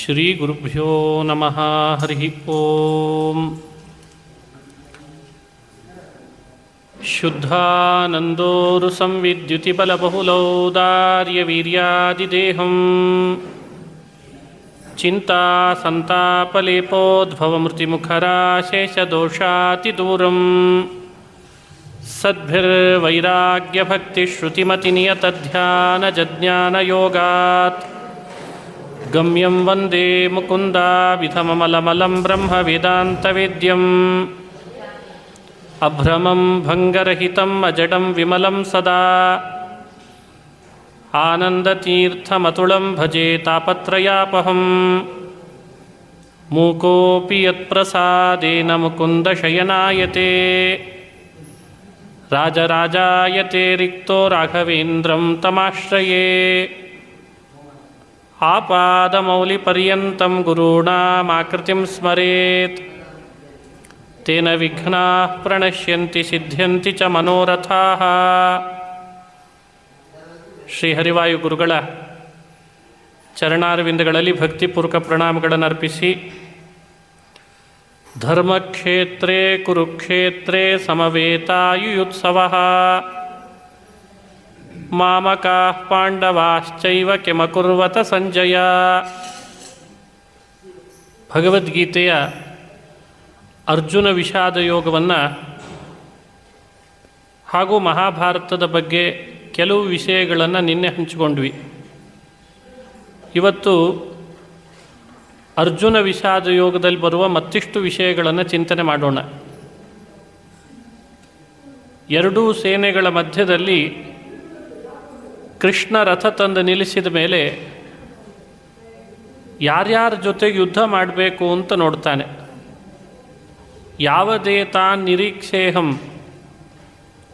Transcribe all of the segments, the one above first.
ಶ್ರೀ ಗುರುಭ್ಯೋ ನಮಃ. ಹರಿ ಓಂ. ಶುದ್ಧಾನಂದೋರು ಸಂವಿದ್ಯುತಿಬಲಬಹುಲೌದಾರ್ಯವೀರ್ಯಾದಿದೇಹಂ ಚಿಂತಾ ಸಂತಾಪಲೇಪೋದ್ಭವಮೃತಿಮುಖರಾಶೇಷದೋಷಾತಿದೂರಂ ಸದ್ಭಿರ್ವೈರಾಗ್ಯಭಕ್ತಿಶ್ರುತಿಮತಿನಿಯತಧ್ಯಾನಜಜ್ಞಾನಯೋಗಾತ್ ಗಮ್ಯಂ ವಂದೇ ಮುಕುಂದಾಭಿಧಮಮಲಮಲಂ ಬ್ರಹ್ಮವೇದಾಂತವೇದ್ಯಂ ಅಭ್ರಮಂ ಭಂಗರಹಿತಂ ಅಜಡಂ ವಿಮಲಂ ಸದಾ ಆನಂದತೀರ್ಥಮತುಳಂ ಭಜೆ ತಾಪತ್ರಯಾಪಹಂ ಮೂಕೋಪಿ ಯತ್ಪ್ರಸಾದೇನ ಮುಕುಂದಶಯನಾಯತೆ ರಾಜರಾಜಾಯತೆ ರಿಕ್ತೋ ರಾಘವೇಂದ್ರಂ ತಮಾಶ್ರಯೇ. ಆಪಾದಮೌಲಿಪರ್ಯಂತಂ ಗುರುಣಾಮಾಕೃತಿಂ ಸ್ಮರೇತ್ ತೇನ ವಿಘ್ನಾಃ ಪ್ರಣಶ್ಯಂತಿ ಸಿದ್ಧ್ಯಂತಿ ಚ ಮನೋರಥಾಃ. ಶ್ರೀ ಹರಿವಾಯು ಗುರುಗಳ ಚರಣಾರವಿಂದಗಳಲ್ಲಿ ಭಕ್ತಿಪೂರ್ವಕ ಪ್ರಣಾಮಗಳನ್ನು ಅರ್ಪಿಸಿ, ಧರ್ಮಕ್ಷೇತ್ರೇ ಕುರುಕ್ಷೇತ್ರೇ ಸಮವೇತಾಯುಯುತ್ಸವಃ ಮಾಮಕಾಃ ಪಾಂಡವಾಶ್ಚೈವ ಕಿಮಕುರ್ವತ ಸಂಜಯ. ಭಗವದ್ಗೀತೆಯ ಅರ್ಜುನ ವಿಷಾದ ಯೋಗವನ್ನು ಹಾಗೂ ಮಹಾಭಾರತದ ಬಗ್ಗೆ ಕೆಲವು ವಿಷಯಗಳನ್ನು ನಿನ್ನೆ ಹಂಚಿಕೊಂಡ್ವಿ. ಇವತ್ತು ಅರ್ಜುನ ವಿಷಾದ ಯೋಗದಲ್ಲಿ ಬರುವ ಮತ್ತಿಷ್ಟು ವಿಷಯಗಳನ್ನು ಚಿಂತನೆ ಮಾಡೋಣ. ಎರಡೂ ಸೇನೆಗಳ ಮಧ್ಯದಲ್ಲಿ ಕೃಷ್ಣ ರಥ ತಂದು ನಿಲ್ಲಿಸಿದ ಮೇಲೆ ಯಾರ್ಯಾರ ಜೊತೆಗೆ ಯುದ್ಧ ಮಾಡಬೇಕು ಅಂತ ನೋಡ್ತಾನೆ. ಯಾವದೇತಾನ್ ನಿರೀಕ್ಷೇಹಂ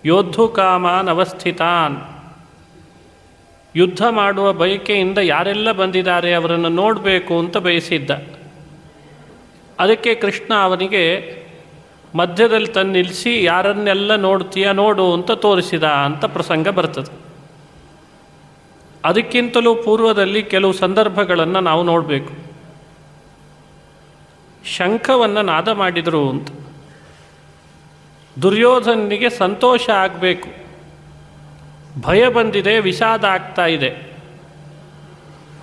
ಯೋದ್ಧು ಕಾಮಾನ್ ಅವಸ್ಥಿತಾನ್. ಯುದ್ಧ ಮಾಡುವ ಬಯಕೆಯಿಂದ ಯಾರೆಲ್ಲ ಬಂದಿದ್ದಾರೆ ಅವರನ್ನು ನೋಡಬೇಕು ಅಂತ ಬಯಸಿದ್ದ. ಅದಕ್ಕೆ ಕೃಷ್ಣ ಅವನಿಗೆ ಮಧ್ಯದಲ್ಲಿ ತಂದು ನಿಲ್ಲಿಸಿ ಯಾರನ್ನೆಲ್ಲ ನೋಡ್ತೀಯ ನೋಡು ಅಂತ ತೋರಿಸಿದ ಅಂತ ಪ್ರಸಂಗ ಬರ್ತದೆ. ಅದಕ್ಕಿಂತಲೂ ಪೂರ್ವದಲ್ಲಿ ಕೆಲವು ಸಂದರ್ಭಗಳನ್ನು ನಾವು ನೋಡಬೇಕು. ಶಂಖವನ್ನು ನಾದ ಮಾಡಿದರು ಅಂತ. ದುರ್ಯೋಧನಿಗೆ ಸಂತೋಷ ಆಗಬೇಕು, ಭಯ ಬಂದಿದೆ, ವಿಷಾದ ಆಗ್ತಾ ಇದೆ,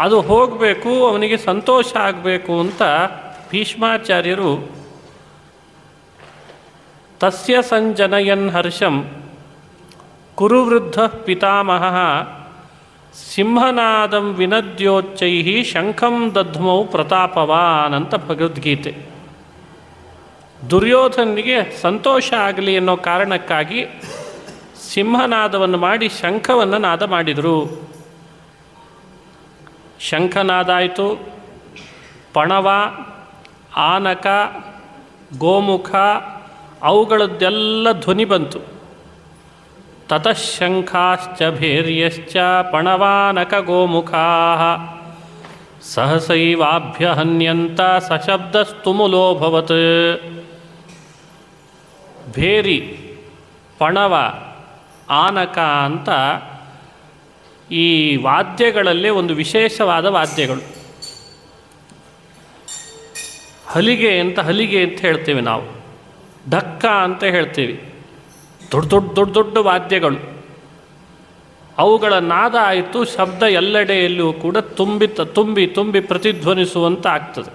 ಅದು ಹೋಗಬೇಕು, ಅವನಿಗೆ ಸಂತೋಷ ಆಗಬೇಕು ಅಂತ ಭೀಷ್ಮಾಚಾರ್ಯರು ತಸ್ಯ ಸಂಜನಯನ್ ಹರ್ಷಂ ಕುರುವೃದ್ಧ ಪಿತಾಮಹಃ ಸಿಂಹನಾದಂ ವಿನದ್ಯೋಚ್ಚೈ ಶಂಖಂ ದಧ್ಮೌ ಪ್ರತಾಪವಾನ್ ಅಂತ ಭಗವದ್ಗೀತೆ. ದುರ್ಯೋಧನಿಗೆ ಸಂತೋಷ ಆಗಲಿ ಅನ್ನೋ ಕಾರಣಕ್ಕಾಗಿ ಸಿಂಹನಾದವನ್ನು ಮಾಡಿ ಶಂಖವನ್ನು ನಾದ ಮಾಡಿದರು. ಶಂಖನಾದ ಆಯಿತು, ಪಣವ, ಆನಕ, ಗೋಮುಖ ಅವುಗಳದ್ದೆಲ್ಲ ಧ್ವನಿ ಬಂತು. ತತಃ ಶಂಖಾಶ್ಚ ಭೇರ್ಯಶ್ಚ ಪಣವಾನಕ ಗೋಮುಖಾಃ ಸಹಸೈವಾಭ್ಯಹನ್ಯಂತ ಸಶಬ್ದಸ್ತುಮುಲೋಭವತ್. ಭೇರಿ, ಪಣವ, ಆನಕ ಅಂತ ಈ ವಾದ್ಯಗಳಲ್ಲೇ ಒಂದು ವಿಶೇಷವಾದ ವಾದ್ಯಗಳು. ಹಲಿಗೆ ಅಂತ ಹೇಳ್ತೇವೆ ನಾವು, ಢಕ್ಕ ಅಂತ ಹೇಳ್ತೀವಿ. ದೊಡ್ಡ ವಾದ್ಯಗಳು, ಅವುಗಳ ನಾದ ಆಯಿತು, ಶಬ್ದ ಎಲ್ಲೆಡೆಯಲ್ಲೂ ಕೂಡ ತುಂಬಿ ಪ್ರತಿಧ್ವನಿಸುವಂತ ಆಗ್ತದೆ.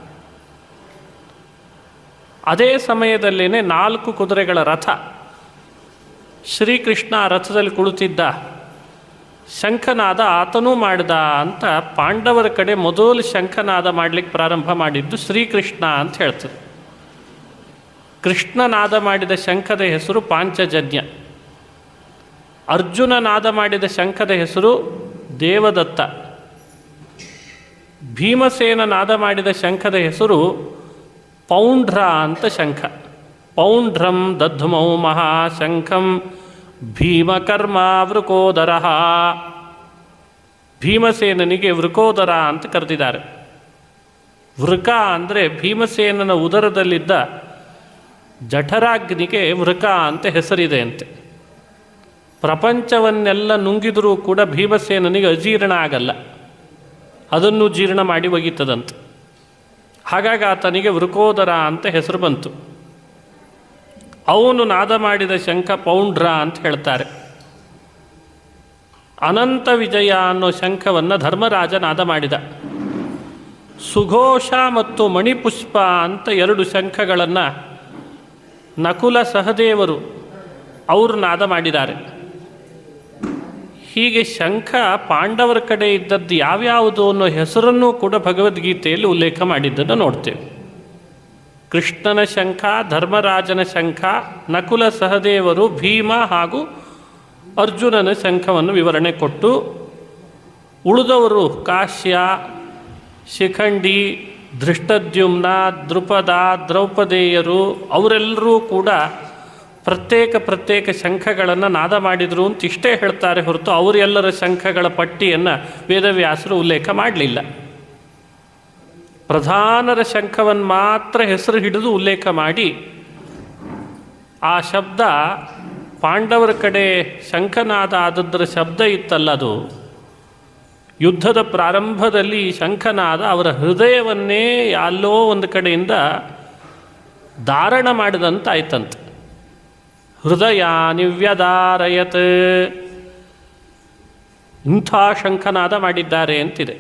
ಅದೇ ಸಮಯದಲ್ಲೇ 4 ಕುದುರೆಗಳ ರಥ, ಶ್ರೀಕೃಷ್ಣ ರಥದಲ್ಲಿ ಕುಳಿತಿದ್ದ, ಶಂಖನಾದ ಆತನೂ ಮಾಡಿದ ಅಂತ ಪಾಂಡವರ ಕಡೆ ಮೊದಲು ಶಂಖನಾದ ಮಾಡಲಿಕ್ಕೆ ಪ್ರಾರಂಭ ಮಾಡಿದ್ದು ಶ್ರೀಕೃಷ್ಣ ಅಂತ ಹೇಳ್ತದೆ. ಕೃಷ್ಣನಾದ ಮಾಡಿದ ಶಂಖದ ಹೆಸರು ಪಾಂಚಜನ್ಯ. ಅರ್ಜುನ ನಾದ ಮಾಡಿದ ಶಂಖದ ಹೆಸರು ದೇವದತ್ತ. ಭೀಮಸೇನ ನಾದ ಮಾಡಿದ ಶಂಖದ ಹೆಸರು ಪೌಂಡ್ರ ಅಂತ ಶಂಖ. ಪೌಂಡ್ರಂ ದಧ್ಮೌ ಮಹಾಶಂಖಂ ಭೀಮಕರ್ಮ ವೃಕೋದರ. ಭೀಮಸೇನನಿಗೆ ವೃಕೋದರ ಅಂತ ಕರೆದಿದ್ದಾರೆ. ವೃಕ ಅಂದರೆ ಭೀಮಸೇನನ ಉದರದಲ್ಲಿದ್ದ ಜಠರಾಗ್ನಿಗೆ ವೃಕ ಅಂತ ಹೆಸರಿದೆ ಅಂತೆ. ಪ್ರಪಂಚವನ್ನೆಲ್ಲ ನುಂಗಿದರೂ ಕೂಡ ಭೀಮಸೇನನಿಗೆ ಅಜೀರ್ಣ ಆಗಲ್ಲ, ಅದನ್ನು ಜೀರ್ಣ ಮಾಡಿ ಒಗಿತದಂತೆ. ಹಾಗಾಗಿ ಆತನಿಗೆ ವೃಕೋದರ ಅಂತ ಹೆಸರು ಬಂತು. ಅವನು ನಾದ ಮಾಡಿದ ಶಂಖ ಪೌಂಡ್ರ ಅಂತ ಹೇಳ್ತಾರೆ. ಅನಂತ ವಿಜಯ ಅನ್ನೋ ಶಂಖವನ್ನು ಧರ್ಮರಾಜ ನಾದ ಮಾಡಿದ. ಸುಘೋಷ ಮತ್ತು ಮಣಿಪುಷ್ಪ ಅಂತ 2 ಶಂಖಗಳನ್ನು ನಕುಲ ಸಹದೇವರು ಅವರು ನಾದ ಮಾಡಿದ್ದಾರೆ. ಹೀಗೆ ಶಂಖ ಪಾಂಡವರ ಕಡೆ ಇದ್ದದ್ದು ಯಾವ್ಯಾವುದು ಅನ್ನೋ ಹೆಸರನ್ನು ಕೂಡ ಭಗವದ್ಗೀತೆಯಲ್ಲಿ ಉಲ್ಲೇಖ ಮಾಡಿದ್ದನ್ನು ನೋಡ್ತೇವೆ. ಕೃಷ್ಣನ ಶಂಖ, ಧರ್ಮರಾಜನ ಶಂಖ, ನಕುಲ ಸಹದೇವರು, ಭೀಮ ಹಾಗೂ ಅರ್ಜುನನ ಶಂಖವನ್ನು ವಿವರಣೆ ಕೊಟ್ಟು, ಉಳಿದವರು ಕಾಶ್ಯ, ಶಿಖಂಡಿ, ಧೃಷ್ಟದ್ಯುಮ್ನ, ದೃಪದ, ದ್ರೌಪದೇಯರು ಅವರೆಲ್ಲರೂ ಕೂಡ ಪ್ರತ್ಯೇಕ ಶಂಖಗಳನ್ನು ನಾದ ಮಾಡಿದರು ಅಂತ ಇಷ್ಟೇ ಹೇಳ್ತಾರೆ ಹೊರತು ಅವರೆಲ್ಲರ ಶಂಖಗಳ ಪಟ್ಟಿಯನ್ನು ವೇದವ್ಯಾಸರು ಉಲ್ಲೇಖ ಮಾಡಲಿಲ್ಲ. ಪ್ರಧಾನರ ಶಂಖವನ್ನು ಮಾತ್ರ ಹೆಸರು ಹಿಡಿದು ಉಲ್ಲೇಖ ಮಾಡಿ, ಆ ಶಬ್ದ ಪಾಂಡವರ ಕಡೆ ಶಂಖನಾದ ಆದದ್ದರ ಶಬ್ದ ಇತ್ತಲ್ಲ, ಅದು ಯುದ್ಧದ ಪ್ರಾರಂಭದಲ್ಲಿ ಶಂಖನಾದ ಅವರ ಹೃದಯವನ್ನೇ ಎಲ್ಲೋ ಒಂದು ಕಡೆಯಿಂದ ಧಾರಣ ಮಾಡಿದಂತಾಯ್ತಂತೆ. ಹೃದಯ ನಿವ್ಯದಾರಯತ್, ಇಂಥ ಶಂಖನಾದ ಮಾಡಿದ್ದಾರೆ ಅಂತಿದೆ.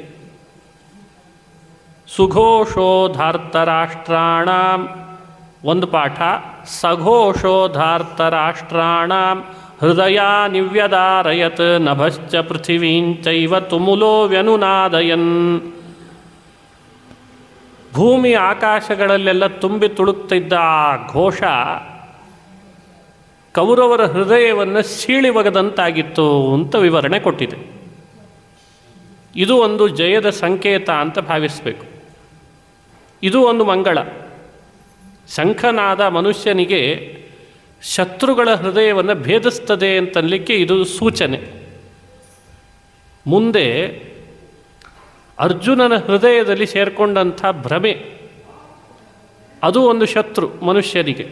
ಸುಘೋಷೋಧಾರ್ತರಾಷ್ಟ್ರಾಣಾಂ ಒಂದು ಪಾಠ, ಸಘೋಷೋಧಾರ್ತರಾಷ್ಟ್ರಾಣಾಂ ಹೃದಯ ನಿವ್ಯದಾರಯತ್ ನಭಶ್ಚ ಪೃಥಿವೀಂಚೈವ ತುಮುಲೋ ವ್ಯನುನಾದಯನ್. ಭೂಮಿ ಆಕಾಶಗಳಲ್ಲೆಲ್ಲ ತುಂಬಿ ತುಳುಕ್ತಿದ್ದ ಆ ಘೋಷ ಕೌರವರ ಹೃದಯವನ್ನು ಸೀಳಿ ಒಗೆದಂತಾಗಿತ್ತು ಅಂತ ವಿವರಣೆ ಕೊಟ್ಟಿದೆ. ಇದು ಒಂದು ಜಯದ ಸಂಕೇತ ಅಂತ ಭಾವಿಸಬೇಕು. ಇದು ಒಂದು ಮಂಗಳ. ಶಂಖನಾದ ಮನುಷ್ಯನಿಗೆ ಶತ್ರುಗಳ ಹೃದಯವನ್ನು ಭೇದಿಸ್ತದೆ ಅಂತನ್ಲಿಕ್ಕೆ ಇದು ಸೂಚನೆ. ಮುಂದೆ ಅರ್ಜುನನ ಹೃದಯದಲ್ಲಿ ಸೇರಿಕೊಂಡಂಥ ಭ್ರಮೆ, ಅದು ಒಂದು ಶತ್ರು ಮನುಷ್ಯನಿಗೆ.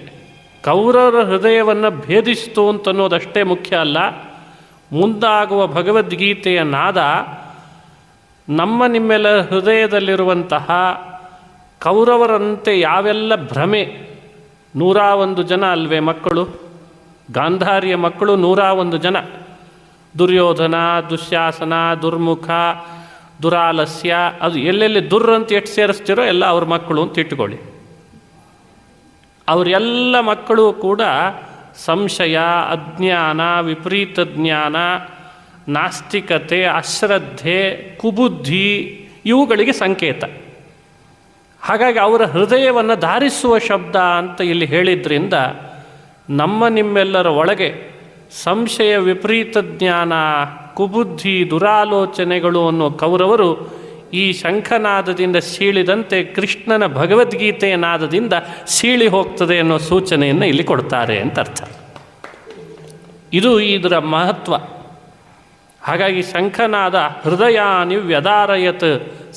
ಕೌರವರ ಹೃದಯವನ್ನು ಭೇದಿಸಿತು ಅಂತನ್ನೋದಷ್ಟೇ ಮುಖ್ಯ ಅಲ್ಲ, ಮುಂದಾಗುವ ಭಗವದ್ಗೀತೆಯ ನಾದ ನಿಮ್ಮೆಲ್ಲ ಹೃದಯದಲ್ಲಿರುವಂತಹ ಕೌರವರಂತೆ ಯಾವೆಲ್ಲ ಭ್ರಮೆ, 101 ಜನ ಅಲ್ವೇ ಮಕ್ಕಳು, ಗಾಂಧಾರಿಯ ಮಕ್ಕಳು 101 ಜನ, ದುರ್ಯೋಧನ, ದುಶ್ಯಾಸನ, ದುರ್ಮುಖ, ದುರಾಲಸ್ಯ, ಅದು ಎಲ್ಲೆಲ್ಲಿ ಅಂತ ಎಷ್ಟು ಸೇರಿಸ್ತಿರೋ ಎಲ್ಲ ಅವ್ರ ಮಕ್ಕಳು ಅಂತ ಇಟ್ಟುಕೊಳ್ಳಿ. ಅವರೆಲ್ಲ ಮಕ್ಕಳು ಕೂಡ ಸಂಶಯ, ಅಜ್ಞಾನ, ವಿಪರೀತ ಜ್ಞಾನ, ನಾಸ್ತಿಕತೆ, ಅಶ್ರದ್ಧೆ, ಕುಬುದ್ಧಿ ಇವುಗಳಿಗೆ ಸಂಕೇತ. ಹಾಗಾಗಿ ಅವರ ಹೃದಯವನ್ನು ಧಾರಿಸುವ ಶಬ್ದ ಅಂತ ಇಲ್ಲಿ ಹೇಳಿದ್ರಿಂದ ನಿಮ್ಮೆಲ್ಲರ ಒಳಗೆ ಸಂಶಯ, ವಿಪರೀತ ಜ್ಞಾನ, ಕುಬುದ್ಧಿ, ದುರಾಲೋಚನೆಗಳು ಅನ್ನೋ ಕೌರವರು ಈ ಶಂಖನಾದದಿಂದ ಸೀಳಿದಂತೆ ಕೃಷ್ಣನ ಭಗವದ್ಗೀತೆಯ ನಾದದಿಂದ ಸೀಳಿ ಹೋಗ್ತದೆ ಅನ್ನೋ ಸೂಚನೆಯನ್ನು ಇಲ್ಲಿ ಕೊಡ್ತಾರೆ ಅಂತ ಅರ್ಥ. ಇದು ಇದರ ಮಹತ್ವ. ಹಾಗಾಗಿ ಶಂಖನಾದ ಹೃದಯಾನಿ ವ್ಯದಾರಯತ್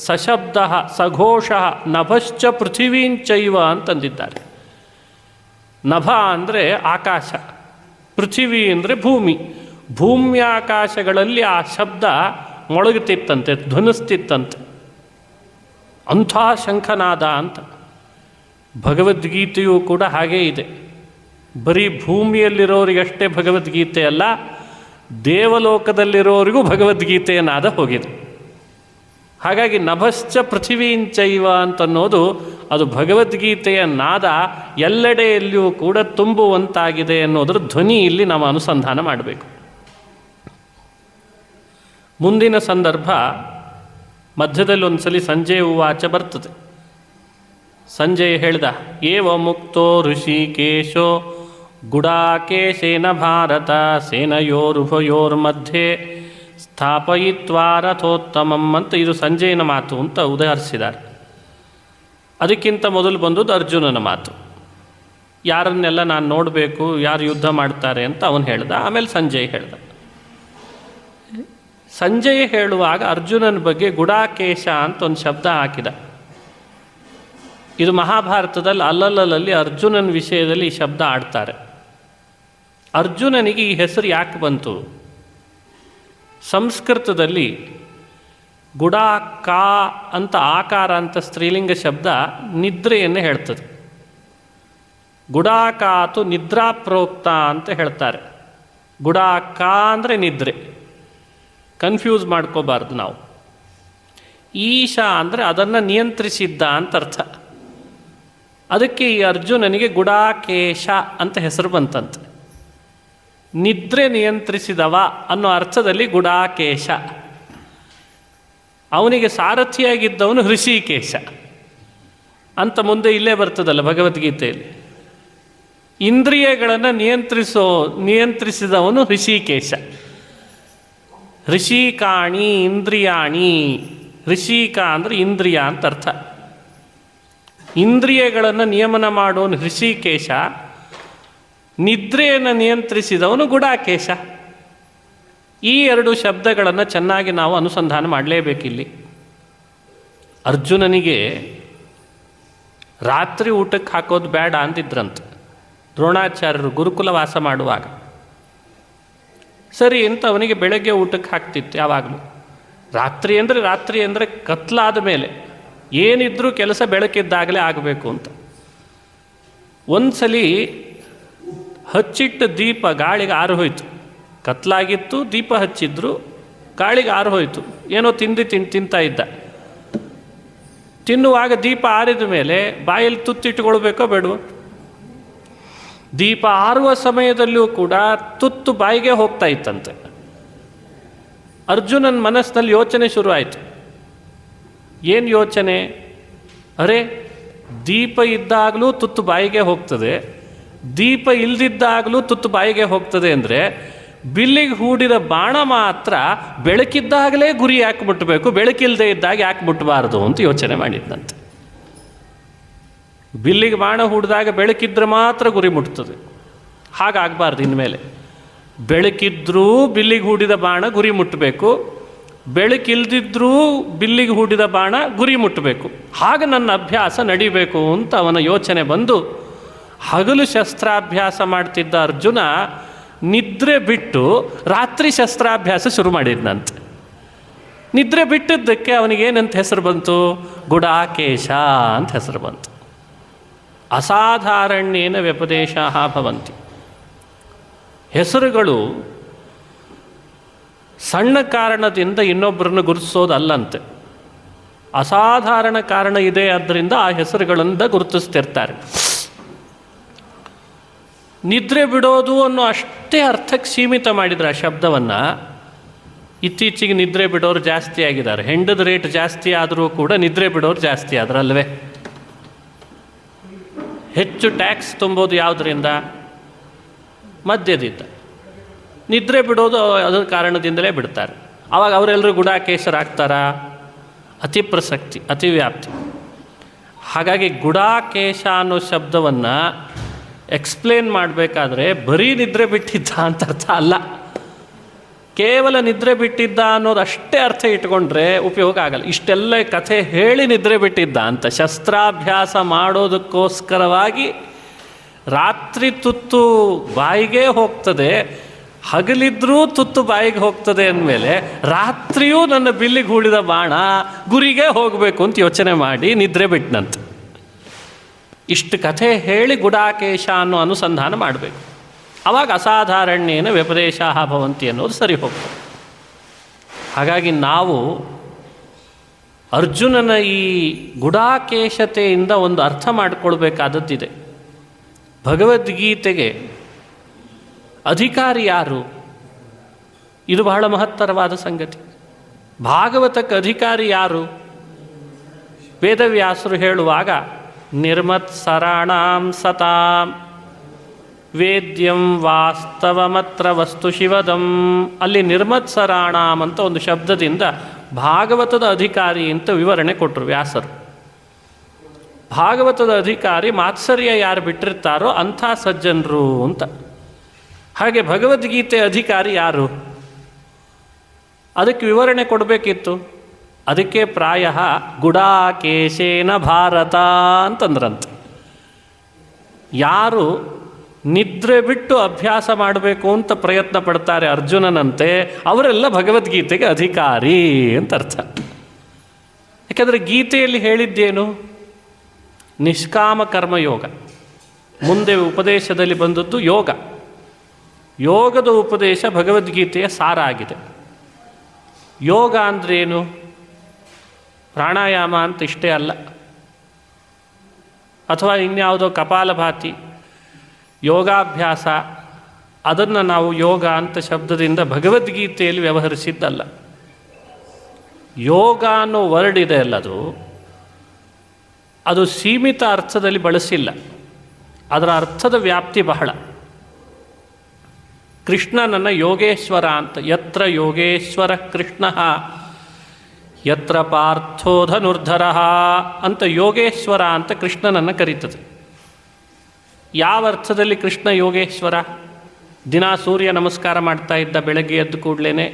ಸಶಬ್ದ ಸಘೋಷ ನಭಶ್ಚ ಪೃಥಿವೀಂಚೈವ ಅಂತಂದಿದ್ದಾರೆ. ನಭ ಅಂದರೆ ಆಕಾಶ, ಪೃಥಿವಿ ಅಂದರೆ ಭೂಮಿ. ಭೂಮ್ಯಾಕಾಶಗಳಲ್ಲಿ ಆ ಶಬ್ದ ಮೊಳಗುತ್ತಿತ್ತಂತೆ, ಧ್ವನಿಸ್ತಿತ್ತಂತೆ. ಅಂಥ ಶಂಖನಾದ ಅಂತ. ಭಗವದ್ಗೀತೆಯೂ ಕೂಡ ಹಾಗೇ ಇದೆ. ಬರೀ ಭೂಮಿಯಲ್ಲಿರೋರಿಗಷ್ಟೇ ಭಗವದ್ಗೀತೆ ಅಲ್ಲ, ದೇವಲೋಕದಲ್ಲಿರೋರಿಗೂ ಭಗವದ್ಗೀತೆಯ ನಾದ ಹೋಗಿದೆ. ಹಾಗಾಗಿ ನಭಶ್ಚ ಪೃಥಿವೀಂಚೈವ ಅಂತನ್ನೋದು ಅದು ಭಗವದ್ಗೀತೆಯ ನಾದ ಎಲ್ಲೆಡೆಯಲ್ಲಿಯೂ ಕೂಡ ತುಂಬುವಂತಾಗಿದೆ ಅನ್ನೋದ್ರ ಧ್ವನಿ ಇಲ್ಲಿ ನಾವು ಅನುಸಂಧಾನ ಮಾಡಬೇಕು. ಮುಂದಿನ ಸಂದರ್ಭ ಮಧ್ಯದಲ್ಲಿ ಒಂದು ಸಲ ಸಂಜಯ ಉವಾಚ ಬರ್ತದೆ. ಸಂಜಯ ಹೇಳ್ದ, ಏವ ಮುಕ್ತೋ ಋಷಿಕೇಶೋ ಗುಡಾಕೇಶೇನ ಭಾರತ ಸೇನಯೋರುಭಯೋರ್ಮಧ್ಯೆ ಸ್ಥಾಪಯಿತ್ವಾ ರಥೋತ್ತಮಂ ಅಂತ ಇದು ಸಂಜಯನ ಮಾತು ಅಂತ ಉದಾಹರಿಸಿದ್ದಾರೆ. ಅದಕ್ಕಿಂತ ಮೊದಲು ಬಂದದ್ದು ಅರ್ಜುನನ ಮಾತು. ಯಾರನ್ನೆಲ್ಲ ನಾನು ನೋಡಬೇಕು, ಯಾರು ಯುದ್ಧ ಮಾಡ್ತಾರೆ ಅಂತ ಅವನು ಹೇಳ್ದ. ಆಮೇಲೆ ಸಂಜಯ್ ಹೇಳ್ದ. ಸಂಜಯ್ ಹೇಳುವಾಗ ಅರ್ಜುನನ ಬಗ್ಗೆ ಗುಡಾಕೇಶ ಅಂತ ಒಂದು ಶಬ್ದ ಹಾಕಿದ. ಇದು ಮಹಾಭಾರತದಲ್ಲಿ ಅಲ್ಲಲ್ಲಲ್ಲಿ ಅರ್ಜುನನ ವಿಷಯದಲ್ಲಿ ಈ ಶಬ್ದ ಆಡ್ತಾರೆ. ಅರ್ಜುನನಿಗೆ ಈ ಹೆಸರು ಯಾಕೆ ಬಂತು? ಸಂಸ್ಕೃತದಲ್ಲಿ ಗುಡಾಕ ಅಂತ ಆಕಾರ ಅಂತ ಸ್ತ್ರೀಲಿಂಗ ಶಬ್ದ ನಿದ್ರೆಯನ್ನು ಹೇಳ್ತದೆ. ಗುಡಾಕಾತು ನಿದ್ರಾ ಪ್ರೋಕ್ತ ಅಂತ ಹೇಳ್ತಾರೆ. ಗುಡಾಕ ಅಂದರೆ ನಿದ್ರೆ, ಕನ್ಫ್ಯೂಸ್ ಮಾಡ್ಕೋಬಾರ್ದು ನಾವು. ಈಶ ಅಂದರೆ ಅದನ್ನು ನಿಯಂತ್ರಿಸಿದ್ದ ಅಂತ ಅರ್ಥ. ಅದಕ್ಕೆ ಈ ಅರ್ಜುನನಿಗೆ ಗುಡಾಕೇಶ ಅಂತ ಹೆಸರು ಬಂತಂತೆ. ನಿದ್ರೆ ನಿಯಂತ್ರಿಸಿದವ ಅನ್ನೋ ಅರ್ಥದಲ್ಲಿ ಗುಡಾಕೇಶ. ಅವನಿಗೆ ಸಾರಥಿಯಾಗಿದ್ದವನು ಹೃಷಿಕೇಶ ಅಂತ ಮುಂದೆ ಇಲ್ಲೇ ಬರ್ತದಲ್ಲ ಭಗವದ್ಗೀತೆಯಲ್ಲಿ. ಇಂದ್ರಿಯಗಳನ್ನು ನಿಯಂತ್ರಿಸಿದವನು ಹೃಷಿಕೇಶ. ಹೃಷಿಕಾಣಿ ಇಂದ್ರಿಯಾಣಿ. ಹೃಷಿಕ ಅಂದರೆ ಇಂದ್ರಿಯ ಅಂತ ಅರ್ಥ. ಇಂದ್ರಿಯಗಳನ್ನು ನಿಯಮನ ಮಾಡೋನು ಹೃಷಿಕೇಶ, ನಿದ್ರೆಯನ್ನು ನಿಯಂತ್ರಿಸಿದವನು ಗುಡಾಕೇಶ. ಈ ಎರಡು ಶಬ್ದಗಳನ್ನು ಚೆನ್ನಾಗಿ ನಾವು ಅನುಸಂಧಾನ ಮಾಡಲೇಬೇಕಿಲ್ಲಿ. ಅರ್ಜುನನಿಗೆ ರಾತ್ರಿ ಊಟಕ್ಕೆ ಹಾಕೋದು ಬೇಡ ಅಂದಿದ್ರಂತೆ ದ್ರೋಣಾಚಾರ್ಯರು ಗುರುಕುಲ ವಾಸ ಮಾಡುವಾಗ. ಸರಿ ಅಂತ ಅವನಿಗೆ ಬೆಳಗ್ಗೆ ಊಟಕ್ಕೆ ಹಾಕ್ತಿತ್ತು ಯಾವಾಗಲೂ. ರಾತ್ರಿ ಅಂದರೆ ಕತ್ಲಾದ ಮೇಲೆ ಏನಿದ್ರೂ ಕೆಲಸ ಬೆಳಕಿದ್ದಾಗಲೇ ಆಗಬೇಕು ಅಂತ. ಒಂದು ಸಲ ಹಚ್ಚಿಟ್ಟ ದೀಪ ಗಾಳಿಗೆ ಆರು ಹೋಯ್ತು. ಕತ್ಲಾಗಿತ್ತು, ದೀಪ ಹಚ್ಚಿದ್ರು, ಗಾಳಿಗೆ ಆರು ಹೋಯ್ತು. ಏನೋ ತಿಂತಾ ಇದ್ದ. ತಿನ್ನುವಾಗ ದೀಪ ಆರಿದ ಮೇಲೆ ಬಾಯಲ್ಲಿ ತುತ್ತಿಟ್ಕೊಳ್ಬೇಕೋ ಬೇಡವೋ? ದೀಪ ಆರುವ ಸಮಯದಲ್ಲಿಯೂ ಕೂಡ ತುತ್ತು ಬಾಯಿಗೆ ಹೋಗ್ತಾ ಇತ್ತಂತೆ. ಅರ್ಜುನನ ಮನಸ್ಸಿನಲ್ಲಿ ಯೋಚನೆ ಶುರುವಾಯಿತು. ಏನು ಯೋಚನೆ? ಅರೆ, ದೀಪ ಇದ್ದಾಗಲೂ ತುತ್ತು ಬಾಯಿಗೆ ಹೋಗ್ತದೆ, ದೀಪ ಇಲ್ದಿದ್ದಾಗಲೂ ತುತ್ತು ಬಾಯಿಗೆ ಹೋಗ್ತದೆ ಅಂದರೆ ಬಿಲ್ಲಿಗೆ ಹೂಡಿದ ಬಾಣ ಮಾತ್ರ ಬೆಳಕಿದ್ದಾಗಲೇ ಗುರಿ ಯಾಕೆ ಮುಟ್ಟಬೇಕು, ಬೆಳಕಿಲ್ಲದೆ ಇದ್ದಾಗ ಯಾಕೆ ಮುಟ್ಟಬಾರ್ದು ಅಂತ ಯೋಚನೆ ಮಾಡಿದ್ದಂತೆ. ಬಿಲ್ಲಿಗೆ ಬಾಣ ಹೂಡಿದಾಗ ಬೆಳಕಿದ್ರೆ ಮಾತ್ರ ಗುರಿ ಮುಟ್ತದೆ. ಹಾಗಾಗಬಾರ್ದು ಇನ್ಮೇಲೆ. ಬೆಳಕಿದ್ರೂ ಬಿಲ್ಲಿಗೆ ಹೂಡಿದ ಬಾಣ ಗುರಿ ಮುಟ್ಟಬೇಕು, ಬೆಳಕಿಲ್ದಿದ್ರೂ ಬಿಲ್ಲಿಗೆ ಹೂಡಿದ ಬಾಣ ಗುರಿ ಮುಟ್ಟಬೇಕು. ಹಾಗೆ ನನ್ನ ಅಭ್ಯಾಸ ನಡಿಬೇಕು ಅಂತ ಅವನ ಯೋಚನೆ ಬಂದು ಹಗಲು ಶಸ್ತ್ರಾಭ್ಯಾಸ ಮಾಡ್ತಿದ್ದ ಅರ್ಜುನ ನಿದ್ರೆ ಬಿಟ್ಟು ರಾತ್ರಿ ಶಸ್ತ್ರಾಭ್ಯಾಸ ಶುರು ಮಾಡಿದ್ನಂತೆ. ನಿದ್ರೆ ಬಿಟ್ಟಿದ್ದಕ್ಕೆ ಅವನಿಗೇನಂತ ಹೆಸರು ಬಂತು? ಗುಡಾಕೇಶ ಅಂತ ಹೆಸರು ಬಂತು. ಅಸಾಧಾರಣ್ಯೇನ ವ್ಯಪದೇಶಾಃ ಭವಂತಿ. ಹೆಸರುಗಳು ಸಣ್ಣ ಕಾರಣದಿಂದ ಇನ್ನೊಬ್ಬರನ್ನು ಗುರುತಿಸೋದಲ್ಲಂತೆ. ಅಸಾಧಾರಣ ಕಾರಣ ಇದೆ, ಆದ್ದರಿಂದ ಆ ಹೆಸರುಗಳಿಂದ ಗುರುತಿಸ್ತಿರ್ತಾರೆ. ನಿದ್ರೆ ಬಿಡೋದು ಅನ್ನೋ ಅಷ್ಟೇ ಅರ್ಥಕ್ಕೆ ಸೀಮಿತ ಮಾಡಿದರೆ ಆ ಶಬ್ದವನ್ನು. ಇತ್ತೀಚೆಗೆ ನಿದ್ರೆ ಬಿಡೋರು ಜಾಸ್ತಿ ಆಗಿದ್ದಾರೆ. ಹೆಂಡದ ರೇಟ್ ಜಾಸ್ತಿ ಆದರೂ ಕೂಡ ನಿದ್ರೆ ಬಿಡೋರು ಜಾಸ್ತಿ ಆದ್ರಲ್ವೇ? ಹೆಚ್ಚು ಟ್ಯಾಕ್ಸ್ ತುಂಬೋದು ಯಾವುದರಿಂದ? ಮದ್ಯದಿಂದ. ನಿದ್ರೆ ಬಿಡೋದು ಅದರ ಕಾರಣದಿಂದಲೇ ಬಿಡ್ತಾರೆ. ಆವಾಗ ಅವರೆಲ್ಲರೂ ಗುಡಾಕೇಶರಾಗ್ತಾರಾ? ಅತಿ ಪ್ರಸಕ್ತಿ, ಅತಿ ವ್ಯಾಪ್ತಿ. ಹಾಗಾಗಿ ಗುಡಾಕೇಶ ಅನ್ನೋ ಶಬ್ದವನ್ನು ಎಕ್ಸ್ಪ್ಲೇನ್ ಮಾಡಬೇಕಾದ್ರೆ ಬರೀ ನಿದ್ರೆ ಬಿಟ್ಟಿದ್ದ ಅಂತ ಅರ್ಥ ಅಲ್ಲ. ಕೇವಲ ನಿದ್ರೆ ಬಿಟ್ಟಿದ್ದ ಅನ್ನೋದು ಅಷ್ಟೇ ಅರ್ಥ ಇಟ್ಕೊಂಡ್ರೆ ಉಪಯೋಗ ಆಗಲ್ಲ. ಇಷ್ಟೆಲ್ಲ ಕಥೆ ಹೇಳಿ ನಿದ್ರೆ ಬಿಟ್ಟಿದ್ದ ಅಂತ. ಶಸ್ತ್ರಾಭ್ಯಾಸ ಮಾಡೋದಕ್ಕೋಸ್ಕರವಾಗಿ ರಾತ್ರಿ ತುತ್ತು ಬಾಯಿಗೆ ಹೋಗ್ತದೆ, ಹಗಲಿದ್ರೂ ತುತ್ತು ಬಾಯಿಗೆ ಹೋಗ್ತದೆ ಅಂದಮೇಲೆ ರಾತ್ರಿಯೂ ನನ್ನ ಬಿಲ್ಲಿಗೆ ಹೂಡಿದ ಬಾಣ ಗುರಿಗೆ ಹೋಗಬೇಕು ಅಂತ ಯೋಚನೆ ಮಾಡಿ ನಿದ್ರೆ ಬಿಟ್ಟನಂತೆ. ಇಷ್ಟು ಕಥೆ ಹೇಳಿ ಗುಡಾಕೇಶ ಅನ್ನೋ ಅನುಸಂಧಾನ ಮಾಡಬೇಕು. ಆವಾಗ ಅಸಾಧಾರಣ್ಯೇನ ವ್ಯಪದೇಶಾಃ ಭವಂತಿ ಅನ್ನೋದು ಸರಿ ಹೋಗ್ತದೆ. ಹಾಗಾಗಿ ನಾವು ಅರ್ಜುನನ ಈ ಗುಡಾಕೇಶತೆಯಿಂದ ಒಂದು ಅರ್ಥ ಮಾಡಿಕೊಳ್ಬೇಕಾದದ್ದಿದೆ. ಭಗವದ್ಗೀತೆಗೆ ಅಧಿಕಾರಿ ಯಾರು? ಇದು ಬಹಳ ಮಹತ್ತರವಾದ ಸಂಗತಿ. ಭಾಗವತಕ್ಕೆ ಅಧಿಕಾರಿ ಯಾರು? ವೇದವ್ಯಾಸರು ಹೇಳುವಾಗ ನಿರ್ಮತ್ಸರಾಣಾಂ ಸತಾಂ ವೇದ್ಯಂ ವಾಸ್ತವಮತ್ರ ವಸ್ತು ಶಿವದಂ, ಅಲ್ಲಿ ನಿರ್ಮತ್ಸರಾಣಾಂ ಅಂತ ಒಂದು ಶಬ್ದದಿಂದ ಭಾಗವತದ ಅಧಿಕಾರಿ ಅಂತ ವಿವರಣೆ ಕೊಟ್ಟರು ವ್ಯಾಸರು. ಭಾಗವತದ ಅಧಿಕಾರಿ ಮಾತ್ಸರ್ಯ ಯಾರು ಬಿಟ್ಟಿರ್ತಾರೋ ಅಂಥ ಸಜ್ಜನರು ಅಂತ. ಹಾಗೆ ಭಗವದ್ಗೀತೆ ಅಧಿಕಾರಿ ಯಾರು? ಅದಕ್ಕೆ ವಿವರಣೆ ಕೊಡಬೇಕಿತ್ತು. ಅದಕ್ಕೆ ಪ್ರಾಯ ಗುಡಾಕೇಶೇನ ಭಾರತ ಅಂತಂದ್ರಂತೆ. ಯಾರು ನಿದ್ರೆ ಬಿಟ್ಟು ಅಭ್ಯಾಸ ಮಾಡಬೇಕು ಅಂತ ಪ್ರಯತ್ನ ಪಡ್ತಾರೆ ಅರ್ಜುನನಂತೆ, ಅವರೆಲ್ಲ ಭಗವದ್ಗೀತೆಗೆ ಅಧಿಕಾರಿ ಅಂತ ಅರ್ಥ. ಯಾಕೆಂದರೆ ಗೀತೆಯಲ್ಲಿ ಹೇಳಿದ್ದೇನು? ನಿಷ್ಕಾಮ ಕರ್ಮಯೋಗ. ಮುಂದೆ ಉಪದೇಶದಲ್ಲಿ ಬಂದದ್ದು ಯೋಗ. ಯೋಗದ ಉಪದೇಶ ಭಗವದ್ಗೀತೆಯ ಸಾರ ಆಗಿದೆ. ಯೋಗ ಅಂದ್ರೇನು? ಪ್ರಾಣಾಯಾಮ ಅಂತ ಇಷ್ಟೇ ಅಲ್ಲ, ಅಥವಾ ಇನ್ಯಾವುದೋ ಕಪಾಲಭಾತಿ ಯೋಗಾಭ್ಯಾಸ, ಅದನ್ನು ನಾವು ಯೋಗ ಅಂತ ಶಬ್ದದಿಂದ ಭಗವದ್ಗೀತೆಯಲ್ಲಿ ವ್ಯವಹರಿಸಿದ್ದಲ್ಲ. ಯೋಗ ಅನ್ನೋ ವರ್ಡ್ ಇದೆ ಅಲ್ಲ, ಅದು ಸೀಮಿತ ಅರ್ಥದಲ್ಲಿ ಬಳಸಿಲ್ಲ. ಅದರ ಅರ್ಥದ ವ್ಯಾಪ್ತಿ ಬಹಳ. ಕೃಷ್ಣನನ್ನು ಯೋಗೇಶ್ವರ ಅಂತ, ಯತ್ರ ಯೋಗೇಶ್ವರ ಕೃಷ್ಣ ಯತ್ರ ಪಾರ್ಥೋ ಧನುರ್ಧರ ಅಂತ ಯೋಗೇಶ್ವರ ಅಂತ ಕೃಷ್ಣನನ್ನು ಕರೀತದೆ. ಯಾವ ಅರ್ಥದಲ್ಲಿ ಕೃಷ್ಣ ಯೋಗೇಶ್ವರ? ದಿನ ಸೂರ್ಯ ನಮಸ್ಕಾರ ಮಾಡ್ತಾ ಇದ್ದ, ಬೆಳಗ್ಗೆ ಎದ್ದು ಕೂಡಲೇ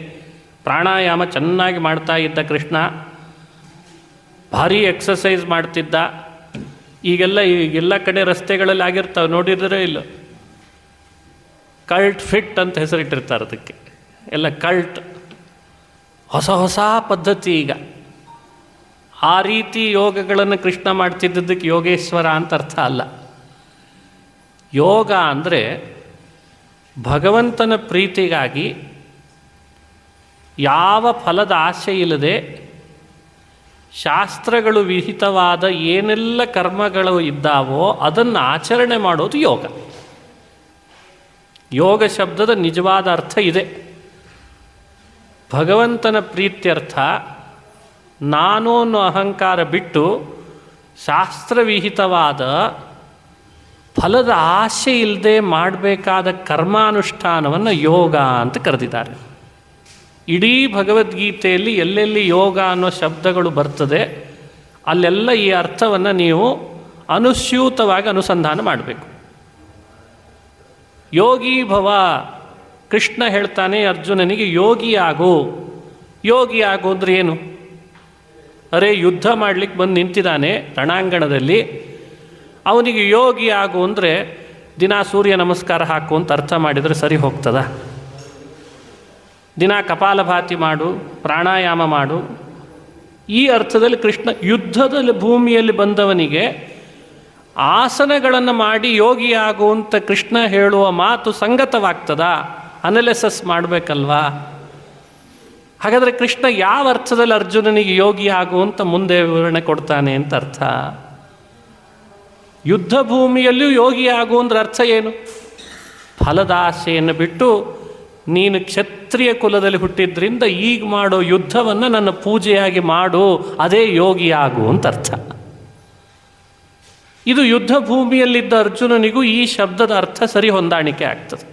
ಪ್ರಾಣಾಯಾಮ ಚೆನ್ನಾಗಿ ಮಾಡ್ತಾ ಇದ್ದ ಕೃಷ್ಣ, ಭಾರಿ ಎಕ್ಸಸೈಸ್ ಮಾಡ್ತಿದ್ದ. ಈಗೆಲ್ಲ ಕಡೆ ರಸ್ತೆಗಳಲ್ಲಿ ಆಗಿರ್ತಾವೆ, ನೋಡಿದರೆ ಇಲ್ಲ, ಕಲ್ಟ್ ಫಿಟ್ ಅಂತ ಹೆಸರಿಟ್ಟಿರ್ತಾರೆ ಅದಕ್ಕೆ. ಎಲ್ಲ ಕಲ್ಟ್, ಹೊಸ ಪದ್ಧತಿ. ಈಗ ಆ ರೀತಿ ಯೋಗಗಳನ್ನು ಕೃಷ್ಣ ಮಾಡ್ತಿದ್ದದ್ದಕ್ಕೆ ಯೋಗೇಶ್ವರ ಅಂತ ಅರ್ಥ ಅಲ್ಲ. ಯೋಗ ಅಂದರೆ ಭಗವಂತನ ಪ್ರೀತಿಗಾಗಿ ಯಾವ ಫಲದ ಆಸೆ ಇಲ್ಲದೆ ಶಾಸ್ತ್ರಗಳು ವಿಹಿತವಾದ ಏನೆಲ್ಲ ಕರ್ಮಗಳು ಇದ್ದಾವೋ ಅದನ್ನು ಆಚರಣೆ ಮಾಡೋದು ಯೋಗ. ಯೋಗ ಶಬ್ದದ ನಿಜವಾದ ಅರ್ಥ ಇದೆ. ಭಗವಂತನ ಪ್ರೀತ್ಯರ್ಥ ನಾನು ಅನ್ನೋ ಅಹಂಕಾರ ಬಿಟ್ಟು ಶಾಸ್ತ್ರವಿಹಿತವಾದ ಫಲದ ಆಸೆ ಇಲ್ಲದೆ ಮಾಡಬೇಕಾದ ಕರ್ಮಾನುಷ್ಠಾನವನ್ನು ಯೋಗ ಅಂತ ಕರೆದಿದ್ದಾರೆ. ಇಡೀ ಭಗವದ್ಗೀತೆಯಲ್ಲಿ ಎಲ್ಲೆಲ್ಲಿ ಯೋಗ ಅನ್ನೋ ಶಬ್ದಗಳು ಬರ್ತದೆ ಅಲ್ಲೆಲ್ಲ ಈ ಅರ್ಥವನ್ನು ನೀವು ಅನುಸ್ಯೂತವಾಗಿ ಅನುಸಂಧಾನ ಮಾಡಬೇಕು. ಯೋಗಿ ಭವ, ಕೃಷ್ಣ ಹೇಳ್ತಾನೆ ಅರ್ಜುನನಿಗೆ ಯೋಗಿ ಆಗು. ಯೋಗಿ ಆಗು ಅಂದರೆ ಏನು? ಅರೆ, ಯುದ್ಧ ಮಾಡಲಿಕ್ಕೆ ಬಂದು ನಿಂತಿದ್ದಾನೆ ರಣಾಂಗಣದಲ್ಲಿ, ಅವನಿಗೆ ಯೋಗಿ ಆಗು ಅಂದರೆ ದಿನ ಸೂರ್ಯ ನಮಸ್ಕಾರ ಹಾಕು ಅಂತ ಅರ್ಥ ಮಾಡಿದರೆ ಸರಿ ಹೋಗ್ತದ? ದಿನ ಕಪಾಲಭಾತಿ ಮಾಡು, ಪ್ರಾಣಾಯಾಮ ಮಾಡು, ಈ ಅರ್ಥದಲ್ಲಿ ಕೃಷ್ಣ ಯುದ್ಧದಲ್ಲಿ ಭೂಮಿಯಲ್ಲಿ ಬಂದವನಿಗೆ ಆಸನಗಳನ್ನು ಮಾಡಿ ಯೋಗಿ ಆಗು ಅಂತ ಕೃಷ್ಣ ಹೇಳುವ ಮಾತು ಸಂಗತವಾಗ್ತದ? ಅನಾಲಿಸಿಸ್ ಮಾಡಬೇಕಲ್ವಾ? ಹಾಗಾದರೆ ಕೃಷ್ಣ ಯಾವ ಅರ್ಥದಲ್ಲಿ ಅರ್ಜುನನಿಗೆ ಯೋಗಿ ಆಗು ಅಂತ ಮುಂದೆ ವಿವರಣೆ ಕೊಡ್ತಾನೆ ಅಂತ ಅರ್ಥ? ಯುದ್ಧ ಭೂಮಿಯಲ್ಲಿಯೂ ಯೋಗಿ ಆಗು ಅಂದ್ರೆ ಅರ್ಥ ಏನು? ಫಲದ ಆಸೆಯನ್ನು ಬಿಟ್ಟು ನೀನು ಕ್ಷತ್ರಿಯ ಕುಲದಲ್ಲಿ ಹುಟ್ಟಿದ್ರಿಂದ ಈಗ ಮಾಡೋ ಯುದ್ಧವನ್ನು ನನ್ನ ಪೂಜೆಯಾಗಿ ಮಾಡು, ಅದೇ ಯೋಗಿ ಆಗು ಅಂತ ಅರ್ಥ. ಇದು ಯುದ್ಧ ಭೂಮಿಯಲ್ಲಿದ್ದ ಅರ್ಜುನನಿಗೂ ಈ ಶಬ್ದದ ಅರ್ಥ ಸರಿ ಹೊಂದಾಣಿಕೆ ಆಗ್ತದೆ.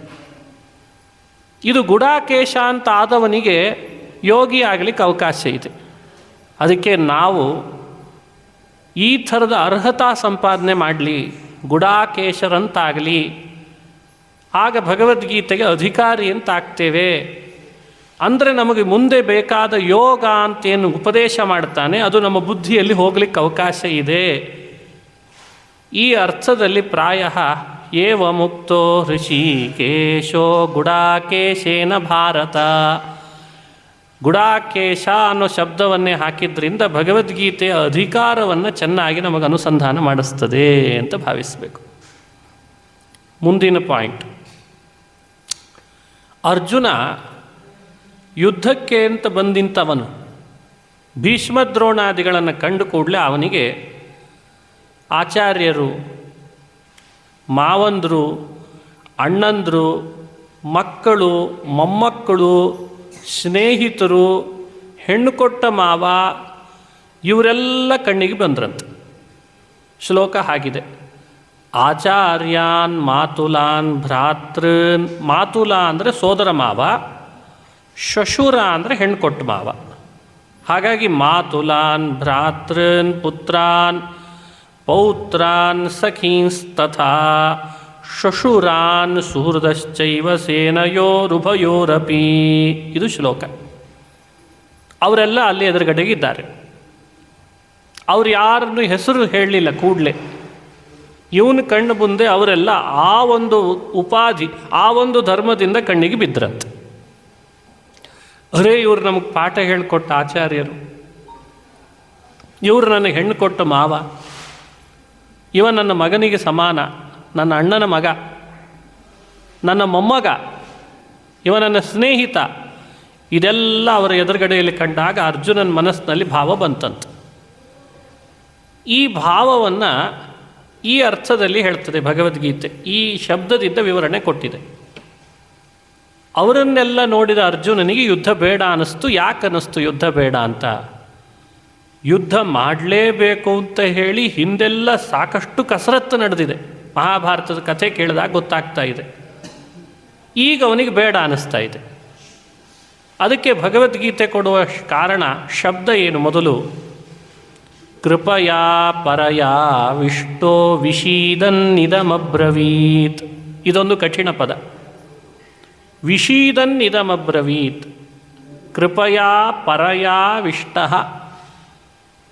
ಇದು ಗುಡಾಕೇಶ ಅಂತ ಆದವನಿಗೆ ಯೋಗಿ ಆಗಲಿಕ್ಕೆ ಅವಕಾಶ ಇದೆ. ಅದಕ್ಕೆ ನಾವು ಈ ಥರದ ಅರ್ಹತಾ ಸಂಪಾದನೆ ಮಾಡಲಿ, ಗುಡಾಕೇಶರಂತಾಗಲಿ, ಆಗ ಭಗವದ್ಗೀತೆಗೆ ಅಧಿಕಾರಿ ಅಂತ ಆಗ್ತೇವೆ. ಅಂದರೆ ನಮಗೆ ಮುಂದೆ ಬೇಕಾದ ಯೋಗ ಅಂತೇನು ಉಪದೇಶ ಮಾಡ್ತಾನೆ ಅದು ನಮ್ಮ ಬುದ್ಧಿಯಲ್ಲಿ ಹೋಗ್ಲಿಕ್ಕೆ ಅವಕಾಶ ಇದೆ. ಈ ಅರ್ಥದಲ್ಲಿ ಪ್ರಾಯ ಏವ ಮುಕ್ತೋ ಋಷಿಕೇಶೋ ಗುಡಾಕೇಶೇನ ಭಾರತ, ಗುಡಾಕೇಶ ಅನ್ನೋ ಶಬ್ದವನ್ನೇ ಹಾಕಿದ್ರಿಂದ ಭಗವದ್ಗೀತೆಯ ಅಧಿಕಾರವನ್ನು ಚೆನ್ನಾಗಿ ನಮಗೆ ಅನುಸಂಧಾನ ಮಾಡಿಸ್ತದೆ ಅಂತ ಭಾವಿಸಬೇಕು. ಮುಂದಿನ ಪಾಯಿಂಟ್, ಅರ್ಜುನ ಯುದ್ಧಕ್ಕೆ ಅಂತ ಬಂದಿಂತವನು ಭೀಷ್ಮದ್ರೋಣಾದಿಗಳನ್ನು ಕಂಡು ಕೂಡಲೇ ಅವನಿಗೆ ಆಚಾರ್ಯರು, ಮಾವಂದರು, ಅಣ್ಣಂದರು, ಮಕ್ಕಳು, ಮೊಮ್ಮಕ್ಕಳು, ಸ್ನೇಹಿತರು, ಹೆಣ್ಣು ಕೊಟ್ಟ ಮಾವ ಇವರೆಲ್ಲ ಕಣ್ಣಿಗೆ ಬಂದ್ರಂತೆ. ಶ್ಲೋಕ ಹಾಗಿದೆ, ಆಚಾರ್ಯಾನ್ ಮಾತುಲಾನ್ ಭ್ರಾತೃನ್. ಮಾತುಲ ಅಂದರೆ ಸೋದರ ಮಾವ, ಶ್ವಶುರ ಅಂದರೆ ಹೆಣ್ಣು ಕೊಟ್ಟ ಮಾವ. ಹಾಗಾಗಿ ಮಾತುಲಾನ್ ಭ್ರಾತೃನ್ ಪುತ್ರಾನ್ ಪೌತ್ರಾನ್ ಸಖೀಂಸ್ತಥಾ ಶ್ವಶುರಾನ್ ಸುಹೃದಶ್ಚೈವ ಸೇನಯೋರುಭಯೋರಪಿ. ಇದು ಶ್ಲೋಕ. ಅವರೆಲ್ಲ ಅಲ್ಲಿ ಎದುರುಗಡೆಗಿದ್ದಾರೆ. ಅವ್ರು ಯಾರನ್ನು ಹೆಸರು ಹೇಳಲಿಲ್ಲ. ಕೂಡಲೇ ಇವನು ಕಣ್ಣು ಮುಂದೆ ಅವರೆಲ್ಲ ಆ ಒಂದು ಉಪಾಧಿ, ಆ ಒಂದು ಧರ್ಮದಿಂದ ಕಣ್ಣಿಗೆ ಬಿದ್ದರಂತೆ. ಅರೇ, ಇವರು ನಮಗೆ ಪಾಠ ಹೇಳಿಕೊಟ್ಟ ಆಚಾರ್ಯರು, ಇವರು ನನಗೆ ಹೆಣ್ಣು ಕೊಟ್ಟ ಮಾವ, ಇವ ನನ್ನ ಮಗನಿಗೆ ಸಮಾನ, ನನ್ನ ಅಣ್ಣನ ಮಗ, ನನ್ನ ಮೊಮ್ಮಗ, ಇವ ನನ್ನ ಸ್ನೇಹಿತ. ಇದೆಲ್ಲ ಅವರ ಎದುರುಗಡೆಯಲ್ಲಿ ಕಂಡಾಗ ಅರ್ಜುನನ ಮನಸ್ಸಿನಲ್ಲಿ ಭಾವ ಬಂತಂತೆ. ಈ ಭಾವವನ್ನು ಈ ಅರ್ಥದಲ್ಲಿ ಹೇಳ್ತದೆ ಭಗವದ್ಗೀತೆ. ಈ ಶಬ್ದದಿಂದ ವಿವರಣೆ ಕೊಟ್ಟಿದೆ. ಅವರನ್ನೆಲ್ಲ ನೋಡಿದ ಅರ್ಜುನನಿಗೆ ಯುದ್ಧ ಬೇಡ ಅನ್ನಿಸ್ತು. ಯಾಕೆ ಅನ್ನಿಸ್ತು ಯುದ್ಧ ಬೇಡ ಅಂತ? ಯುದ್ಧ ಮಾಡಲೇಬೇಕು ಅಂತ ಹೇಳಿ ಹಿಂದೆಲ್ಲ ಸಾಕಷ್ಟು ಕಸರತ್ತು ನಡೆದಿದೆ. ಮಹಾಭಾರತದ ಕಥೆ ಕೇಳಿದಾಗ ಗೊತ್ತಾಗ್ತಾ ಇದೆ. ಈಗ ಅವನಿಗೆ ಬೇಡ ಅನ್ನಿಸ್ತಾ ಇದೆ. ಅದಕ್ಕೆ ಭಗವದ್ಗೀತೆ ಕೊಡುವ ಕಾರಣ ಶಬ್ದ ಏನು? ಮೊದಲು ಕೃಪಯಾ ಪರಯಾ ವಿಷ್ಟೋ ವಿಷೀದನ್ನಿದಮಬ್ರವೀತ್. ಇದೊಂದು ಕಠಿಣ ಪದ. ವಿಷೀದನ್ನಿದಮಬ್ರವೀತ್. ಕೃಪಯಾ ಪರಯಾ ವಿಷ್ಟಃ,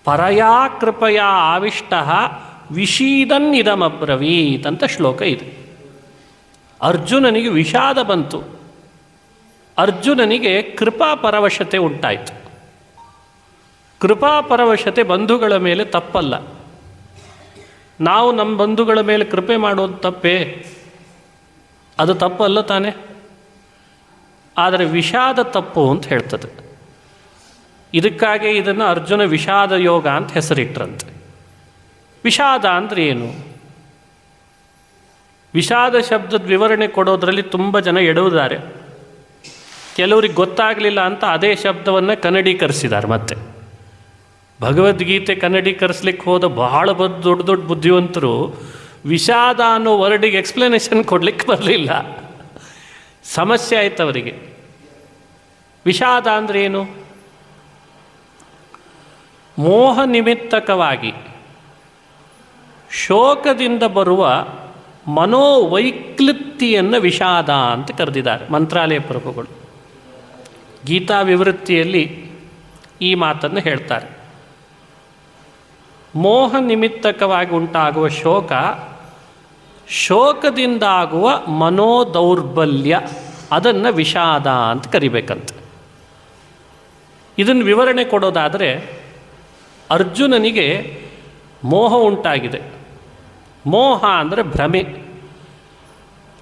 ಪರಯಾ ಕೃಪಯಾ ಆವಿಷ್ಟಃ ವಿಷೀದನ್ನಿದಮಬ್ರವೀತ್ ಅಂತ ಶ್ಲೋಕ ಇದೆ. ಅರ್ಜುನನಿಗೆ ವಿಷಾದ ಬಂತು. ಅರ್ಜುನನಿಗೆ ಕೃಪಾಪರವಶತೆ ಉಂಟಾಯಿತು. ಕೃಪಾಪರವಶತೆ ಬಂಧುಗಳ ಮೇಲೆ ತಪ್ಪಲ್ಲ. ನಾವು ನಮ್ಮ ಬಂಧುಗಳ ಮೇಲೆ ಕೃಪೆ ಮಾಡೋದು ತಪ್ಪೇ? ಅದು ತಪ್ಪಲ್ಲ ತಾನೆ. ಆದರೆ ವಿಷಾದ ತಪ್ಪು ಅಂತ ಹೇಳ್ತದೆ. ಇದಕ್ಕಾಗಿ ಇದನ್ನು ಅರ್ಜುನ ವಿಷಾದ ಯೋಗ ಅಂತ ಹೆಸರಿಟ್ರಂತೆ. ವಿಷಾದ ಅಂದರೆ ಏನು? ವಿಷಾದ ಶಬ್ದದ ವಿವರಣೆ ಕೊಡೋದ್ರಲ್ಲಿ ತುಂಬ ಜನ ಎಡುವುದಾರೆ. ಕೆಲವ್ರಿಗೆ ಗೊತ್ತಾಗಲಿಲ್ಲ ಅಂತ ಅದೇ ಶಬ್ದವನ್ನು ಕನ್ನಡೀಕರಿಸಿದ್ದಾರೆ. ಮತ್ತೆ ಭಗವದ್ಗೀತೆ ಕನ್ನಡೀಕರಿಸ್ಲಿಕ್ಕೆ ಹೋದ ಬಹಳ ದೊಡ್ಡ ದೊಡ್ಡ ಬುದ್ಧಿವಂತರು ವಿಷಾದ ಅನ್ನೋ ವರ್ಡಿಗೆ ಎಕ್ಸ್ಪ್ಲನೇಷನ್ ಕೊಡಲಿಕ್ಕೆ ಬರಲಿಲ್ಲ. ಸಮಸ್ಯೆ ಆಯ್ತು ಅವರಿಗೆ. ವಿಷಾದ ಅಂದರೆ ಏನು? ಮೋಹ ನಿಮಿತ್ತಕವಾಗಿ ಶೋಕದಿಂದ ಬರುವ ಮನೋವೈಕ್ಲಿಪ್ತಿಯನ್ನು ವಿಷಾದ ಅಂತ ಕರೆದಿದ್ದಾರೆ ಮಂತ್ರಾಲಯ ಪ್ರಭುಗಳು. ಗೀತಾ ವಿವೃತ್ತಿಯಲ್ಲಿ ಈ ಮಾತನ್ನು ಹೇಳ್ತಾರೆ. ಮೋಹ ನಿಮಿತ್ತಕವಾಗಿ ಉಂಟಾಗುವ ಶೋಕ, ಶೋಕದಿಂದಾಗುವ ಮನೋದೌರ್ಬಲ್ಯ, ಅದನ್ನು ವಿಷಾದ ಅಂತ ಕರಿಬೇಕಂತೆ. ಇದನ್ನು ವಿವರಣೆ ಕೊಡೋದಾದರೆ, ಅರ್ಜುನನಿಗೆ ಮೋಹ ಉಂಟಾಗಿದೆ. ಮೋಹ ಅಂದರೆ ಭ್ರಮೆ.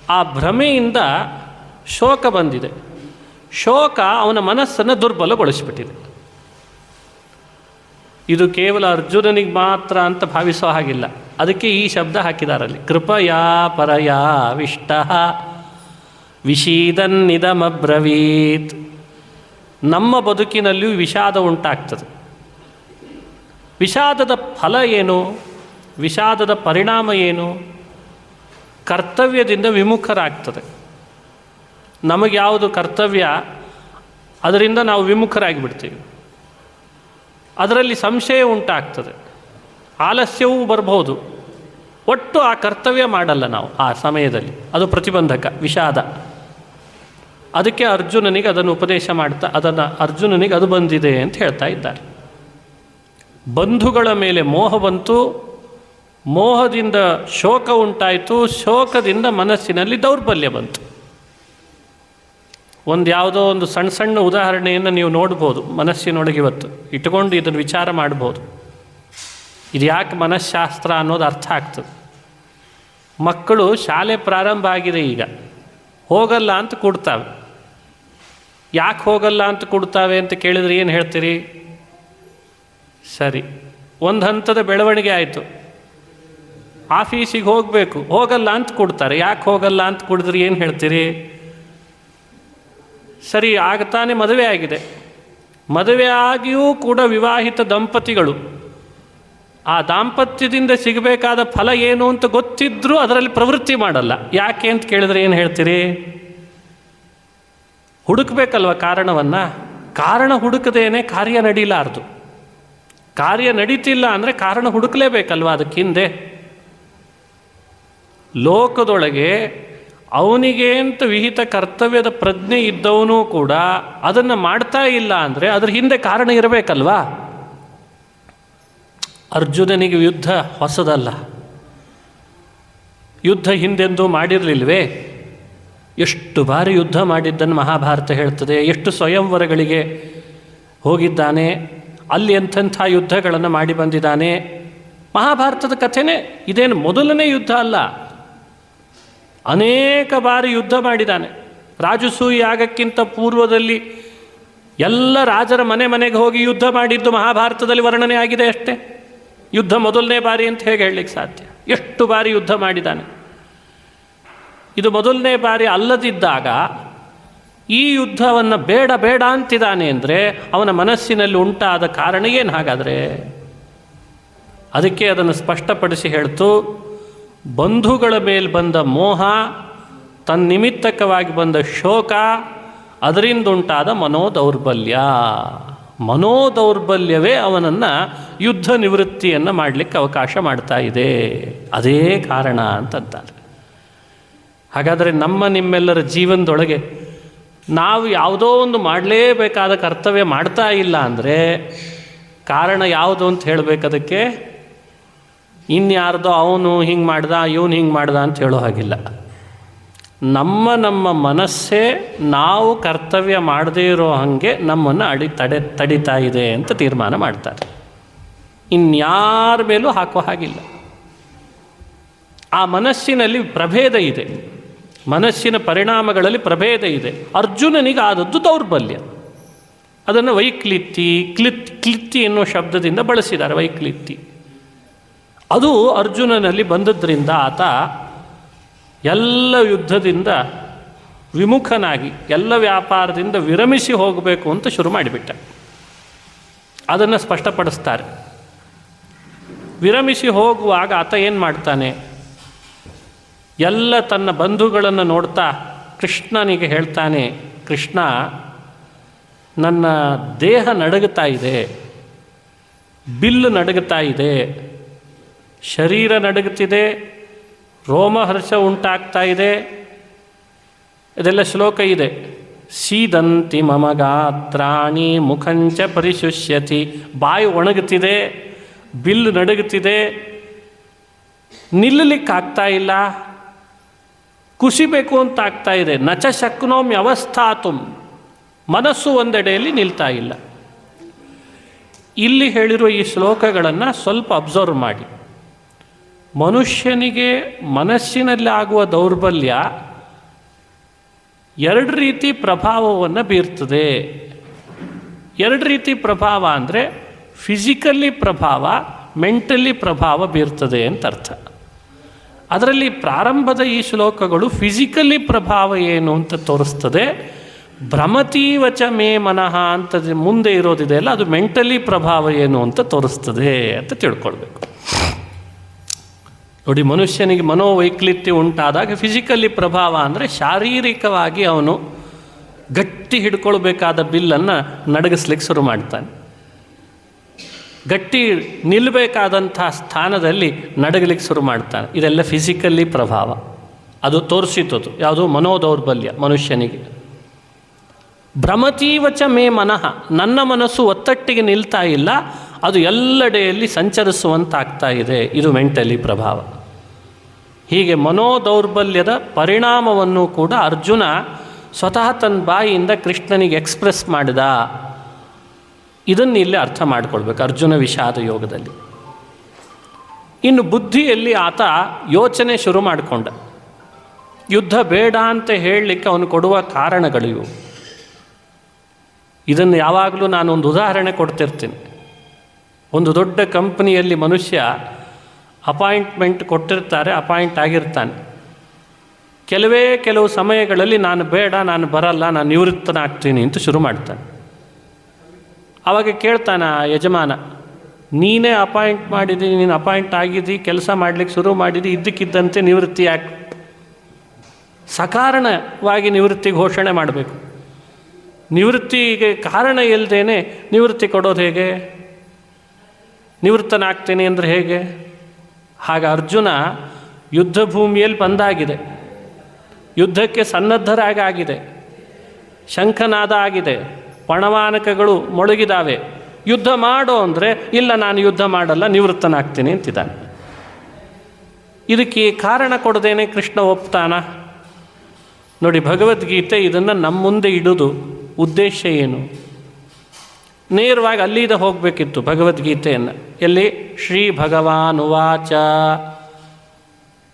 ಆ ಭ್ರಮೆಯಿಂದ ಶೋಕ ಬಂದಿದೆ. ಶೋಕ ಅವನ ಮನಸ್ಸನ್ನು ದುರ್ಬಲಗೊಳಿಸಿಬಿಟ್ಟಿದೆ. ಇದು ಕೇವಲ ಅರ್ಜುನನಿಗೆ ಮಾತ್ರ ಅಂತ ಭಾವಿಸೋ ಹಾಗಿಲ್ಲ. ಅದಕ್ಕೆ ಈ ಶಬ್ದ ಹಾಕಿದಾರಲ್ಲಿ, ಕೃಪಯಾ ಪರಯಾ ವಿಷ್ಟಃ ವಿಷೀದನ್ನಿದಮಬ್ರವೀತ್. ನಮ್ಮ ಬದುಕಿನಲ್ಲಿಯೂ ವಿಷಾದ ಉಂಟಾಗ್ತದೆ. ವಿಷಾದದ ಫಲ ಏನು? ವಿಷಾದದ ಪರಿಣಾಮ ಏನು? ಕರ್ತವ್ಯದಿಂದ ವಿಮುಖರಾಗ್ತದೆ. ನಮಗೆ ಯಾವುದು ಕರ್ತವ್ಯ ಅದರಿಂದ ನಾವು ವಿಮುಖರಾಗಿ ಬಿಡ್ತೀವಿ. ಅದರಲ್ಲಿ ಸಂಶಯ ಉಂಟಾಗ್ತದೆ, ಆಲಸ್ಯವೂ ಬರ್ಬೋದು. ಒಟ್ಟು ಆ ಕರ್ತವ್ಯ ಮಾಡಲ್ಲ ನಾವು ಆ ಸಮಯದಲ್ಲಿ. ಅದು ಪ್ರತಿಬಂಧಕ, ವಿಷಾದ. ಅದಕ್ಕೆ ಅರ್ಜುನನಿಗೆ ಅದನ್ನು ಉಪದೇಶ ಮಾಡ್ತಾ ಅರ್ಜುನನಿಗೆ ಅದು ಬಂದಿದೆ ಅಂತ ಹೇಳ್ತಾ ಇದ್ದಾರೆ. ಬಂಧುಗಳ ಮೇಲೆ ಮೋಹ ಬಂತು, ಮೋಹದಿಂದ ಶೋಕ ಉಂಟಾಯಿತು, ಶೋಕದಿಂದ ಮನಸ್ಸಿನಲ್ಲಿ ದೌರ್ಬಲ್ಯ ಬಂತು. ಯಾವುದೋ ಒಂದು ಸಣ್ಣ ಸಣ್ಣ ಉದಾಹರಣೆಯನ್ನು ನೀವು ನೋಡ್ಬೋದು ಮನಸ್ಸಿನೊಳಗೆ. ಇವತ್ತು ಇಟ್ಕೊಂಡು ಇದನ್ನು ವಿಚಾರ ಮಾಡ್ಬೋದು. ಇದು ಯಾಕೆ ಮನಃಶಾಸ್ತ್ರ ಅನ್ನೋದು ಅರ್ಥ ಆಗ್ತದೆ. ಮಕ್ಕಳು ಶಾಲೆ ಪ್ರಾರಂಭ ಆಗಿದೆ, ಈಗ ಹೋಗಲ್ಲ ಅಂತ ಕೊಡ್ತಾವೆ. ಯಾಕೆ ಹೋಗಲ್ಲ ಅಂತ ಕೊಡ್ತಾವೆ ಅಂತ ಕೇಳಿದ್ರೆ ಏನು ಹೇಳ್ತೀರಿ? ಸರಿ, ಒಂದು ಹಂತದ ಬೆಳವಣಿಗೆ ಆಯಿತು, ಆಫೀಸಿಗೆ ಹೋಗಬೇಕು, ಹೋಗಲ್ಲ ಅಂತ ಕೊಡ್ತಾರೆ. ಯಾಕೆ ಹೋಗಲ್ಲ ಅಂತ ಕೊಡಿದ್ರೆ ಏನು ಹೇಳ್ತೀರಿ? ಸರಿ, ಆಗತಾನೆ ಮದುವೆ ಆಗಿದೆ. ಮದುವೆ ಆಗಿಯೂ ಕೂಡ ವಿವಾಹಿತ ದಂಪತಿಗಳು ಆ ದಾಂಪತ್ಯದಿಂದ ಸಿಗಬೇಕಾದ ಫಲ ಏನು ಅಂತ ಗೊತ್ತಿದ್ರೂ ಅದರಲ್ಲಿ ಪ್ರವೃತ್ತಿ ಮಾಡಲ್ಲ. ಯಾಕೆ ಅಂತ ಕೇಳಿದ್ರೆ ಏನು ಹೇಳ್ತೀರಿ? ಹುಡುಕಬೇಕಲ್ವ ಕಾರಣವನ್ನು. ಕಾರಣ ಹುಡುಕದೇನೆ ಕಾರ್ಯ ನಡೀಲಾರ್ದು. ಕಾರ್ಯ ನಡೀತಿಲ್ಲ ಅಂದರೆ ಕಾರಣ ಹುಡುಕಲೇಬೇಕಲ್ವ ಅದಕ್ಕೆ ಹಿಂದೆ. ಲೋಕದೊಳಗೆ ಅವನಿಗೆ ಅಂತ ವಿಹಿತ ಕರ್ತವ್ಯದ ಪ್ರಜ್ಞೆ ಇದ್ದವನು ಕೂಡ ಅದನ್ನು ಮಾಡ್ತಾ ಇಲ್ಲ ಅಂದರೆ ಅದ್ರ ಹಿಂದೆ ಕಾರಣ ಇರಬೇಕಲ್ವಾ. ಅರ್ಜುನನಿಗೆ ಯುದ್ಧ ಹೊಸದಲ್ಲ. ಯುದ್ಧ ಹಿಂದೆಂದೂ ಮಾಡಿರಲಿಲ್ವೇ? ಎಷ್ಟು ಬಾರಿ ಯುದ್ಧ ಮಾಡಿದ್ದನ್ನು ಮಹಾಭಾರತ ಹೇಳ್ತದೆ. ಎಷ್ಟು ಸ್ವಯಂವರಗಳಿಗೆ ಹೋಗಿದ್ದಾನೆ. ಅಲ್ಲಿ ಎಂಥೆಂಥ ಯುದ್ಧಗಳನ್ನು ಮಾಡಿ ಬಂದಿದ್ದಾನೆ. ಮಹಾಭಾರತದ ಕಥೆನೇ ಇದೇನು ಮೊದಲನೇ ಯುದ್ಧ ಅಲ್ಲ, ಅನೇಕ ಬಾರಿ ಯುದ್ಧ ಮಾಡಿದ್ದಾನೆ. ರಾಜಸೂಯ ಯಾಗಕ್ಕಿಂತ ಪೂರ್ವದಲ್ಲಿ ಎಲ್ಲ ರಾಜರ ಮನೆಗೆ ಹೋಗಿ ಯುದ್ಧ ಮಾಡಿದ್ದು ಮಹಾಭಾರತದಲ್ಲಿ ವರ್ಣನೆ ಆಗಿದೆ ಅಷ್ಟೇ. ಯುದ್ಧ ಮೊದಲನೇ ಬಾರಿ ಅಂತ ಹೇಗೆ ಹೇಳಲಿಕ್ಕೆ ಸಾಧ್ಯ? ಎಷ್ಟು ಬಾರಿ ಯುದ್ಧ ಮಾಡಿದ್ದಾನೆ. ಇದು ಮೊದಲನೇ ಬಾರಿ ಅಲ್ಲದಿದ್ದಾಗ ಈ ಯುದ್ಧವನ್ನು ಬೇಡ ಬೇಡ ಅಂತಿದ್ದಾನೆ ಅಂದರೆ ಅವನ ಮನಸ್ಸಿನಲ್ಲಿ ಉಂಟಾದ ಕಾರಣ ಏನು ಹಾಗಾದರೆ? ಅದಕ್ಕೆ ಅದನ್ನು ಸ್ಪಷ್ಟಪಡಿಸಿ ಹೇಳ್ತು, ಬಂಧುಗಳ ಮೇಲೆ ಬಂದ ಮೋಹ, ತನ್ನಿಮಿತ್ತಕವಾಗಿ ಬಂದ ಶೋಕ, ಅದರಿಂದುಂಟಾದ ಮನೋದೌರ್ಬಲ್ಯ. ಮನೋದೌರ್ಬಲ್ಯವೇ ಅವನನ್ನು ಯುದ್ಧ ನಿವೃತ್ತಿಯನ್ನು ಮಾಡಲಿಕ್ಕೆ ಅವಕಾಶ ಮಾಡ್ತಾ ಇದೆ. ಅದೇ ಕಾರಣ ಅಂತಂತಾರೆ. ಹಾಗಾದರೆ ನಿಮ್ಮೆಲ್ಲರ ಜೀವನದೊಳಗೆ ನಾವು ಯಾವುದೋ ಒಂದು ಮಾಡಲೇಬೇಕಾದ ಕರ್ತವ್ಯ ಮಾಡ್ತಾ ಇಲ್ಲ ಅಂದರೆ ಕಾರಣ ಯಾವುದು ಅಂತ ಹೇಳಬೇಕದಕ್ಕೆ? ಇನ್ಯಾರ್ದೋ ಅವನು ಹಿಂಗೆ ಮಾಡ್ದ, ಇವನು ಹಿಂಗೆ ಮಾಡ್ದ ಅಂತ ಹೇಳೋ ಹಾಗಿಲ್ಲ. ನಮ್ಮ ಮನಸ್ಸೇ ನಾವು ಕರ್ತವ್ಯ ಮಾಡದೇ ಇರೋ ಹಾಗೆ ನಮ್ಮನ್ನು ತಡಿತಾ ಇದೆ ಅಂತ ತೀರ್ಮಾನ ಮಾಡ್ತಾರೆ. ಇನ್ಯಾರ ಮೇಲೂ ಹಾಕೋ ಹಾಗಿಲ್ಲ. ಆ ಮನಸ್ಸಿನಲ್ಲಿ ಪ್ರಭೇದ ಇದೆ, ಮನಸ್ಸಿನ ಪರಿಣಾಮಗಳಲ್ಲಿ ಪ್ರಭೇದ ಇದೆ. ಅರ್ಜುನನಿಗೆ ಆದದ್ದು ದೌರ್ಬಲ್ಯ. ಅದನ್ನು ವೈಕ್ಲಿತ್ತಿ, ಕ್ಲಿತ್ತಿ ಎನ್ನುವ ಶಬ್ದದಿಂದ ಬಳಸಿದ್ದಾರೆ. ವೈಕ್ಲಿತ್ತಿ ಅದು ಅರ್ಜುನನಲ್ಲಿ ಬಂದದ್ರಿಂದ ಆತ ಎಲ್ಲ ಯುದ್ಧದಿಂದ ವಿಮುಖನಾಗಿ ಎಲ್ಲ ವ್ಯಾಪಾರದಿಂದ ವಿರಮಿಸಿ ಹೋಗಬೇಕು ಅಂತ ಶುರು ಮಾಡಿಬಿಟ್ಟ. ಅದನ್ನು ಸ್ಪಷ್ಟಪಡಿಸ್ತಾರೆ. ವಿರಮಿಸಿ ಹೋಗುವಾಗ ಆತ ಏನು ಮಾಡ್ತಾನೆ? ಎಲ್ಲ ತನ್ನ ಬಂಧುಗಳನ್ನು ನೋಡ್ತಾ ಕೃಷ್ಣನಿಗೆ ಹೇಳ್ತಾನೆ, ಕೃಷ್ಣ, ನನ್ನ ದೇಹ ನಡುಗುತ್ತಾ ಇದೆ, ಬಿಲ್ಲು ನಡುಗುತ್ತಾ ಇದೆ, ಶರೀರ ನಡುಗುತ್ತಿದೆ, ರೋಮಹರ್ಷ ಉಂಟಾಗ್ತಾ ಇದೆ. ಇದೆಲ್ಲ ಶ್ಲೋಕ ಇದೆ. ಸೀದಂತಿ ಮಮ ಗಾತ್ರಾಣಿ ಮುಖಂಚ ಪರಿಶುಷ್ಯತಿ. ಬಾಯಿ ಒಣಗುತ್ತಿದೆ, ಬಿಲ್ಲು ನಡುಗುತ್ತಿದೆ, ನಿಲ್ಲಲಿಕ್ಕಾಗ್ತಾ ಇಲ್ಲ, ಕುಸಿಬೇಕು ಅಂತ ಆಗ್ತಾ ಇದೆ. ನಚ ಶಕ್ನೋಮಿ ಅವಸ್ಥಾತುಂ. ಮನಸ್ಸು ಒಂದೆಡೆಯಲ್ಲಿ ನಿಲ್ತಾ ಇಲ್ಲ. ಇಲ್ಲಿ ಹೇಳಿರುವ ಈ ಶ್ಲೋಕಗಳನ್ನು ಸ್ವಲ್ಪ ಅಬ್ಸರ್ವ್ ಮಾಡಿ. ಮನುಷ್ಯನಿಗೆ ಮನಸ್ಸಿನಲ್ಲಿ ಆಗುವ ದೌರ್ಬಲ್ಯ ಎರಡು ರೀತಿ ಪ್ರಭಾವವನ್ನು ಬೀರ್ತದೆ. ಎರಡು ರೀತಿ ಪ್ರಭಾವ ಅಂದರೆ ಫಿಸಿಕಲಿ ಪ್ರಭಾವ, ಮೆಂಟಲಿ ಪ್ರಭಾವ ಬೀರ್ತದೆ ಅಂತ ಅರ್ಥ. ಅದರಲ್ಲಿ ಪ್ರಾರಂಭದ ಈ ಶ್ಲೋಕಗಳು ಫಿಸಿಕಲಿ ಪ್ರಭಾವ ಏನು ಅಂತ ತೋರಿಸ್ತದೆ. ಭ್ರಮತೀವಚ ಮೇ ಮನಃ ಅಂತ ಮುಂದೆ ಇರೋದಿದೆಯಲ್ಲ, ಅದು ಮೆಂಟಲಿ ಪ್ರಭಾವ ಏನು ಅಂತ ತೋರಿಸ್ತದೆ ಅಂತ ತಿಳ್ಕೊಳ್ಬೇಕು. ನೋಡಿ, ಮನುಷ್ಯನಿಗೆ ಮನೋವೈಕ್ಲಿತ್ಯ ಉಂಟಾದಾಗ ಫಿಸಿಕಲಿ ಪ್ರಭಾವ ಅಂದರೆ ಶಾರೀರಿಕವಾಗಿ ಅವನು ಗಟ್ಟಿ ಹಿಡ್ಕೊಳ್ಬೇಕಾದ ಬಿಲ್ಲನ್ನು ನಡಗಿಸ್ಲಿಕ್ಕೆ ಶುರು ಮಾಡ್ತಾನೆ. ಗಟ್ಟಿ ನಿಲ್ಲಬೇಕಾದಂಥ ಸ್ಥಾನದಲ್ಲಿ ನಡಗಲಿಕ್ಕೆ ಶುರು ಮಾಡ್ತಾನೆ. ಇದೆಲ್ಲ ಫಿಸಿಕಲಿ ಪ್ರಭಾವ. ಅದು ತೋರಿಸಿತ್ತು ಯಾವುದು? ಮನೋದೌರ್ಬಲ್ಯ ಮನುಷ್ಯನಿಗೆ. ಭ್ರಮತೀವಚ ಮೇ ಮನಃ, ನನ್ನ ಮನಸ್ಸು ಒತ್ತಟ್ಟಿಗೆ ನಿಲ್ತಾ ಇಲ್ಲ, ಅದು ಎಲ್ಲೆಡೆಯಲ್ಲಿ ಸಂಚರಿಸುವಂತಾಗ್ತಾ ಇದೆ. ಇದು ಮೆಂಟಲಿ ಪ್ರಭಾವ. ಹೀಗೆ ಮನೋದೌರ್ಬಲ್ಯದ ಪರಿಣಾಮವನ್ನು ಕೂಡ ಅರ್ಜುನ ಸ್ವತಃ ತನ್ನ ಬಾಯಿಯಿಂದ ಕೃಷ್ಣನಿಗೆ ಎಕ್ಸ್ಪ್ರೆಸ್ ಮಾಡಿದ. ಇದನ್ನು ಇಲ್ಲಿ ಅರ್ಥ ಮಾಡಿಕೊಳ್ಬೇಕು ಅರ್ಜುನ ವಿಷಾದ ಯೋಗದಲ್ಲಿ. ಇನ್ನು ಬುದ್ಧಿಯಲ್ಲಿ ಆತ ಯೋಚನೆ ಶುರು ಮಾಡಿಕೊಂಡ. ಯುದ್ಧ ಬೇಡ ಅಂತ ಹೇಳಲಿಕ್ಕೆ ಅವನು ಕೊಡುವ ಕಾರಣಗಳಿವು. ಇದನ್ನು ಯಾವಾಗಲೂ ನಾನೊಂದು ಉದಾಹರಣೆ ಕೊಡ್ತಿರ್ತೀನಿ. ಒಂದು ದೊಡ್ಡ ಕಂಪನಿಯಲ್ಲಿ ಮನುಷ್ಯ ಅಪಾಯಿಂಟ್ಮೆಂಟ್ ಕೊಟ್ಟಿರ್ತಾರೆ, ಅಪಾಯಿಂಟ್ ಆಗಿರ್ತಾನೆ. ಕೆಲವು ಸಮಯಗಳಲ್ಲಿ ನಾನು ಬೇಡ, ನಾನು ಬರಲ್ಲ, ನಾನು ನಿವೃತ್ತನಾಗ್ತೀನಿ ಅಂತ ಶುರು ಮಾಡ್ತಾನೆ. ಆವಾಗ ಕೇಳ್ತಾನೆ ಯಜಮಾನ, ನೀನೇ ಅಪಾಯಿಂಟ್ ಮಾಡಿದ್ದೀನಿ, ನೀನು ಅಪಾಯಿಂಟ್ ಆಗಿದ್ದಿ, ಕೆಲಸ ಮಾಡಲಿಕ್ಕೆ ಶುರು ಮಾಡಿದ್ದು, ಇದ್ದಕ್ಕಿದ್ದಂತೆ ನಿವೃತ್ತಿ ಯಾಕೆ? ಸಕಾರಣವಾಗಿ ನಿವೃತ್ತಿ ಘೋಷಣೆ ಮಾಡಬೇಕು. ನಿವೃತ್ತಿಗೆ ಕಾರಣ ಇಲ್ಲದೇನೆ ನಿವೃತ್ತಿ ಕೊಡೋದು ಹೇಗೆ? ನಿವೃತ್ತನಾಗ್ತೀನಿ ಅಂದರೆ ಹೇಗೆ? ಹಾಗೆ ಅರ್ಜುನ ಯುದ್ಧ ಭೂಮಿಯಲ್ಲಿ ಬಂದಾಗಿದೆ, ಯುದ್ಧಕ್ಕೆ ಸನ್ನದ್ಧರಾಗಿದೆ, ಶಂಖನಾದ ಆಗಿದೆ, ಪಣವಾನಕಗಳು ಮೊಳಗಿದಾವೆ. ಯುದ್ಧ ಮಾಡೋ ಅಂದರೆ ಇಲ್ಲ, ನಾನು ಯುದ್ಧ ಮಾಡಲ್ಲ, ನಿವೃತ್ತನಾಗ್ತೀನಿ ಅಂತಿದ್ದಾನೆ. ಇದಕ್ಕೆ ಕಾರಣ ಕೊಡದೇನೆ ಕೃಷ್ಣ ಒಪ್ತಾನ? ನೋಡಿ, ಭಗವದ್ಗೀತೆ ಇದನ್ನು ನಮ್ಮ ಮುಂದೆ ಇಡೋದು ಉದ್ದೇಶ ಏನು? ನೇರವಾಗಿ ಅಲ್ಲಿಂದ ಹೋಗಬೇಕಿತ್ತು ಭಗವದ್ಗೀತೆಯನ್ನು. ಎಲ್ಲಿ? ಶ್ರೀ ಭಗವಾನ್ ಉವಾಚ.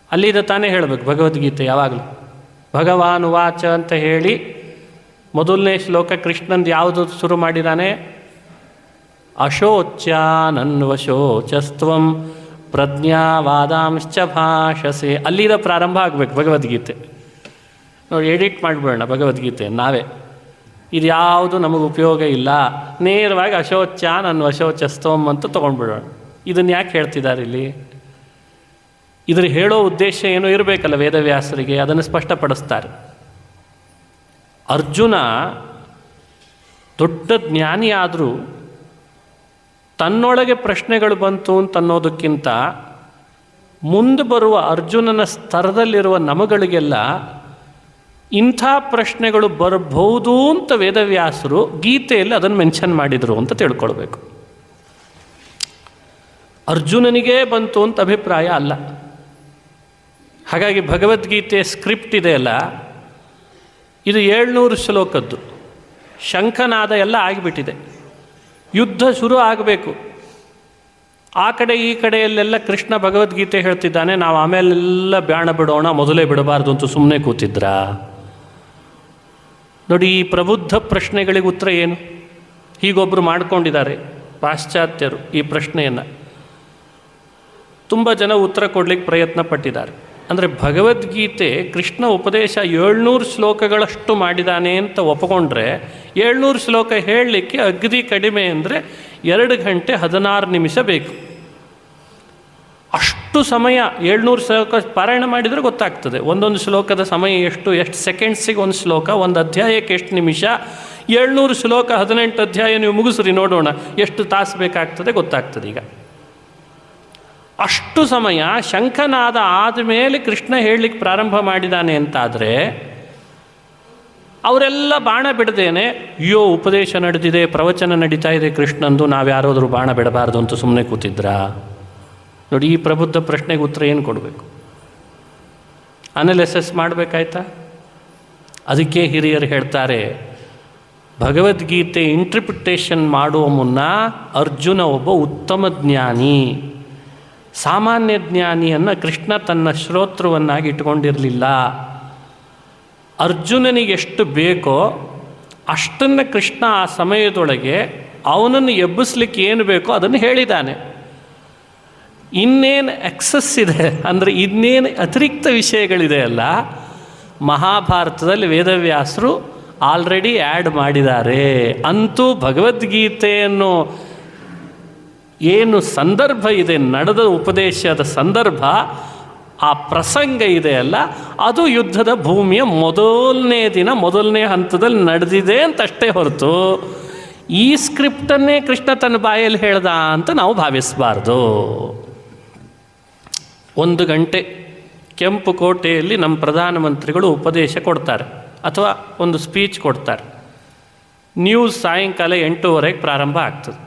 ಅಲ್ಲಿಂದ ತಾನೇ ಹೇಳಬೇಕು ಭಗವದ್ಗೀತೆ ಯಾವಾಗಲೂ. ಭಗವಾನ್ ಉವಾಚ ಅಂತ ಹೇಳಿ ಮೊದಲನೇ ಶ್ಲೋಕ ಕೃಷ್ಣಂದು ಯಾವುದು ಶುರು ಮಾಡಿದ್ದಾನೆ? ಅಶೋಚ್ಯಾನನ್ವಶೋಚಸ್ತ್ವಂ ಪ್ರಜ್ಞಾವಾದಾಂಶ್ಚ ಭಾಷಸೆ. ಅಲ್ಲಿಂದ ಪ್ರಾರಂಭ ಆಗಬೇಕು ಭಗವದ್ಗೀತೆ. ನೋಡಿ, ಎಡಿಟ್ ಮಾಡಿಬಿಡೋಣ ಭಗವದ್ಗೀತೆ ನಾವೇ. ಇದು ಯಾವುದು ನಮಗೆ ಉಪಯೋಗ ಇಲ್ಲ, ನೇರವಾಗಿ ಅಶೋಚ್ಯಾನನ್ವಶೋಚಸ್ತ್ವಂ ಅಂತ ತೊಗೊಂಡ್ಬಿಡೋಣ. ಇದನ್ನು ಯಾಕೆ ಹೇಳ್ತಿದ್ದಾರೆ ಇಲ್ಲಿ? ಇದ್ರ ಹೇಳೋ ಉದ್ದೇಶ ಏನೋ ಇರಬೇಕಲ್ಲ ವೇದವ್ಯಾಸರಿಗೆ, ಅದನ್ನು ಸ್ಪಷ್ಟಪಡಿಸ್ತಾರೆ. ಅರ್ಜುನ ದೊಡ್ಡ ಜ್ಞಾನಿ ಆದರೂ ತನ್ನೊಳಗೆ ಪ್ರಶ್ನೆಗಳು ಬಂತು ಅಂತನ್ನೋದಕ್ಕಿಂತ ಮುಂದೆ ಬರುವ ಅರ್ಜುನನ ಸ್ತರದಲ್ಲಿರುವ ನಮಗಳಿಗೆಲ್ಲ ಇಂಥ ಪ್ರಶ್ನೆಗಳು ಬರಬಹುದು ಅಂತ ವೇದವ್ಯಾಸರು ಗೀತೆಯಲ್ಲಿ ಅದನ್ನು ಮೆನ್ಷನ್ ಮಾಡಿದರು ಅಂತ ತಿಳ್ಕೊಳ್ಬೇಕು. ಅರ್ಜುನನಿಗೇ ಬಂತು ಅಂತ ಅಭಿಪ್ರಾಯ ಅಲ್ಲ. ಹಾಗಾಗಿ ಭಗವದ್ಗೀತೆ ಸ್ಕ್ರಿಪ್ಟ್ ಇದೆಯಲ್ಲ, ಇದು 700 ಶ್ಲೋಕದ್ದು. ಶಂಖನಾದ ಎಲ್ಲ ಆಗಿಬಿಟ್ಟಿದೆ. ಯುದ್ಧ ಶುರು ಆಗಬೇಕು. ಆ ಕಡೆ ಈ ಕಡೆಯಲ್ಲೆಲ್ಲ ಕೃಷ್ಣ ಭಗವದ್ಗೀತೆ ಹೇಳ್ತಿದ್ದಾನೆ, ನಾವು ಆಮೇಲೆಲ್ಲ ಬಾಣ ಬಿಡೋಣ, ಮೊದಲೇ ಬಿಡಬಾರ್ದು ಅಂತ ಸುಮ್ಮನೆ ಕೂತಿದ್ರಾ? ನೋಡಿ, ಈ ಪ್ರಬುದ್ಧ ಪ್ರಶ್ನೆಗಳಿಗೆ ಉತ್ತರ ಏನು? ಹೀಗೊಬ್ಬರು ಮಾಡ್ಕೊಂಡಿದ್ದಾರೆ ಪಾಶ್ಚಾತ್ಯರು ಈ ಪ್ರಶ್ನೆಯನ್ನು. ತುಂಬ ಜನ ಉತ್ತರ ಕೊಡಲಿಕ್ಕೆ ಪ್ರಯತ್ನ ಪಟ್ಟಿದ್ದಾರೆ. ಅಂದರೆ ಭಗವದ್ಗೀತೆ ಕೃಷ್ಣ ಉಪದೇಶ 700 ಶ್ಲೋಕಗಳಷ್ಟು ಮಾಡಿದ್ದಾನೆ ಅಂತ ಒಪ್ಪಿಕೊಂಡ್ರೆ 700 ಶ್ಲೋಕ ಹೇಳಲಿಕ್ಕೆ ಅಗದಿ ಕಡಿಮೆ ಅಂದರೆ 2 ಗಂಟೆ 16 ನಿಮಿಷ ಬೇಕು. ಅಷ್ಟು ಸಮಯ 700 ಶ್ಲೋಕ ಪಾರಾಯಣ ಮಾಡಿದರೆ ಗೊತ್ತಾಗ್ತದೆ ಒಂದೊಂದು ಶ್ಲೋಕದ ಸಮಯ ಎಷ್ಟು ಸೆಕೆಂಡ್ಸಿಗೆ ಒಂದು ಶ್ಲೋಕ, ಒಂದು ಅಧ್ಯಾಯಕ್ಕೆ ಎಷ್ಟು ನಿಮಿಷ. 700 ಶ್ಲೋಕ 18 ಅಧ್ಯಾಯ ನೀವು ಮುಗಿಸ್ರಿ, ನೋಡೋಣ ಎಷ್ಟು ತಾಸು ಬೇಕಾಗ್ತದೆ ಗೊತ್ತಾಗ್ತದೆ. ಈಗ ಅಷ್ಟು ಸಮಯ ಶಂಖನಾದ ಆದಮೇಲೆ ಕೃಷ್ಣ ಹೇಳಲಿಕ್ಕೆ ಪ್ರಾರಂಭ ಮಾಡಿದ್ದಾನೆ ಅಂತಾದರೆ ಅವರೆಲ್ಲ ಬಾಣ ಬಿಡದೇನೆ, ಅಯ್ಯೋ ಉಪದೇಶ ನಡೆದಿದೆ, ಪ್ರವಚನ ನಡೀತಾ ಇದೆ ಕೃಷ್ಣಂದು, ನಾವು ಯಾರಾದರೂ ಬಾಣ ಬಿಡಬಾರ್ದು ಅಂತ ಸುಮ್ಮನೆ ಕೂತಿದ್ರಾ? ನೋಡಿ, ಈ ಪ್ರಬುದ್ಧ ಪ್ರಶ್ನೆಗೆ ಉತ್ತರ ಏನು ಕೊಡಬೇಕು? ಅನಾಲಿಸಿಸ್ ಮಾಡಬೇಕಾಯ್ತಾ? ಅದಕ್ಕೆ ಹಿರಿಯರು ಹೇಳ್ತಾರೆ, ಭಗವದ್ಗೀತೆ ಇಂಟರ್ಪ್ರಿಟೇಷನ್ ಮಾಡುವ ಮುನ್ನ ಅರ್ಜುನ ಒಬ್ಬ ಉತ್ತಮ ಜ್ಞಾನಿ. ಸಾಮಾನ್ಯ ಜ್ಞಾನಿಯನ್ನು ಕೃಷ್ಣ ತನ್ನ ಶ್ರೋತೃವನ್ನಾಗಿ ಇಟ್ಕೊಂಡಿರಲಿಲ್ಲ. ಅರ್ಜುನನಿಗೆ ಎಷ್ಟು ಬೇಕೋ ಅಷ್ಟನ್ನು ಕೃಷ್ಣ ಆ ಸಮಯದೊಳಗೆ ಅವನನ್ನು ಎಬ್ಬಿಸ್ಲಿಕ್ಕೆ ಏನು ಬೇಕೋ ಅದನ್ನು ಹೇಳಿದ್ದಾನೆ. ಇನ್ನೇನು ಎಕ್ಸಸ್ ಇದೆ ಅಂದರೆ ಇನ್ನೇನು ಅತಿರಿಕ್ತ ವಿಷಯಗಳಿದೆ ಅಲ್ಲ, ಮಹಾಭಾರತದಲ್ಲಿ ವೇದವ್ಯಾಸರು ಆಲ್ರೆಡಿ ಆ್ಯಡ್ ಮಾಡಿದ್ದಾರೆ. ಅಂತೂ ಭಗವದ್ಗೀತೆಯನ್ನು ಏನು ಸಂದರ್ಭ ಇದೆ, ನಡೆದ ಉಪದೇಶದ ಸಂದರ್ಭ, ಆ ಪ್ರಸಂಗ ಇದೆಯಲ್ಲ, ಅದು ಯುದ್ಧದ ಭೂಮಿಯ ಮೊದಲನೇ ದಿನ ಮೊದಲನೇ ಹಂತದಲ್ಲಿ ನಡೆದಿದೆ ಅಂತಷ್ಟೇ ಹೊರತು ಈ ಸ್ಕ್ರಿಪ್ಟನ್ನೇ ಕೃಷ್ಣ ತನ್ನ ಬಾಯಲ್ಲಿ ಹೇಳ್ದ ಅಂತ ನಾವು ಭಾವಿಸಬಾರ್ದು. 1 ಗಂಟೆ ಕೆಂಪು ಕೋಟೆಯಲ್ಲಿ ನಮ್ಮ ಪ್ರಧಾನಮಂತ್ರಿಗಳು ಉಪದೇಶ ಕೊಡ್ತಾರೆ ಅಥವಾ ಒಂದು ಸ್ಪೀಚ್ ಕೊಡ್ತಾರೆ. ನ್ಯೂಸ್ ಸಾಯಂಕಾಲ 8:30ಗೆ ಪ್ರಾರಂಭ ಆಗ್ತದೆ.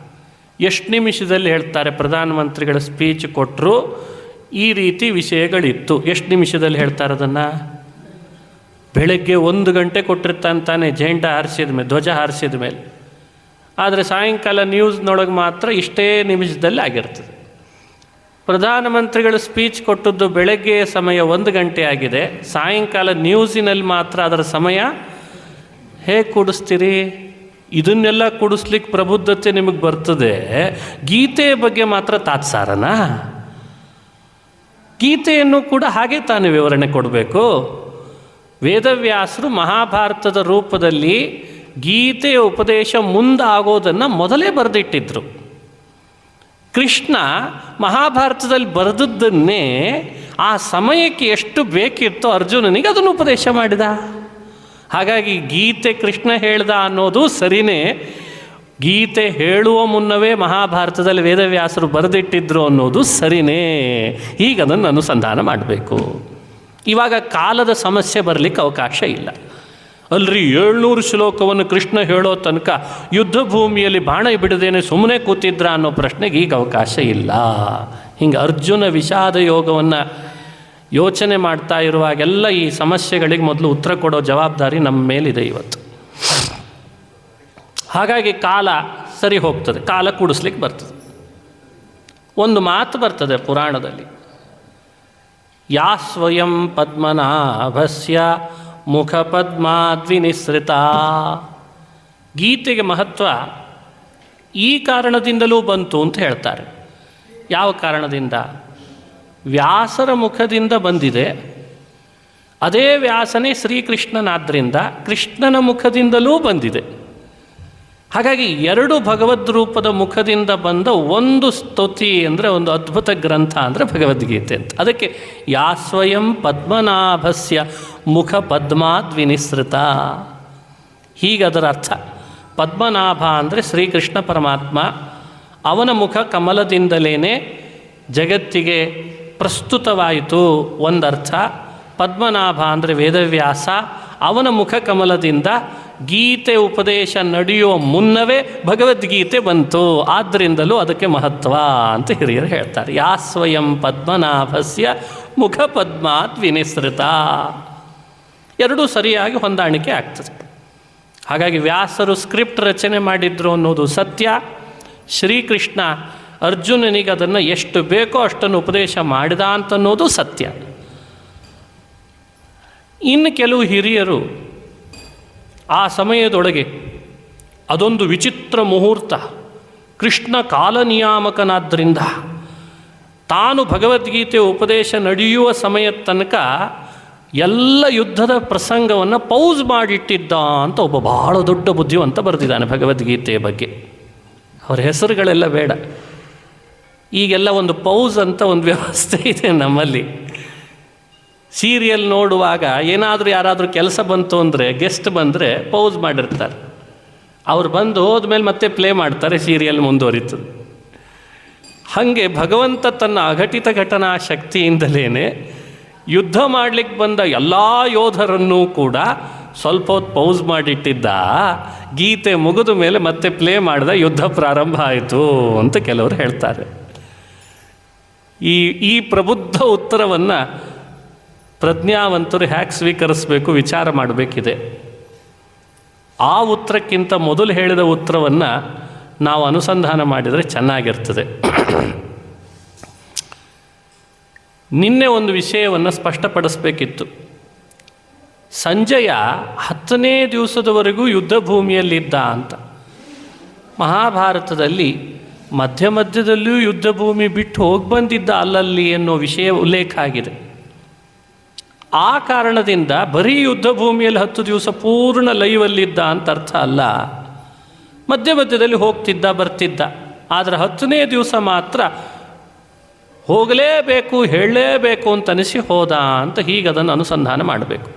ಎಷ್ಟು ನಿಮಿಷದಲ್ಲಿ ಹೇಳ್ತಾರೆ? ಪ್ರಧಾನಮಂತ್ರಿಗಳ ಸ್ಪೀಚ್ ಕೊಟ್ಟರು, ಈ ರೀತಿ ವಿಷಯಗಳಿತ್ತು. ಎಷ್ಟು ನಿಮಿಷದಲ್ಲಿ ಹೇಳ್ತಾರೆ ಅದನ್ನು? ಬೆಳಗ್ಗೆ 1 ಗಂಟೆ ಕೊಟ್ಟಿರ್ತಾನೆ ಜೆಂಡ ಹಾರಿಸಿದ ಮೇಲೆ, ಧ್ವಜ ಹಾರಿಸಿದ ಮೇಲೆ. ಆದರೆ ಸಾಯಂಕಾಲ ನ್ಯೂಸ್ನೊಳಗೆ ಮಾತ್ರ ಇಷ್ಟೇ ನಿಮಿಷದಲ್ಲಿ ಆಗಿರ್ತದೆ. ಪ್ರಧಾನಮಂತ್ರಿಗಳು ಸ್ಪೀಚ್ ಕೊಟ್ಟದ್ದು ಬೆಳಗ್ಗೆ ಸಮಯ 1 ಗಂಟೆ ಆಗಿದೆ, ಸಾಯಂಕಾಲ ನ್ಯೂಸಿನಲ್ಲಿ ಮಾತ್ರ ಅದರ ಸಮಯ ಹೇಗೆ ಕೂಡಿಸ್ತೀರಿ? ಇದನ್ನೆಲ್ಲ ಕೂಡಿಸ್ಲಿಕ್ಕೆ ಪ್ರಬುದ್ಧತೆ ನಿಮಗೆ ಬರ್ತದೆ, ಗೀತೆಯ ಬಗ್ಗೆ ಮಾತ್ರ ತಾತ್ಸಾರನಾ? ಗೀತೆಯನ್ನು ಕೂಡ ಹಾಗೆ ತಾನೇ ವಿವರಣೆ ಕೊಡಬೇಕು. ವೇದವ್ಯಾಸರು ಮಹಾಭಾರತದ ರೂಪದಲ್ಲಿ ಗೀತೆಯ ಉಪದೇಶ ಮುಂದಾಗೋದನ್ನು ಮೊದಲೇ ಬರೆದಿಟ್ಟಿದ್ರು. ಕೃಷ್ಣ ಮಹಾಭಾರತದಲ್ಲಿ ಬರೆದದ್ದನ್ನೇ ಆ ಸಮಯಕ್ಕೆ ಎಷ್ಟು ಬೇಕಿತ್ತೋ ಅರ್ಜುನನಿಗೆ ಅದನ್ನು ಉಪದೇಶ ಮಾಡಿದ. ಹಾಗಾಗಿ ಗೀತೆ ಕೃಷ್ಣ ಹೇಳ್ದ ಅನ್ನೋದು ಸರಿಯೇ, ಗೀತೆ ಹೇಳುವ ಮುನ್ನವೇ ಮಹಾಭಾರತದಲ್ಲಿ ವೇದವ್ಯಾಸರು ಬರೆದಿಟ್ಟಿದ್ರು ಅನ್ನೋದು ಸರಿಯೇ. ಈಗ ಅದನ್ನು ಅನುಸಂಧಾನ ಮಾಡಬೇಕು. ಇವಾಗ ಕಾಲದ ಸಮಸ್ಯೆ ಬರಲಿಕ್ಕೆ ಅವಕಾಶ ಇಲ್ಲ. ಅಲ್ರಿ 700 ಶ್ಲೋಕವನ್ನು ಕೃಷ್ಣ ಹೇಳೋ ತನಕ ಯುದ್ಧ ಭೂಮಿಯಲ್ಲಿ ಬಾಣ ಬಿಡದೇನೆ ಸುಮ್ಮನೆ ಕೂತಿದ್ರ ಅನ್ನೋ ಪ್ರಶ್ನೆಗೆ ಈಗ ಅವಕಾಶ ಇಲ್ಲ. ಹಿಂಗೆ ಅರ್ಜುನ ವಿಷಾದ ಯೋಗವನ್ನು ಯೋಚನೆ ಮಾಡ್ತಾ ಇರುವಾಗೆಲ್ಲ ಈ ಸಮಸ್ಯೆಗಳಿಗೆ ಮೊದಲು ಉತ್ತರ ಕೊಡೋ ಜವಾಬ್ದಾರಿ ನಮ್ಮ ಮೇಲಿದೆ ಇವತ್ತು. ಹಾಗಾಗಿ ಕಾಲ ಸರಿ ಹೋಗ್ತದೆ, ಕಾಲ ಕೂಡಿಸ್ಲಿಕ್ಕೆ ಬರ್ತದೆ. ಒಂದು ಮಾತು ಬರ್ತದೆ ಪುರಾಣದಲ್ಲಿ, ಯಾ ಸ್ವಯಂ ಪದ್ಮನಾಭಸ್ಯ ಮುಖ ಪದ್ಮಾದ್ವಿನಿಸೃತ. ಗೀತೆಗೆ ಮಹತ್ವ ಈ ಕಾರಣದಿಂದಲೂ ಬಂತು ಅಂತ ಹೇಳ್ತಾರೆ. ಯಾವ ಕಾರಣದಿಂದ? ವ್ಯಾಸರ ಮುಖದಿಂದ ಬಂದಿದೆ. ಅದೇ ವ್ಯಾಸನೇ ಶ್ರೀಕೃಷ್ಣನಾದ್ದರಿಂದ ಕೃಷ್ಣನ ಮುಖದಿಂದಲೂ ಬಂದಿದೆ. ಹಾಗಾಗಿ ಎರಡು ಭಗವದ್ ರೂಪದ ಮುಖದಿಂದ ಬಂದ ಒಂದು ಸ್ತುತಿ ಅಂದರೆ ಒಂದು ಅದ್ಭುತ ಗ್ರಂಥ ಅಂದರೆ ಭಗವದ್ಗೀತೆ ಅಂತ. ಅದಕ್ಕೆ ಯಾ ಸ್ವಯಂ ಪದ್ಮನಾಭಸ್ಯ ಮುಖ ಪದ್ಮಾದ್ವಿನಿಸೃತ. ಹೀಗದರ ಅರ್ಥ. ಪದ್ಮನಾಭ ಅಂದರೆ ಶ್ರೀಕೃಷ್ಣ ಪರಮಾತ್ಮ, ಅವನ ಮುಖ ಕಮಲದಿಂದಲೇ ಜಗತ್ತಿಗೆ ಪ್ರಸ್ತುತವಾಯಿತು ಒಂದರ್ಥ. ಪದ್ಮನಾಭ ಅಂದರೆ ವೇದವ್ಯಾಸ, ಅವನ ಮುಖ ಕಮಲದಿಂದ ಗೀತೆ ಉಪದೇಶ ನಡೆಯುವ ಮುನ್ನವೇ ಭಗವದ್ಗೀತೆ ಬಂತು. ಆದ್ದರಿಂದಲೂ ಅದಕ್ಕೆ ಮಹತ್ವ ಅಂತ ಹಿರಿಯರು ಹೇಳ್ತಾರೆ. ಯಾ ಸ್ವಯಂ ಪದ್ಮನಾಭಸ್ಯ ಮುಖ ಪದ್ಮಾತ್ ವಿನಿಸೃತ. ಎರಡೂ ಸರಿಯಾಗಿ ಹೊಂದಾಣಿಕೆ ಆಗ್ತದೆ. ಹಾಗಾಗಿ ವ್ಯಾಸರು ಸ್ಕ್ರಿಪ್ಟ್ ರಚನೆ ಮಾಡಿದ್ರು ಅನ್ನೋದು ಸತ್ಯ. ಶ್ರೀಕೃಷ್ಣ ಅರ್ಜುನನಿಗೆ ಅದನ್ನು ಎಷ್ಟು ಬೇಕೋ ಅಷ್ಟನ್ನು ಉಪದೇಶ ಮಾಡಿದ ಅಂತನ್ನೋದು ಸತ್ಯ. ಇನ್ನು ಕೆಲವು ಹಿರಿಯರು ಆ ಸಮಯದೊಳಗೆ ಅದೊಂದು ವಿಚಿತ್ರ ಮುಹೂರ್ತ, ಕೃಷ್ಣ ಕಾಲನಿಯಾಮಕನಾದ್ದರಿಂದ ತಾನು ಭಗವದ್ಗೀತೆ ಉಪದೇಶ ನಡೆಯುವ ಸಮಯದ ತನಕ ಎಲ್ಲ ಯುದ್ಧದ ಪ್ರಸಂಗವನ್ನು ಪೌಸ್ ಮಾಡಿಟ್ಟಿದ್ದ ಅಂತ ಒಬ್ಬ ಬಹಳ ದೊಡ್ಡ ಬುದ್ಧಿವಂತ ಬರೆದಿದ್ದಾನೆ ಭಗವದ್ಗೀತೆಯ ಬಗ್ಗೆ. ಅವರ ಹೆಸರುಗಳೆಲ್ಲ ಬೇಡ. ಈಗೆಲ್ಲ ಒಂದು ಪೌಸ್ ಅಂತ ಒಂದು ವ್ಯವಸ್ಥೆ ಇದೆ ನಮ್ಮಲ್ಲಿ. ಸೀರಿಯಲ್ ನೋಡುವಾಗ ಏನಾದರೂ ಯಾರಾದರೂ ಕೆಲಸ ಬಂತು ಅಂದರೆ, ಗೆಸ್ಟ್ ಬಂದರೆ ಪೌಸ್ ಮಾಡಿರ್ತಾರೆ. ಅವ್ರು ಬಂದು ಹೋದ್ಮೇಲೆ ಮತ್ತೆ ಪ್ಲೇ ಮಾಡ್ತಾರೆ, ಸೀರಿಯಲ್ ಮುಂದುವರಿತದೆ. ಹಾಗೆ ಭಗವಂತ ತನ್ನ ಅಘಟಿತ ಘಟನಾ ಶಕ್ತಿಯಿಂದಲೇ ಯುದ್ಧ ಮಾಡಲಿಕ್ಕೆ ಬಂದ ಎಲ್ಲ ಯೋಧರನ್ನೂ ಕೂಡ ಸ್ವಲ್ಪ ಹೊತ್ತು ಪೌಸ್ ಮಾಡಿಟ್ಟಿದ್ದ. ಗೀತೆ ಮುಗಿದ ಮೇಲೆ ಮತ್ತೆ ಪ್ಲೇ ಮಾಡಿದ, ಯುದ್ಧ ಪ್ರಾರಂಭ ಆಯಿತು ಅಂತ ಕೆಲವರು ಹೇಳ್ತಾರೆ. ಈ ಪ್ರಬುದ್ಧ ಉತ್ತರವನ್ನು ಪ್ರಜ್ಞಾವಂತರು ಹ್ಯಾಕ್ ಸ್ವೀಕರಿಸಬೇಕು, ವಿಚಾರ ಮಾಡಬೇಕಿದೆ. ಆ ಉತ್ತರಕ್ಕಿಂತ ಮೊದಲು ಹೇಳಿದ ಉತ್ತರವನ್ನು ನಾವು ಅನುಸಂಧಾನ ಮಾಡಿದರೆ ಚೆನ್ನಾಗಿರ್ತದೆ. ನಿನ್ನೆ ಒಂದು ವಿಷಯವನ್ನು ಸ್ಪಷ್ಟಪಡಿಸಬೇಕಿತ್ತು. ಸಂಜಯ 10ನೇ ದಿವಸದವರೆಗೂ ಯುದ್ಧ ಭೂಮಿಯಲ್ಲಿದ್ದ ಅಂತ. ಮಹಾಭಾರತದಲ್ಲಿ ಮಧ್ಯ ಮಧ್ಯದಲ್ಲಿಯೂ ಯುದ್ಧ ಭೂಮಿ ಬಿಟ್ಟು ಹೋಗಿ ಬಂದಿದ್ದ ಅಲ್ಲಲ್ಲಿ ಅನ್ನೋ ವಿಷಯ ಉಲ್ಲೇಖ ಆಗಿದೆ. ಆ ಕಾರಣದಿಂದ ಬರೀ ಯುದ್ಧ ಭೂಮಿಯಲ್ಲಿ 10 ದಿವಸ ಪೂರ್ಣ ಲೈವಲ್ಲಿದ್ದ ಅಂತ ಅರ್ಥ ಅಲ್ಲ. ಮಧ್ಯ ಮಧ್ಯದಲ್ಲಿ ಹೋಗ್ತಿದ್ದ ಬರ್ತಿದ್ದ. ಆದರೆ 10ನೇ ದಿವಸ ಮಾತ್ರ ಹೋಗಲೇಬೇಕು, ಹೇಳಲೇಬೇಕು ಅಂತ ಅನಿಸಿ ಹೋದ ಅಂತ. ಹೀಗೆ ಅದನ್ನು ಅನುಸಂಧಾನ ಮಾಡಬೇಕು.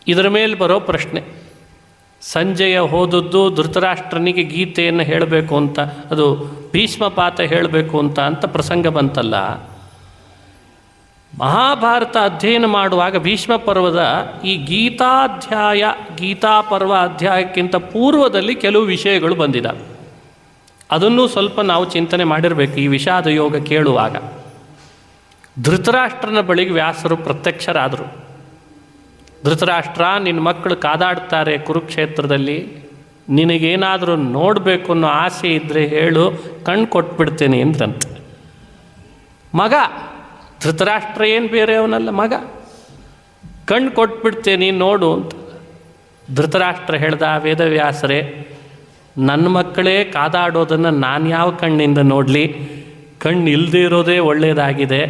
ಇದರ ಮೇಲೆ ಬರೋ ಪ್ರಶ್ನೆ, ಸಂಜಯ ಹೋದದ್ದು ಧೃತರಾಷ್ಟ್ರನಿಗೆ ಗೀತೆಯನ್ನು ಹೇಳಬೇಕು ಅಂತ, ಅದು ಭೀಷ್ಮಪಾತ ಹೇಳಬೇಕು ಅಂತ ಪ್ರಸಂಗ ಬಂತಲ್ಲ. ಮಹಾಭಾರತ ಅಧ್ಯಯನ ಮಾಡುವಾಗ ಭೀಷ್ಮ ಪರ್ವದ ಈ ಗೀತಾಧ್ಯಾಯ, ಗೀತಾಪರ್ವ ಅಧ್ಯಾಯಕ್ಕಿಂತ ಪೂರ್ವದಲ್ಲಿ ಕೆಲವು ವಿಷಯಗಳು ಬಂದಿದ್ದಾವೆ. ಅದನ್ನು ಸ್ವಲ್ಪ ನಾವು ಚಿಂತನೆ ಮಾಡಿರಬೇಕು ಈ ವಿಷಾದ ಯೋಗ ಕೇಳುವಾಗ. ಧೃತರಾಷ್ಟ್ರನ ಬಳಿಗೆ ವ್ಯಾಸರು ಪ್ರತ್ಯಕ್ಷರಾದರು. ಧೃತರಾಷ್ಟ್ರ, ನಿನ್ನ ಮಕ್ಕಳು ಕಾದಾಡ್ತಾರೆ ಕುರುಕ್ಷೇತ್ರದಲ್ಲಿ, ನಿನಗೇನಾದರೂ ನೋಡಬೇಕು ಅನ್ನೋ ಆಸೆ ಇದ್ದರೆ ಹೇಳು, ಕಣ್ಣು ಕೊಟ್ಬಿಡ್ತೇನೆ ಅಂದ್ರಂತೆ. ಮಗ ಧೃತರಾಷ್ಟ್ರ ಏನು ಬೇರೆ ಅವನಲ್ಲ, ಮಗ. ಕಣ್ಣು ಕೊಟ್ಬಿಡ್ತೇನೆ ನೋಡು ಅಂತ. ಧೃತರಾಷ್ಟ್ರ ಹೇಳ್ದ, ವೇದವ್ಯಾಸರೇ, ನನ್ನ ಮಕ್ಕಳೇ ಕಾದಾಡೋದನ್ನು ನಾನು ಯಾವ ಕಣ್ಣಿಂದ ನೋಡಲಿ? ಕಣ್ಣು ಇಲ್ಲದೇ ಇರೋದೇ ಒಳ್ಳೆಯದಾಗಿದೆ.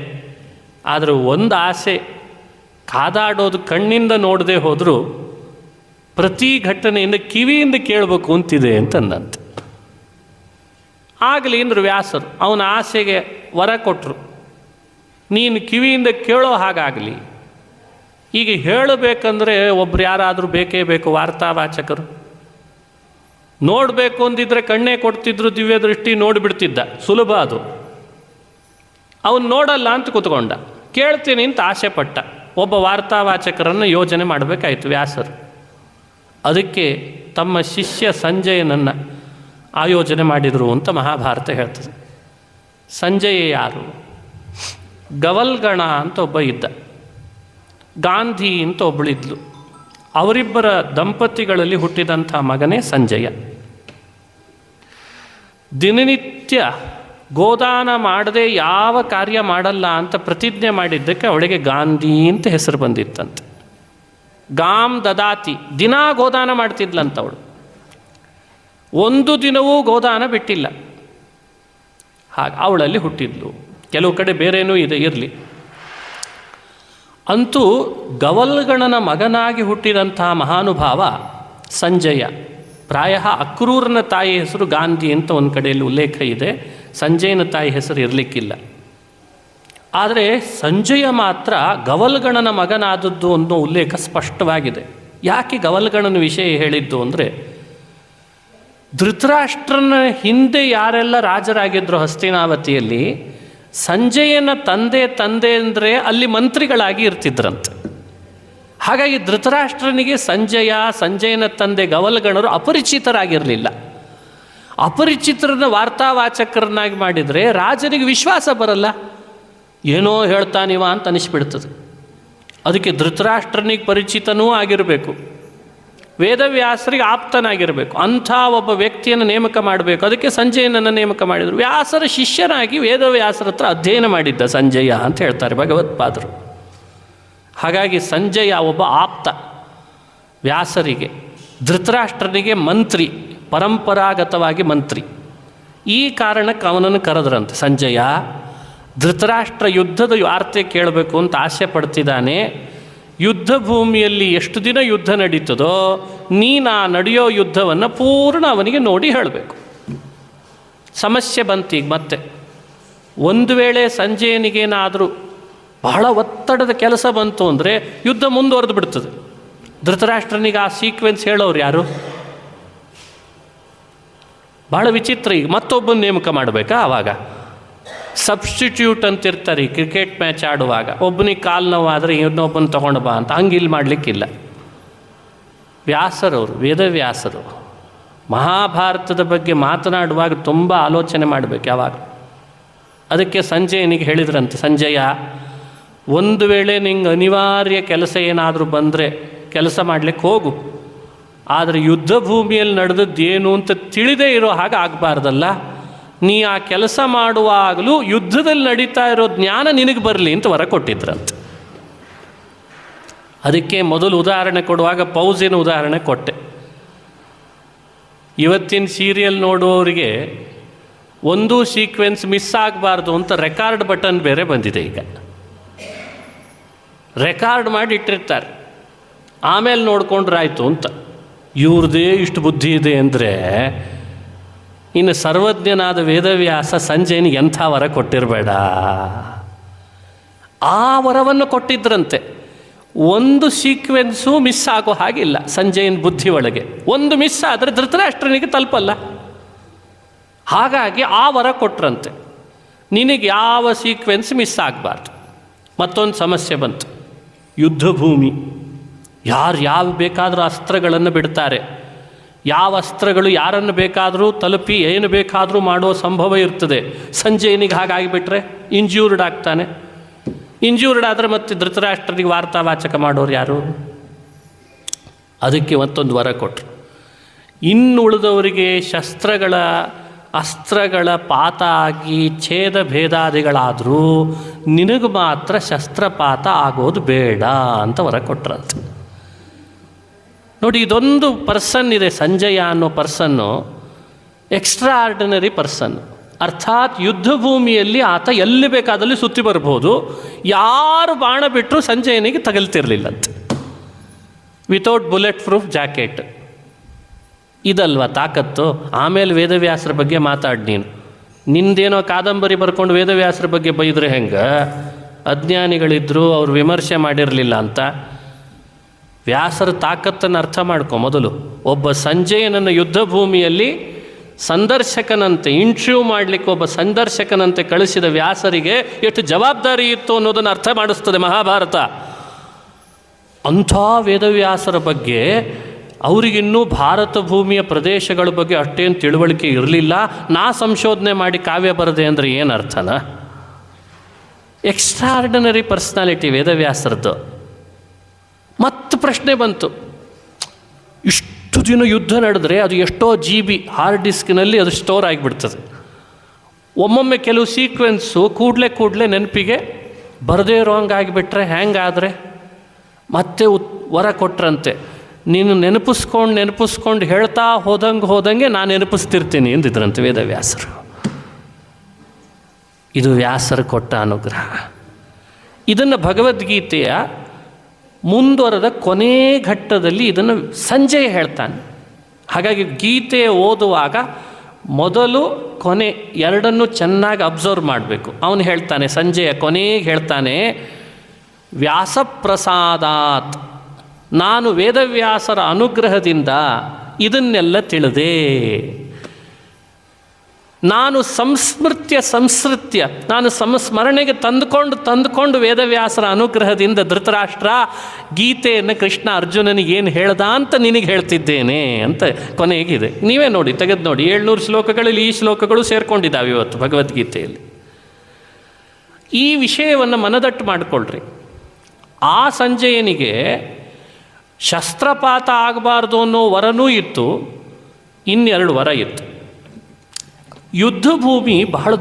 ಆದರೆ ಒಂದು ಆಸೆ, ಕಾದಾಡೋದು ಕಣ್ಣಿಂದ ನೋಡದೆ ಹೋದರೂ ಪ್ರತಿ ಘಟನೆಯಿಂದ ಕಿವಿಯಿಂದ ಕೇಳಬೇಕು ಅಂತಿದೆ ಅಂತಂದಂತೆ. ಆಗಲಿ ಅಂದರು ವ್ಯಾಸರು. ಅವನ ಆಸೆಗೆ ವರ ಕೊಟ್ಟರು, ನೀನು ಕಿವಿಯಿಂದ ಕೇಳೋ ಹಾಗಾಗಲಿ. ಈಗ ಹೇಳಬೇಕಂದ್ರೆ ಒಬ್ರು ಯಾರಾದರೂ ಬೇಕೇ ಬೇಕು, ವಾರ್ತಾವಾಚಕರು. ನೋಡಬೇಕು ಅಂದಿದ್ರೆ ಕಣ್ಣೇ ಕೊಡ್ತಿದ್ರು, ದಿವ್ಯ ದೃಷ್ಟಿ ನೋಡಿಬಿಡ್ತಿದ್ದ, ಸುಲಭ ಅದು. ಅವನು ನೋಡಲ್ಲ ಅಂತ ಕೂತ್ಕೊಂಡ, ಕೇಳ್ತೀನಿ ಅಂತ ಆಸೆ ಪಟ್ಟ. ಒಬ್ಬ ವಾರ್ತಾವಾಚಕರನ್ನು ಯೋಜನೆ ಮಾಡಬೇಕಾಯಿತು ವ್ಯಾಸರು. ಅದಕ್ಕೆ ತಮ್ಮ ಶಿಷ್ಯ ಸಂಜಯನನ್ನು ಆಯೋಜನೆ ಮಾಡಿದರು ಅಂತ ಮಹಾಭಾರತ ಹೇಳ್ತದೆ. ಸಂಜಯ ಯಾರು? ಗವಲ್ಗಣ ಅಂತ ಒಬ್ಬ ಇದ್ದ, ಗಾಂಧಿ ಅಂತ ಒಬ್ಬಳಿದ್ಲು. ಅವರಿಬ್ಬರ ದಂಪತಿಗಳಲ್ಲಿ ಹುಟ್ಟಿದಂಥ ಮಗನೇ ಸಂಜಯ. ದಿನನಿತ್ಯ ಗೋದಾನ ಮಾಡದೆ ಯಾವ ಕಾರ್ಯ ಮಾಡಲ್ಲ ಅಂತ ಪ್ರತಿಜ್ಞೆ ಮಾಡಿದ್ದಕ್ಕೆ ಅವಳಿಗೆ ಗಾಂಧಿ ಅಂತ ಹೆಸರು ಬಂದಿತ್ತಂತೆ. ಗಾಂ ದದಾತಿ, ದಿನಾ ಗೋದಾನ ಮಾಡ್ತಿದ್ಲಂತ ಅವಳು, ಒಂದು ದಿನವೂ ಗೋದಾನ ಬಿಟ್ಟಿಲ್ಲ. ಹಾಗೆ ಅವಳಲ್ಲಿ ಹುಟ್ಟಿದ್ಲು. ಕೆಲವು ಕಡೆ ಬೇರೇನೂ ಇದೆ, ಇರಲಿ. ಅಂತೂ ಗವಲ್ಗಣನ ಮಗನಾಗಿ ಹುಟ್ಟಿದಂಥ ಮಹಾನುಭಾವ ಸಂಜಯ. ಪ್ರಾಯ ಅಕ್ರೂರನ ತಾಯಿ ಹೆಸರು ಗಾಂಧಿ ಅಂತ ಒಂದು ಕಡೆಯಲ್ಲಿ ಉಲ್ಲೇಖ ಇದೆ, ಸಂಜಯನ ತಾಯಿ ಹೆಸರು ಇರಲಿಕ್ಕಿಲ್ಲ. ಆದರೆ ಸಂಜಯ ಮಾತ್ರ ಗವಲ್ಗಣನ ಮಗನಾದದ್ದು ಅನ್ನೋ ಉಲ್ಲೇಖ ಸ್ಪಷ್ಟವಾಗಿದೆ. ಯಾಕೆ ಗವಲ್ಗಣನ ವಿಷಯ ಹೇಳಿದ್ದು ಅಂದರೆ, ಧೃತರಾಷ್ಟ್ರನ ಹಿಂದೆ ಯಾರೆಲ್ಲ ರಾಜರಾಗಿದ್ದರು ಹಸ್ತಿನಾವತಿಯಲ್ಲಿ, ಸಂಜಯನ ತಂದೆ ಅಂದರೆ ಅಲ್ಲಿ ಮಂತ್ರಿಗಳಾಗಿ ಇರ್ತಿದ್ರಂತೆ. ಹಾಗಾಗಿ ಧೃತರಾಷ್ಟ್ರನಿಗೆ ಸಂಜಯನ ತಂದೆ ಗವಲ್ಗಣರು ಅಪರಿಚಿತರಾಗಿರಲಿಲ್ಲ. ಅಪರಿಚಿತರನ್ನ ವಾರ್ತಾವಾಚಕರನ್ನಾಗಿ ಮಾಡಿದರೆ ರಾಜನಿಗೆ ವಿಶ್ವಾಸ ಬರಲ್ಲ, ಏನೋ ಹೇಳ್ತಾನಿವ ಅಂತ ಅನಿಸ್ಬಿಡ್ತದೆ. ಅದಕ್ಕೆ ಧೃತರಾಷ್ಟ್ರನಿಗೆ ಪರಿಚಿತನೂ ಆಗಿರಬೇಕು, ವೇದವ್ಯಾಸರಿಗೆ ಆಪ್ತನಾಗಿರಬೇಕು, ಅಂಥ ಒಬ್ಬ ವ್ಯಕ್ತಿಯನ್ನು ನೇಮಕ ಮಾಡಬೇಕು. ಅದಕ್ಕೆ ಸಂಜಯನನ್ನು ನೇಮಕ ಮಾಡಿದರು. ವ್ಯಾಸರ ಶಿಷ್ಯನಾಗಿ ವೇದವ್ಯಾಸರ ಹತ್ರ ಅಧ್ಯಯನ ಮಾಡಿದ್ದ ಸಂಜಯ ಅಂತ ಹೇಳ್ತಾರೆ ಭಗವತ್ಪಾದರು. ಹಾಗಾಗಿ ಸಂಜಯ ಒಬ್ಬ ಆಪ್ತ ವ್ಯಾಸರಿಗೆ, ಧೃತರಾಷ್ಟ್ರನಿಗೆ ಮಂತ್ರಿ, ಪರಂಪರಾಗತವಾಗಿ ಮಂತ್ರಿ. ಈ ಕಾರಣಕ್ಕೆ ಅವನನ್ನು ಕರೆದ್ರಂತೆ. ಸಂಜಯ ಧೃತರಾಷ್ಟ್ರ ಯುದ್ಧದ ವಾರ್ತೆ ಕೇಳಬೇಕು ಅಂತ ಆಸೆ ಪಡ್ತಿದ್ದಾನೆ. ಯುದ್ಧ ಭೂಮಿಯಲ್ಲಿ ಎಷ್ಟು ದಿನ ಯುದ್ಧ ನಡೀತದೋ ನೀನು ಆ ನಡೆಯೋ ಯುದ್ಧವನ್ನು ಪೂರ್ಣ ಅವನಿಗೆ ನೋಡಿ ಹೇಳಬೇಕು. ಸಮಸ್ಯೆ ಬಂತೀಗ ಮತ್ತೆ. ಒಂದು ವೇಳೆ ಸಂಜಯನಿಗೇನಾದರೂ ಬಹಳ ಒತ್ತಡದ ಕೆಲಸ ಬಂತು ಅಂದರೆ ಯುದ್ಧ ಮುಂದುವರೆದು ಬಿಡ್ತದೆ. ಧೃತರಾಷ್ಟ್ರನಿಗೆ ಆ ಸೀಕ್ವೆನ್ಸ್ ಹೇಳೋರು ಯಾರು? ಭಾಳ ವಿಚಿತ್ರ. ಈಗ ಮತ್ತೊಬ್ಬನ ನೇಮಕ ಮಾಡಬೇಕಾ? ಆವಾಗ ಸಬ್ಸ್ಟಿಟ್ಯೂಟ್ ಅಂತಿರ್ತಾರೆ. ಕ್ರಿಕೆಟ್ ಮ್ಯಾಚ್ ಆಡುವಾಗ ಒಬ್ಬನಿಗೆ ಕಾಲು ನೋವಾದರೆ ಇನ್ನೊಬ್ಬನ ತೊಗೊಂಡು ಬಾ ಅಂತ, ಹಂಗೆ ಇಲ್ಲಿ ಮಾಡಲಿಕ್ಕಿಲ್ಲ. ವ್ಯಾಸರವರು, ವೇದವ್ಯಾಸರು ಮಹಾಭಾರತದ ಬಗ್ಗೆ ಮಾತನಾಡುವಾಗ ತುಂಬ ಆಲೋಚನೆ ಮಾಡಬೇಕು ಯಾವಾಗ. ಅದಕ್ಕೆ ಸಂಜಯನಿಗೆ ಹೇಳಿದ್ರಂತೆ, ಸಂಜಯ ಒಂದು ವೇಳೆ ನಿಂಗೆ ಅನಿವಾರ್ಯ ಕೆಲಸ ಏನಾದರೂ ಬಂದರೆ ಕೆಲಸ ಮಾಡಲಿಕ್ಕೆ ಹೋಗು, ಆದರೆ ಯುದ್ಧ ಭೂಮಿಯಲ್ಲಿ ನಡೆದದ್ದು ಏನು ಅಂತ ತಿಳಿದೇ ಇರೋ ಹಾಗೆ ಆಗಬಾರ್ದಲ್ಲ. ನೀ ಆ ಕೆಲಸ ಮಾಡುವಾಗಲೂ ಯುದ್ಧದಲ್ಲಿ ನಡೀತಾ ಇರೋ ಜ್ಞಾನ ನಿನಗೆ ಬರಲಿ ಅಂತ ವರ ಕೊಟ್ಟಿದ್ರಂತೆ. ಅದಕ್ಕೆ ಮೊದಲು ಉದಾಹರಣೆ ಕೊಡುವಾಗ ಪೌಸಿನ ಉದಾಹರಣೆ ಕೊಟ್ಟೆ. ಇವತ್ತಿನ ಸೀರಿಯಲ್ ನೋಡುವವರಿಗೆ ಒಂದೂ ಸೀಕ್ವೆನ್ಸ್ ಮಿಸ್ ಆಗಬಾರ್ದು ಅಂತ ರೆಕಾರ್ಡ್ ಬಟನ್ ಬೇರೆ ಬಂದಿದೆ. ಈಗ ರೆಕಾರ್ಡ್ ಮಾಡಿ ಇಟ್ಟಿರ್ತಾರೆ, ಆಮೇಲೆ ನೋಡ್ಕೊಂಡ್ರಾಯ್ತು ಅಂತ. ಇವ್ರದ್ದೇ ಇಷ್ಟು ಬುದ್ಧಿ ಇದೆ ಅಂದರೆ ಇನ್ನು ಸರ್ವಜ್ಞನಾದ ವೇದವ್ಯಾಸ ಸಂಜಯನಿಗೆ ಎಂಥ ವರ ಕೊಟ್ಟಿರಬೇಡ. ಆ ವರವನ್ನು ಕೊಟ್ಟಿದ್ರಂತೆ. ಒಂದು ಸೀಕ್ವೆನ್ಸು ಮಿಸ್ ಆಗೋ ಹಾಗಿಲ್ಲ ಸಂಜಯನ ಬುದ್ಧಿ ಒಳಗೆ. ಒಂದು ಮಿಸ್ ಆದರೆ ಧೃತರಾಷ್ಟ್ರನಿಗೆ ತಲುಪಲ್ಲ. ಹಾಗಾಗಿ ಆ ವರ ಕೊಟ್ರಂತೆ, ನಿನಗೆ ಯಾವ ಸೀಕ್ವೆನ್ಸ್ ಮಿಸ್ ಆಗಬಾರ್ದು. ಮತ್ತೊಂದು ಸಮಸ್ಯೆ ಬಂತು, ಯುದ್ಧ ಭೂಮಿ. ಯಾರು ಯಾವ ಬೇಕಾದರೂ ಅಸ್ತ್ರಗಳನ್ನು ಬಿಡ್ತಾರೆ. ಯಾವ ಅಸ್ತ್ರಗಳು ಯಾರನ್ನು ಬೇಕಾದರೂ ತಲುಪಿ ಏನು ಬೇಕಾದರೂ ಮಾಡೋ ಸಂಭವ ಇರ್ತದೆ. ಸಂಜಯನಿಗೆ ಹಾಗಾಗಿಬಿಟ್ರೆ ಇಂಜ್ಯೂರ್ಡ್ ಆಗ್ತಾನೆ. ಇಂಜ್ಯೂರ್ಡ್ ಆದರೆ ಮತ್ತೆ ಧೃತರಾಷ್ಟ್ರನಿಗೆ ವಾರ್ತಾವಾಚಕ ಮಾಡೋರು ಯಾರು? ಅದಕ್ಕೆ ಮತ್ತೊಂದು ವರ ಕೊಟ್ಟರು. ಇನ್ನುಳಿದವರಿಗೆ ಅಸ್ತ್ರಗಳ ಪಾತ ಆಗಿ ಛೇದ ಭೇದಾದಿಗಳಾದರೂ ನಿನಗೆ ಮಾತ್ರ ಶಸ್ತ್ರಪಾತ ಆಗೋದು ಬೇಡ ಅಂತ ವರ ಕೊಟ್ರಂತೆ. ನೋಡಿ, ಇದೊಂದು ಪರ್ಸನ್ ಇದೆ, ಸಂಜಯ ಅನ್ನೋ ಪರ್ಸನ್ನು ಎಕ್ಸ್ಟ್ರಾ ಆರ್ಡಿನರಿ ಪರ್ಸನ್. ಅರ್ಥಾತ್ ಯುದ್ಧ ಭೂಮಿಯಲ್ಲಿ ಆತ ಎಲ್ಲಿ ಬೇಕಾದಲ್ಲಿ ಸುತ್ತಿ ಬರ್ಬೋದು. ಯಾರು ಬಾಣ ಬಿಟ್ಟರು ಸಂಜಯನಿಗೆ ತಗಲ್ತಿರ್ಲಿಲ್ಲಂತೆ. Without bullet proof jacket. ಇದಲ್ವ ತಾಕತ್ತು? ಆಮೇಲೆ ವೇದವ್ಯಾಸರ ಬಗ್ಗೆ ಮಾತಾಡಿ ನೀನು. ನಿಂದೇನೋ ಕಾದಂಬರಿ ಬರ್ಕೊಂಡು ವೇದವ್ಯಾಸರ ಬಗ್ಗೆ ಬೈದರೆ ಹೆಂಗೆ? ಅಜ್ಞಾನಿಗಳಿದ್ದರು, ಅವ್ರು ವಿಮರ್ಶೆ ಮಾಡಿರಲಿಲ್ಲ ಅಂತ. ವ್ಯಾಸರ ತಾಕತ್ತನ್ನು ಅರ್ಥ ಮಾಡ್ಕೊ ಮೊದಲು. ಒಬ್ಬ ಸಂಜಯನನ್ನು ಯುದ್ಧ ಭೂಮಿಯಲ್ಲಿ ಸಂದರ್ಶಕನಂತೆ ಇಂಟರ್ವ್ಯೂ ಮಾಡಲಿಕ್ಕೆ ಒಬ್ಬ ಸಂದರ್ಶಕನಂತೆ ಕಳಿಸಿದ ವ್ಯಾಸರಿಗೆ ಎಷ್ಟು ಜವಾಬ್ದಾರಿ ಇತ್ತು ಅನ್ನೋದನ್ನು ಅರ್ಥ ಮಾಡಿಸ್ತದೆ ಮಹಾಭಾರತ. ಅಂಥ ವೇದವ್ಯಾಸರ ಬಗ್ಗೆ ಅವರಿಗಿನ್ನೂ ಭಾರತ ಭೂಮಿಯ ಪ್ರದೇಶಗಳ ಬಗ್ಗೆ ಅಷ್ಟೇನು ತಿಳುವಳಿಕೆ ಇರಲಿಲ್ಲ. ನಾ ಸಂಶೋಧನೆ ಮಾಡಿ ಕಾವ್ಯ ಬರದೆ ಅಂದರೆ ಏನು ಅರ್ಥನ? Extraordinary personality ವೇದವ್ಯಾಸರದ್ದು. ಮತ್ತು ಪ್ರಶ್ನೆ ಬಂತು, ಇಷ್ಟು ದಿನ ಯುದ್ಧ ನಡೆದ್ರೆ ಅದು ಎಷ್ಟೋ GB ಹಾರ್ಡ್ ಡಿಸ್ಕ್ನಲ್ಲಿ ಅದು ಸ್ಟೋರ್ ಆಗಿಬಿಡ್ತದೆ. ಒಮ್ಮೊಮ್ಮೆ ಕೆಲವು ಸೀಕ್ವೆನ್ಸು ಕೂಡಲೇ ನೆನಪಿಗೆ ಬರದೇ ಇರೋಂಗಾಗಿಬಿಟ್ರೆ ಹೆಂಗಾದರೆ ಮತ್ತೆ ವರ ಕೊಟ್ರಂತೆ, ನೀನು ನೆನಪಿಸ್ಕೊಂಡು ಹೇಳ್ತಾ ಹೋದಂಗೆ ನಾನು ನೆನಪಿಸ್ತಿರ್ತೀನಿ ಎಂದಿದ್ರಂತೆ ವೇದವ್ಯಾಸರು. ಇದು ವ್ಯಾಸರು ಕೊಟ್ಟ ಅನುಗ್ರಹ. ಇದನ್ನು ಭಗವದ್ಗೀತೆಯ ಮುಂದುವರೆದ ಕೊನೆ ಘಟ್ಟದಲ್ಲಿ ಇದನ್ನು ಸಂಜಯ ಹೇಳ್ತಾನೆ. ಹಾಗಾಗಿ ಗೀತೆ ಓದುವಾಗ ಮೊದಲು ಕೊನೆ ಎರಡನ್ನೂ ಚೆನ್ನಾಗಿ ಅಬ್ಸರ್ವ್ ಮಾಡಬೇಕು. ಅವನು ಹೇಳ್ತಾನೆ, ಸಂಜೆಯ ಕೊನೆಗೆ ಹೇಳ್ತಾನೆ, ವ್ಯಾಸಪ್ರಸಾದಾತ್, ನಾನು ವೇದವ್ಯಾಸರ ಅನುಗ್ರಹದಿಂದ ಇದನ್ನೆಲ್ಲ ತಿಳಿದೆ. ನಾನು ಸಂಸ್ಮೃತ್ಯ ನಾನು ಸಂಸ್ಮರಣೆಗೆ ತಂದುಕೊಂಡು ವೇದವ್ಯಾಸರ ಅನುಗ್ರಹದಿಂದ ಧೃತರಾಷ್ಟ್ರ ಗೀತೆಯನ್ನು ಕೃಷ್ಣ ಅರ್ಜುನನಿಗೆ ಏನು ಹೇಳ್ದ ಅಂತ ನಿನಗೆ ಹೇಳ್ತಿದ್ದೇನೆ ಅಂತ ಕೊನೆಗಿದೆ. ನೀವೇ ನೋಡಿ, ತೆಗೆದು ನೋಡಿ, 700 ಶ್ಲೋಕಗಳಲ್ಲಿ ಈ ಶ್ಲೋಕಗಳು ಸೇರ್ಕೊಂಡಿದ್ದಾವೆ ಇವತ್ತು ಭಗವದ್ಗೀತೆಯಲ್ಲಿ. ಈ ವಿಷಯವನ್ನು ಮನದಟ್ಟು ಮಾಡಿಕೊಳ್ಳ್ರಿ. ಆ ಸಂಜಯನಿಗೆ ಶಸ್ತ್ರಪಾತ ಆಗಬಾರ್ದು ಅನ್ನೋ ವರನೂ ಇತ್ತು, ಇನ್ನೆರಡು ವರ ಇತ್ತು. ಯುದ್ಧ ಭೂಮಿ ಬಹಳ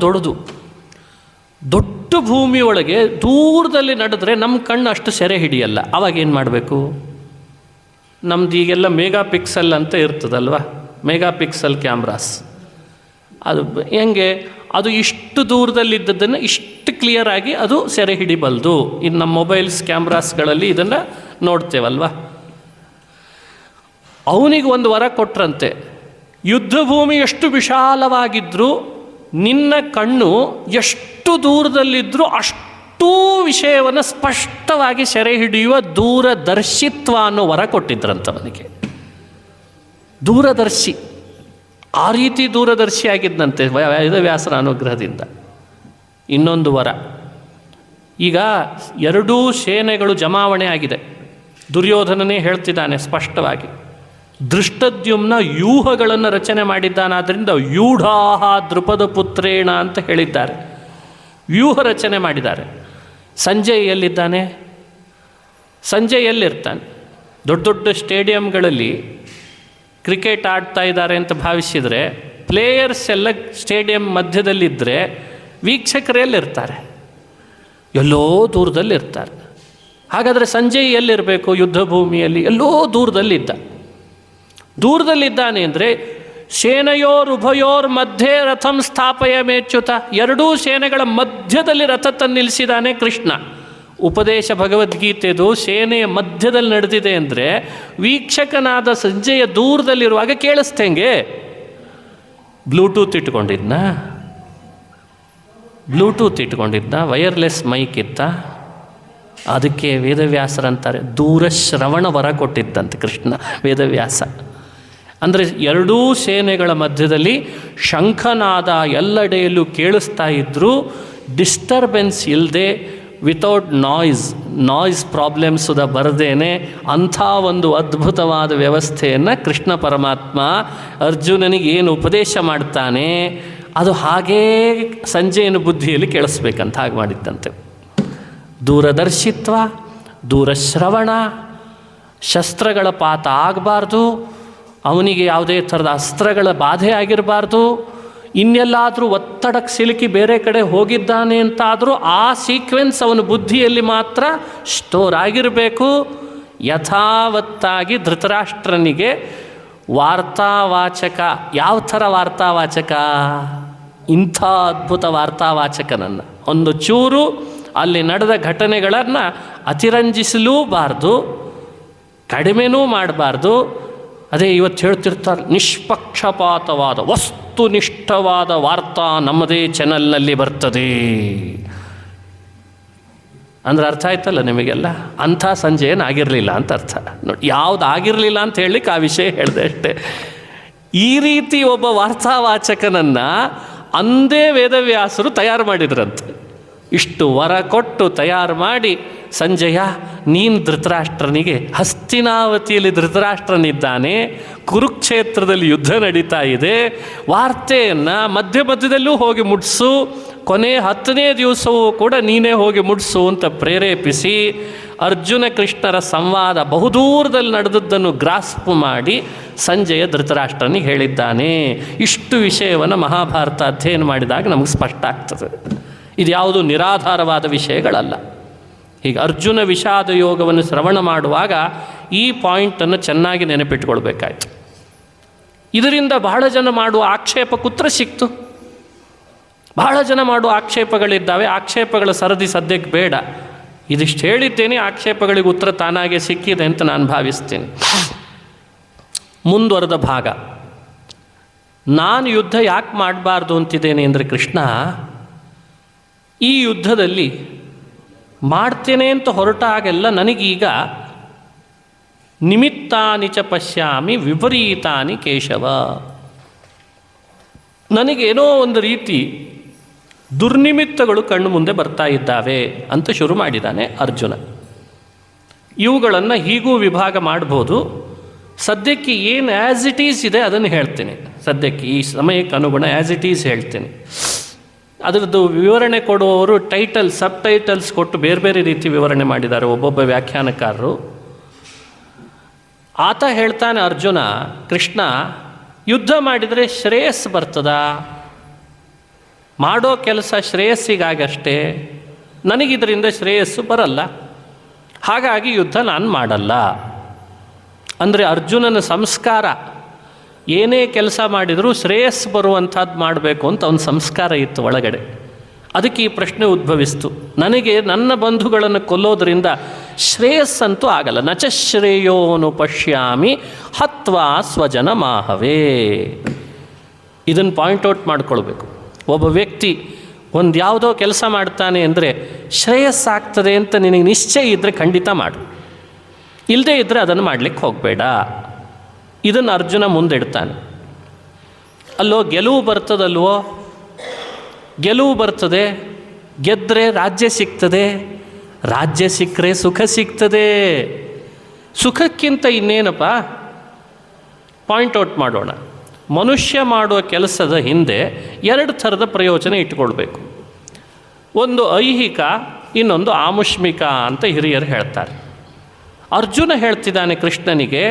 ದೊಡ್ಡ ಭೂಮಿಯೊಳಗೆ ದೂರದಲ್ಲಿ ನಡೆದ್ರೆ ನಮ್ಮ ಕಣ್ಣು ಅಷ್ಟು ಸೆರೆ ಹಿಡಿಯಲ್ಲ. ಅವಾಗೇನು ಮಾಡಬೇಕು? ನಮ್ದು ಈಗೆಲ್ಲ ಮೆಗಾಪಿಕ್ಸೆಲ್ ಅಂತ ಇರ್ತದಲ್ವ, ಮೆಗಾಪಿಕ್ಸೆಲ್ ಕ್ಯಾಮ್ರಾಸ್. ಅದು ಹೆಂಗೆ, ಅದು ಇಷ್ಟು ದೂರದಲ್ಲಿದ್ದದ್ದನ್ನು ಇಷ್ಟು ಕ್ಲಿಯರಾಗಿ ಅದು ಸೆರೆ ಹಿಡಿಬಲ್ದು. ಇನ್ನು ನಮ್ಮ ಮೊಬೈಲ್ಸ್ ಕ್ಯಾಮ್ರಾಸ್ಗಳಲ್ಲಿ ಇದನ್ನು ನೋಡ್ತೇವಲ್ವ. ಅವನಿಗೆ ಒಂದು ವರ ಕೊಟ್ರಂತೆ, ಯುದ್ಧ ಭೂಮಿ ಎಷ್ಟು ವಿಶಾಲವಾಗಿದ್ದರೂ ನಿನ್ನ ಕಣ್ಣು ಎಷ್ಟು ದೂರದಲ್ಲಿದ್ದರೂ ಅಷ್ಟೂ ವಿಷಯವನ್ನು ಸ್ಪಷ್ಟವಾಗಿ ಸೆರೆ ಹಿಡಿಯುವ ದೂರದರ್ಶಿತ್ವ ಅನ್ನೋ ವರ ಕೊಟ್ಟಿದ್ರಂತವನಿಗೆ. ದೂರದರ್ಶಿ, ಆ ರೀತಿ ದೂರದರ್ಶಿ ಆಗಿದ್ದಂತೆ ವೇದವ್ಯಾಸರ ಅನುಗ್ರಹದಿಂದ. ಇನ್ನೊಂದು ವರ, ಈಗ ಎರಡೂ ಸೇನೆಗಳು ಜಮಾವಣೆ ಆಗಿದೆ. ದುರ್ಯೋಧನನೇ ಹೇಳ್ತಿದ್ದಾನೆ ಸ್ಪಷ್ಟವಾಗಿ, ದೃಷ್ಟದ್ಯುಮ್ನ ವ್ಯೂಹಗಳನ್ನು ರಚನೆ ಮಾಡಿದ್ದಾನಾದ್ದರಿಂದ ಯೂಢಾಹ ದೃಪದ ಪುತ್ರೇಣ ಅಂತ ಹೇಳಿದ್ದಾರೆ. ವ್ಯೂಹ ರಚನೆ ಮಾಡಿದ್ದಾರೆ. ಸಂಜಯ್ ಎಲ್ಲಿದ್ದಾನೆ? ಸಂಜಯ್ ಎಲ್ಲಿರ್ತಾನೆ? ದೊಡ್ಡ ಸ್ಟೇಡಿಯಂಗಳಲ್ಲಿ ಕ್ರಿಕೆಟ್ ಆಡ್ತಾ ಇದ್ದಾರೆ ಅಂತ ಭಾವಿಸಿದರೆ ಪ್ಲೇಯರ್ಸ್ ಎಲ್ಲ ಸ್ಟೇಡಿಯಂ ಮಧ್ಯದಲ್ಲಿದ್ದರೆ ವೀಕ್ಷಕರು ಎಲ್ಲಿರ್ತಾರೆ? ಎಲ್ಲೋ ದೂರದಲ್ಲಿರ್ತಾರೆ. ಹಾಗಾದರೆ ಸಂಜಯ್ ಎಲ್ಲಿರಬೇಕು? ಯುದ್ಧ ಭೂಮಿಯಲ್ಲಿ ಎಲ್ಲೋ ದೂರದಲ್ಲಿದ್ದಾನೆ ಅಂದರೆ ಸೇನೆಯೋರುಭಯೋರ್ ಮಧ್ಯೆ ರಥಂ ಸ್ಥಾಪಯ ಮೇಚ್ಯುತ, ಎರಡೂ ಸೇನೆಗಳ ಮಧ್ಯದಲ್ಲಿ ರಥ ತಂದು ನಿಲ್ಲಿಸಿದ್ದಾನೆ ಕೃಷ್ಣ. ಉಪದೇಶ ಭಗವದ್ಗೀತೆದು ಸೇನೆಯ ಮಧ್ಯದಲ್ಲಿ ನಡೆದಿದೆ ಅಂದರೆ ವೀಕ್ಷಕನಾದ ಸಂಜೆಯ ದೂರದಲ್ಲಿರುವಾಗ ಕೇಳಿಸ್ತೇಂಗೆ. ಬ್ಲೂಟೂತ್ ಇಟ್ಕೊಂಡಿದ್ದ ವೈರ್ಲೆಸ್ ಮೈಕ್ ಇತ್ತ. ಅದಕ್ಕೆ ವೇದವ್ಯಾಸರಂತಾರೆ ದೂರಶ್ರವಣ ವರ ಕೊಟ್ಟಿದ್ದಂತೆ ಕೃಷ್ಣ ವೇದವ್ಯಾಸ. ಅಂದರೆ ಎರಡೂ ಸೇನೆಗಳ ಮಧ್ಯದಲ್ಲಿ ಶಂಖನಾದ ಎಲ್ಲೆಡೆಯಲ್ಲೂ ಕೇಳಿಸ್ತಾ ಇದ್ದರೂ ಡಿಸ್ಟರ್ಬೆನ್ಸ್ ಇಲ್ಲದೆ, ವಿತೌಟ್ ನಾಯ್ಸ್ ಪ್ರಾಬ್ಲಮ್ಸ್ ಬರದೇನೆ ಅಂಥ ಒಂದು ಅದ್ಭುತವಾದ ವ್ಯವಸ್ಥೆಯನ್ನು ಕೃಷ್ಣ ಪರಮಾತ್ಮ ಅರ್ಜುನನಿಗೆ ಏನು ಉಪದೇಶ ಮಾಡ್ತಾನೆ ಅದು ಹಾಗೇ ಸಂಜಯನ ಬುದ್ಧಿಯಲ್ಲಿ ಕೇಳಿಸ್ಬೇಕಂತ ಹಾಗೆ ಮಾಡಿದ್ದಂತೆ. ದೂರದರ್ಶಿತ್ವ, ದೂರಶ್ರವಣ, ಶಸ್ತ್ರಗಳ ಪಾತ ಆಗಬಾರ್ದು, ಅವನಿಗೆ ಯಾವುದೇ ಥರದ ಅಸ್ತ್ರಗಳ ಬಾಧೆ ಆಗಿರಬಾರ್ದು, ಇನ್ನೆಲ್ಲಾದರೂ ಒತ್ತಡಕ್ಕೆ ಸಿಲುಕಿ ಬೇರೆ ಕಡೆ ಹೋಗಿದ್ದಾನೆ ಅಂತಾದರೂ ಆ ಸೀಕ್ವೆನ್ಸ್ ಅವನ ಬುದ್ಧಿಯಲ್ಲಿ ಮಾತ್ರ ಸ್ಟೋರ್ ಆಗಿರಬೇಕು. ಯಥಾವತ್ತಾಗಿ ಧೃತರಾಷ್ಟ್ರನಿಗೆ ವಾರ್ತಾವಾಚಕ, ಯಾವ ಥರ ವಾರ್ತಾವಾಚಕ? ಇಂಥ ಅದ್ಭುತ ವಾರ್ತಾವಾಚಕನನ್ನು, ಒಂದು ಚೂರು ಅಲ್ಲಿ ನಡೆದ ಘಟನೆಗಳನ್ನು ಅತಿರಂಜಿಸಲೂಬಾರ್ದು, ಕಡಿಮೆನೂ ಮಾಡಬಾರ್ದು. ಅದೇ ಇವತ್ತು ಹೇಳ್ತಿರ್ತಾರೆ, ನಿಷ್ಪಕ್ಷಪಾತವಾದ ವಸ್ತುನಿಷ್ಠವಾದ ವಾರ್ತಾ ನಮ್ಮದೇ ಚಾನಲ್ನಲ್ಲಿ ಬರ್ತದೆ ಅಂದ್ರೆ ಅರ್ಥ ಆಯ್ತಲ್ಲ ನಿಮಗೆಲ್ಲ. ಅಂಥ ಸಂಜಯನಾಗಿರಲಿಲ್ಲ ಅಂತ ಅರ್ಥ. ನೋಡಿ, ಯಾವುದು ಆಗಿರಲಿಲ್ಲ ಅಂತ ಹೇಳಲಿಕ್ಕೆ ಆ ವಿಷಯ ಹೇಳಿದೆ ಅಷ್ಟೇ. ಈ ರೀತಿ ಒಬ್ಬ ವಾರ್ತಾವಾಚಕನನ್ನು ಅಂದೇ ವೇದವ್ಯಾಸರು ತಯಾರು ಮಾಡಿದ್ರಂತೆ. ಇಷ್ಟು ವರ ಕೊಟ್ಟು ತಯಾರು ಮಾಡಿ, ಸಂಜಯ ನೀನು ಧೃತರಾಷ್ಟ್ರನಿಗೆ, ಹಸ್ತಿನಾವತಿಯಲ್ಲಿ ಧೃತರಾಷ್ಟ್ರನಿದ್ದಾನೆ, ಕುರುಕ್ಷೇತ್ರದಲ್ಲಿ ಯುದ್ಧ ನಡೀತಾ ಇದೆ, ವಾರ್ತೆಯನ್ನು ಮಧ್ಯದಲ್ಲೂ ಹೋಗಿ ಮುಟ್ಟಿಸು, ಕೊನೆ 10ನೇ ದಿವಸವೂ ಕೂಡ ನೀನೇ ಹೋಗಿ ಮುಟ್ಸು ಅಂತ ಪ್ರೇರೇಪಿಸಿ ಅರ್ಜುನ ಕೃಷ್ಣರ ಸಂವಾದ ಬಹುದೂರದಲ್ಲಿ ನಡೆದದ್ದನ್ನು ಗ್ರಾಸ್ಪ್ ಮಾಡಿ ಸಂಜಯ ಧೃತರಾಷ್ಟ್ರನಿಗೆ ಹೇಳಿದ್ದಾನೆ. ಇಷ್ಟು ವಿಷಯವನ್ನು ಮಹಾಭಾರತ ಅಧ್ಯಯನ ಮಾಡಿದಾಗ ನಮಗೆ ಸ್ಪಷ್ಟ ಆಗ್ತದೆ. ಇದು ಯಾವುದು ನಿರಾಧಾರವಾದ ವಿಷಯಗಳಲ್ಲ. ಹೀಗೆ ಅರ್ಜುನ ವಿಷಾದ ಯೋಗವನ್ನು ಶ್ರವಣ ಮಾಡುವಾಗ ಈ ಪಾಯಿಂಟನ್ನು ಚೆನ್ನಾಗಿ ನೆನಪಿಟ್ಕೊಳ್ಬೇಕಾಯ್ತು. ಇದರಿಂದ ಬಹಳ ಜನ ಮಾಡುವ ಆಕ್ಷೇಪ ಕುತ್ರ ಸಿಕ್ತು. ಬಹಳ ಜನ ಮಾಡುವ ಆಕ್ಷೇಪಗಳಿದ್ದಾವೆ. ಆಕ್ಷೇಪಗಳ ಸರದಿ ಸದ್ಯಕ್ಕೆ ಬೇಡ. ಇದಿಷ್ಟು ಹೇಳಿದ್ದೇನೆ, ಆಕ್ಷೇಪಗಳಿಗೆ ಉತ್ತರ ತಾನಾಗೆ ಸಿಕ್ಕಿದೆ ಅಂತ ನಾನು ಭಾವಿಸ್ತೀನಿ. ಮುಂದುವರೆದ ಭಾಗ. ನಾನು ಯುದ್ಧ ಯಾಕೆ ಮಾಡಬಾರ್ದು ಅಂತಿದ್ದೇನೆ ಅಂದರೆ, ಕೃಷ್ಣ ಈ ಯುದ್ಧದಲ್ಲಿ ಮಾಡ್ತೇನೆ ಅಂತ ಹೊರಟಾಗೆಲ್ಲ ನನಗೀಗ ನಿಮಿತ್ತಾನಿ ಚ ಪಶ್ಯಾಮಿ ವಿಪರೀತಾನಿ ಕೇಶವ, ನನಗೇನೋ ಒಂದು ರೀತಿ ದುರ್ನಿಮಿತ್ತಗಳು ಕಣ್ಣು ಮುಂದೆ ಬರ್ತಾ ಇದ್ದಾವೆ ಅಂತ ಶುರು ಮಾಡಿದ್ದಾನೆ ಅರ್ಜುನ. ಇವುಗಳನ್ನು ಹೀಗೂ ವಿಭಾಗ ಮಾಡ್ಬೋದು. ಸದ್ಯಕ್ಕೆ ಏನು ಆ್ಯಸ್ ಇಟ್ ಈಸ್ ಇದೆ ಅದನ್ನು ಹೇಳ್ತೇನೆ. ಸದ್ಯಕ್ಕೆ ಈ ಸಮಯಕ್ಕೆ ಅನುಗುಣ ಆ್ಯಸ್ ಇಟ್ ಈಸ್ ಹೇಳ್ತೇನೆ. ಅದರದ್ದು ವಿವರಣೆ ಕೊಡುವವರು ಸಬ್ ಟೈಟಲ್ಸ್ ಕೊಟ್ಟು ಬೇರೆ ಬೇರೆ ರೀತಿ ವಿವರಣೆ ಮಾಡಿದ್ದಾರೆ ಒಬ್ಬೊಬ್ಬ ವ್ಯಾಖ್ಯಾನಕಾರರು. ಆತ ಹೇಳ್ತಾನೆ, ಅರ್ಜುನ, ಕೃಷ್ಣ ಯುದ್ಧ ಮಾಡಿದರೆ ಶ್ರೇಯಸ್ಸು ಬರ್ತದಾ? ಮಾಡೋ ಕೆಲಸ ಶ್ರೇಯಸ್ಸಿಗಾಗಷ್ಟೇ, ನನಗಿದರಿಂದ ಶ್ರೇಯಸ್ಸು ಬರಲ್ಲ, ಹಾಗಾಗಿ ಯುದ್ಧ ನಾನು ಮಾಡಲ್ಲ. ಅಂದರೆ ಅರ್ಜುನನ ಸಂಸ್ಕಾರ ಏನೇ ಕೆಲಸ ಮಾಡಿದರೂ ಶ್ರೇಯಸ್ಸು ಬರುವಂಥದ್ದು ಮಾಡಬೇಕು ಅಂತ ಅವನ ಸಂಸ್ಕಾರ ಇತ್ತು ಒಳಗಡೆ. ಅದಕ್ಕೆ ಈ ಪ್ರಶ್ನೆ ಉದ್ಭವಿಸ್ತು. ನನಗೆ ನನ್ನ ಬಂಧುಗಳನ್ನು ಕೊಲ್ಲೋದ್ರಿಂದ ಶ್ರೇಯಸ್ಸಂತೂ ಆಗಲ್ಲ. ನಚ ಶ್ರೇಯೋನು ಪಶ್ಯಾಮಿ ಹತ್ವಾ ಸ್ವಜನ ಮಾಹವೇ. ಇದನ್ನು ಪಾಯಿಂಟ್ಔಟ್ ಮಾಡ್ಕೊಳ್ಬೇಕು. ಒಬ್ಬ ವ್ಯಕ್ತಿ ಒಂದು ಯಾವುದೋ ಕೆಲಸ ಮಾಡ್ತಾನೆ ಅಂದರೆ ಶ್ರೇಯಸ್ಸಾಗ್ತದೆ ಅಂತ ನಿನಗೆ ನಿಶ್ಚಯ ಇದ್ದರೆ ಖಂಡಿತ ಮಾಡು, ಇಲ್ಲದೇ ಇದ್ದರೆ ಅದನ್ನು ಮಾಡಲಿಕ್ಕೆ ಹೋಗಬೇಡ. ಇದನ್ನು ಅರ್ಜುನ ಮುಂದಿಡ್ತಾನೆ. ಅಲ್ಲೋ ಗೆಲುವು ಬರ್ತದಲ್ವೋ, ಗೆಲುವು ಬರ್ತದೆ, ಗೆದ್ದರೆ ರಾಜ್ಯ ಸಿಗ್ತದೆ, ರಾಜ್ಯ ಸಿಕ್ಕರೆ ಸುಖ ಸಿಗ್ತದೆ. ಸುಖಕ್ಕಿಂತ ಇನ್ನೇನಪ್ಪ? ಪಾಯಿಂಟ್ಔಟ್ ಮಾಡೋಣ. ಮನುಷ್ಯ ಮಾಡುವ ಕೆಲಸದ ಹಿಂದೆ 2 ಥರದ ಪ್ರಯೋಜನ ಇಟ್ಕೊಳ್ಬೇಕು. ಒಂದು ಐಹಿಕ, ಇನ್ನೊಂದು ಆಮುಷ್ಮಿಕ ಅಂತ ಹಿರಿಯರು ಹೇಳ್ತಾರೆ. ಅರ್ಜುನ ಹೇಳ್ತಿದ್ದಾನೆ ಕೃಷ್ಣನಿಗೆ,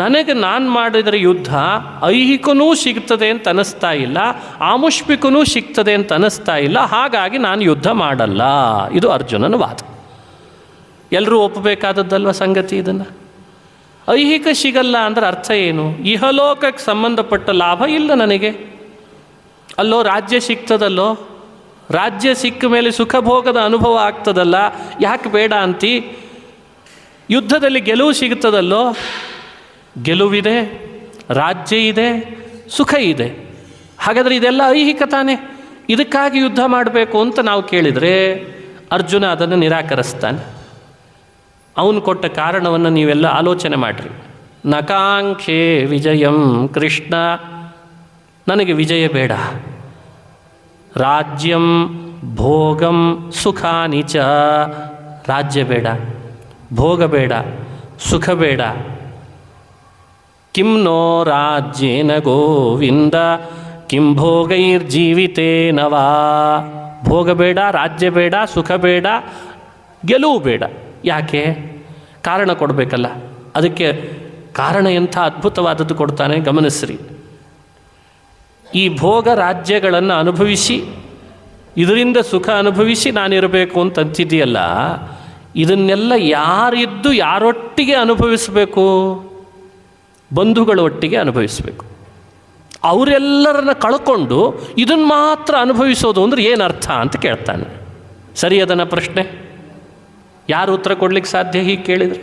ನನಗೆ ನಾನು ಮಾಡಿದರೆ ಯುದ್ಧ ಐಹಿಕನೂ ಸಿಗ್ತದೆ ಅಂತ ಅನ್ನಿಸ್ತಾ ಇಲ್ಲ, ಆಮುಷ್ಮಿಕನೂ ಸಿಗ್ತದೆ ಅಂತ ಅನ್ನಿಸ್ತಾ ಇಲ್ಲ, ಹಾಗಾಗಿ ನಾನು ಯುದ್ಧ ಮಾಡಲ್ಲ. ಇದು ಅರ್ಜುನನ ವಾದ. ಎಲ್ಲರೂ ಒಪ್ಪಬೇಕಾದದ್ದಲ್ವ ಸಂಗತಿ ಇದನ್ನು. ಐಹಿಕ ಸಿಗಲ್ಲ ಅಂದರೆ ಅರ್ಥ ಏನು? ಇಹಲೋಕಕ್ಕೆ ಸಂಬಂಧಪಟ್ಟ ಲಾಭ ಇಲ್ಲ ನನಗೆ. ಅಲ್ಲೋ ರಾಜ್ಯ ಸಿಗ್ತದಲ್ಲೋ, ರಾಜ್ಯ ಸಿಕ್ಕ ಮೇಲೆ ಸುಖ ಭೋಗದ ಅನುಭವ ಆಗ್ತದಲ್ಲ, ಯಾಕೆ ಬೇಡ ಅಂತಿ? ಯುದ್ಧದಲ್ಲಿ ಗೆಲುವು ಸಿಗ್ತದಲ್ಲೋ, ಗೆಲುವಿದೆ, ರಾಜ್ಯ ಇದೆ, ಸುಖ ಇದೆ. ಹಾಗಾದರೆ ಇದೆಲ್ಲ ಐಹಿಕ ತಾನೆ, ಇದಕ್ಕಾಗಿ ಯುದ್ಧ ಮಾಡಬೇಕು ಅಂತ ನಾವು ಕೇಳಿದರೆ ಅರ್ಜುನ ಅದನ್ನು ನಿರಾಕರಿಸ್ತಾನೆ. ಅವನು ಕೊಟ್ಟ ಕಾರಣವನ್ನು ನೀವೆಲ್ಲ ಆಲೋಚನೆ ಮಾಡಿರಿ. ನಕಾಂಕ್ಷೆ ವಿಜಯಂ ಕೃಷ್ಣ, ನನಗೆ ವಿಜಯ ಬೇಡ, ರಾಜ್ಯಂ ಭೋಗಂ ಸುಖಾನಿ ಚ, ರಾಜ್ಯ ಬೇಡ, ಭೋಗ ಬೇಡ, ಸುಖ ಬೇಡ. ಕಿಂ ನೋ ರಾಜ್ಯೇನ ಗೋವಿಂದ ಕಿಂ ಭೋಗೈರ್ಜೀವಿತೇನವಾ. ಭೋಗ ಬೇಡ, ರಾಜ್ಯ ಬೇಡ, ಸುಖ ಬೇಡ, ಗೆಲುವು ಬೇಡ. ಯಾಕೆ? ಕಾರಣ ಕೊಡಬೇಕಲ್ಲ. ಅದಕ್ಕೆ ಕಾರಣ ಎಂಥ ಅದ್ಭುತವಾದದ್ದು ಕೊಡ್ತಾನೆ, ಗಮನಿಸ್ರಿ. ಈ ಭೋಗ ರಾಜ್ಯಗಳನ್ನು ಅನುಭವಿಸಿ ಇದರಿಂದ ಸುಖ ಅನುಭವಿಸಿ ನಾನಿರಬೇಕು ಅಂತಂತಿದೆಯಲ್ಲ, ಇದನ್ನೆಲ್ಲ ಯಾರಿದ್ದು ಯಾರೊಟ್ಟಿಗೆ ಅನುಭವಿಸಬೇಕು? ಬಂಧುಗಳೊಟ್ಟಿಗೆ ಅನುಭವಿಸಬೇಕು. ಅವರೆಲ್ಲರನ್ನ ಕಳ್ಕೊಂಡು ಇದನ್ನು ಮಾತ್ರ ಅನುಭವಿಸೋದು ಅಂದರೆ ಏನು ಅರ್ಥ ಅಂತ ಕೇಳ್ತಾನೆ. ಸರಿ ಅದನ್ನ ಪ್ರಶ್ನೆ. ಯಾರು ಉತ್ತರ ಕೊಡ್ಲಿಕ್ಕೆ ಸಾಧ್ಯ ಹೀಗೆ ಕೇಳಿದರೆ?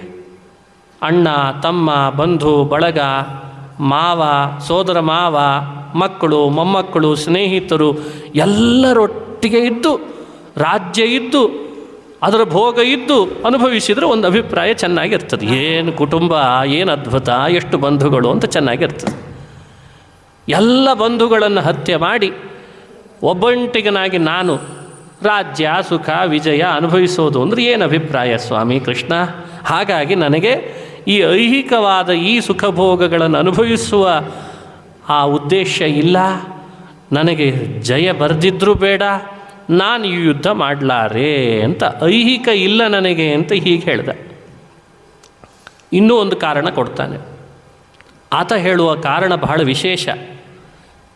ಅಣ್ಣ, ತಮ್ಮ, ಬಂಧು ಬಳಗ, ಮಾವ, ಸೋದರ ಮಾವ, ಮಕ್ಕಳು, ಮೊಮ್ಮಕ್ಕಳು, ಸ್ನೇಹಿತರು ಎಲ್ಲರೊಟ್ಟಿಗೆ ಇದ್ದು, ರಾಜ್ಯ ಇದ್ದು, ಅದರ ಭೋಗ ಇದ್ದು ಅನುಭವಿಸಿದರೆ ಒಂದು ಅಭಿಪ್ರಾಯ ಚೆನ್ನಾಗಿರ್ತದೆ. ಏನು ಕುಟುಂಬ, ಏನು ಅದ್ಭುತ, ಎಷ್ಟು ಬಂಧುಗಳು ಅಂತ ಚೆನ್ನಾಗಿರ್ತದೆ. ಎಲ್ಲ ಬಂಧುಗಳನ್ನು ಹತ್ಯೆ ಮಾಡಿ ಒಬ್ಬಂಟಿಗನಾಗಿ ನಾನು ರಾಜ್ಯ, ಸುಖ, ವಿಜಯ ಅನುಭವಿಸೋದು ಅಂದರೆ ಏನು ಅಭಿಪ್ರಾಯ ಸ್ವಾಮಿ ಕೃಷ್ಣ? ಹಾಗಾಗಿ ನನಗೆ ಈ ಐಹಿಕವಾದ ಈ ಸುಖ ಭೋಗಗಳನ್ನು ಅನುಭವಿಸುವ ಆ ಉದ್ದೇಶ ಇಲ್ಲ. ನನಗೆ ಜಯ ಬರೆದಿದ್ರೂ ಬೇಡ, ನಾನು ಈ ಯುದ್ಧ ಮಾಡಲಾರೆ ಅಂತ, ಐಹಿಕ ಇಲ್ಲ ನನಗೆ ಅಂತ ಹೀಗೆ ಹೇಳ್ದ. ಇನ್ನೂ ಒಂದು ಕಾರಣ ಕೊಡ್ತಾನೆ. ಆತ ಹೇಳುವ ಕಾರಣ ಬಹಳ ವಿಶೇಷ.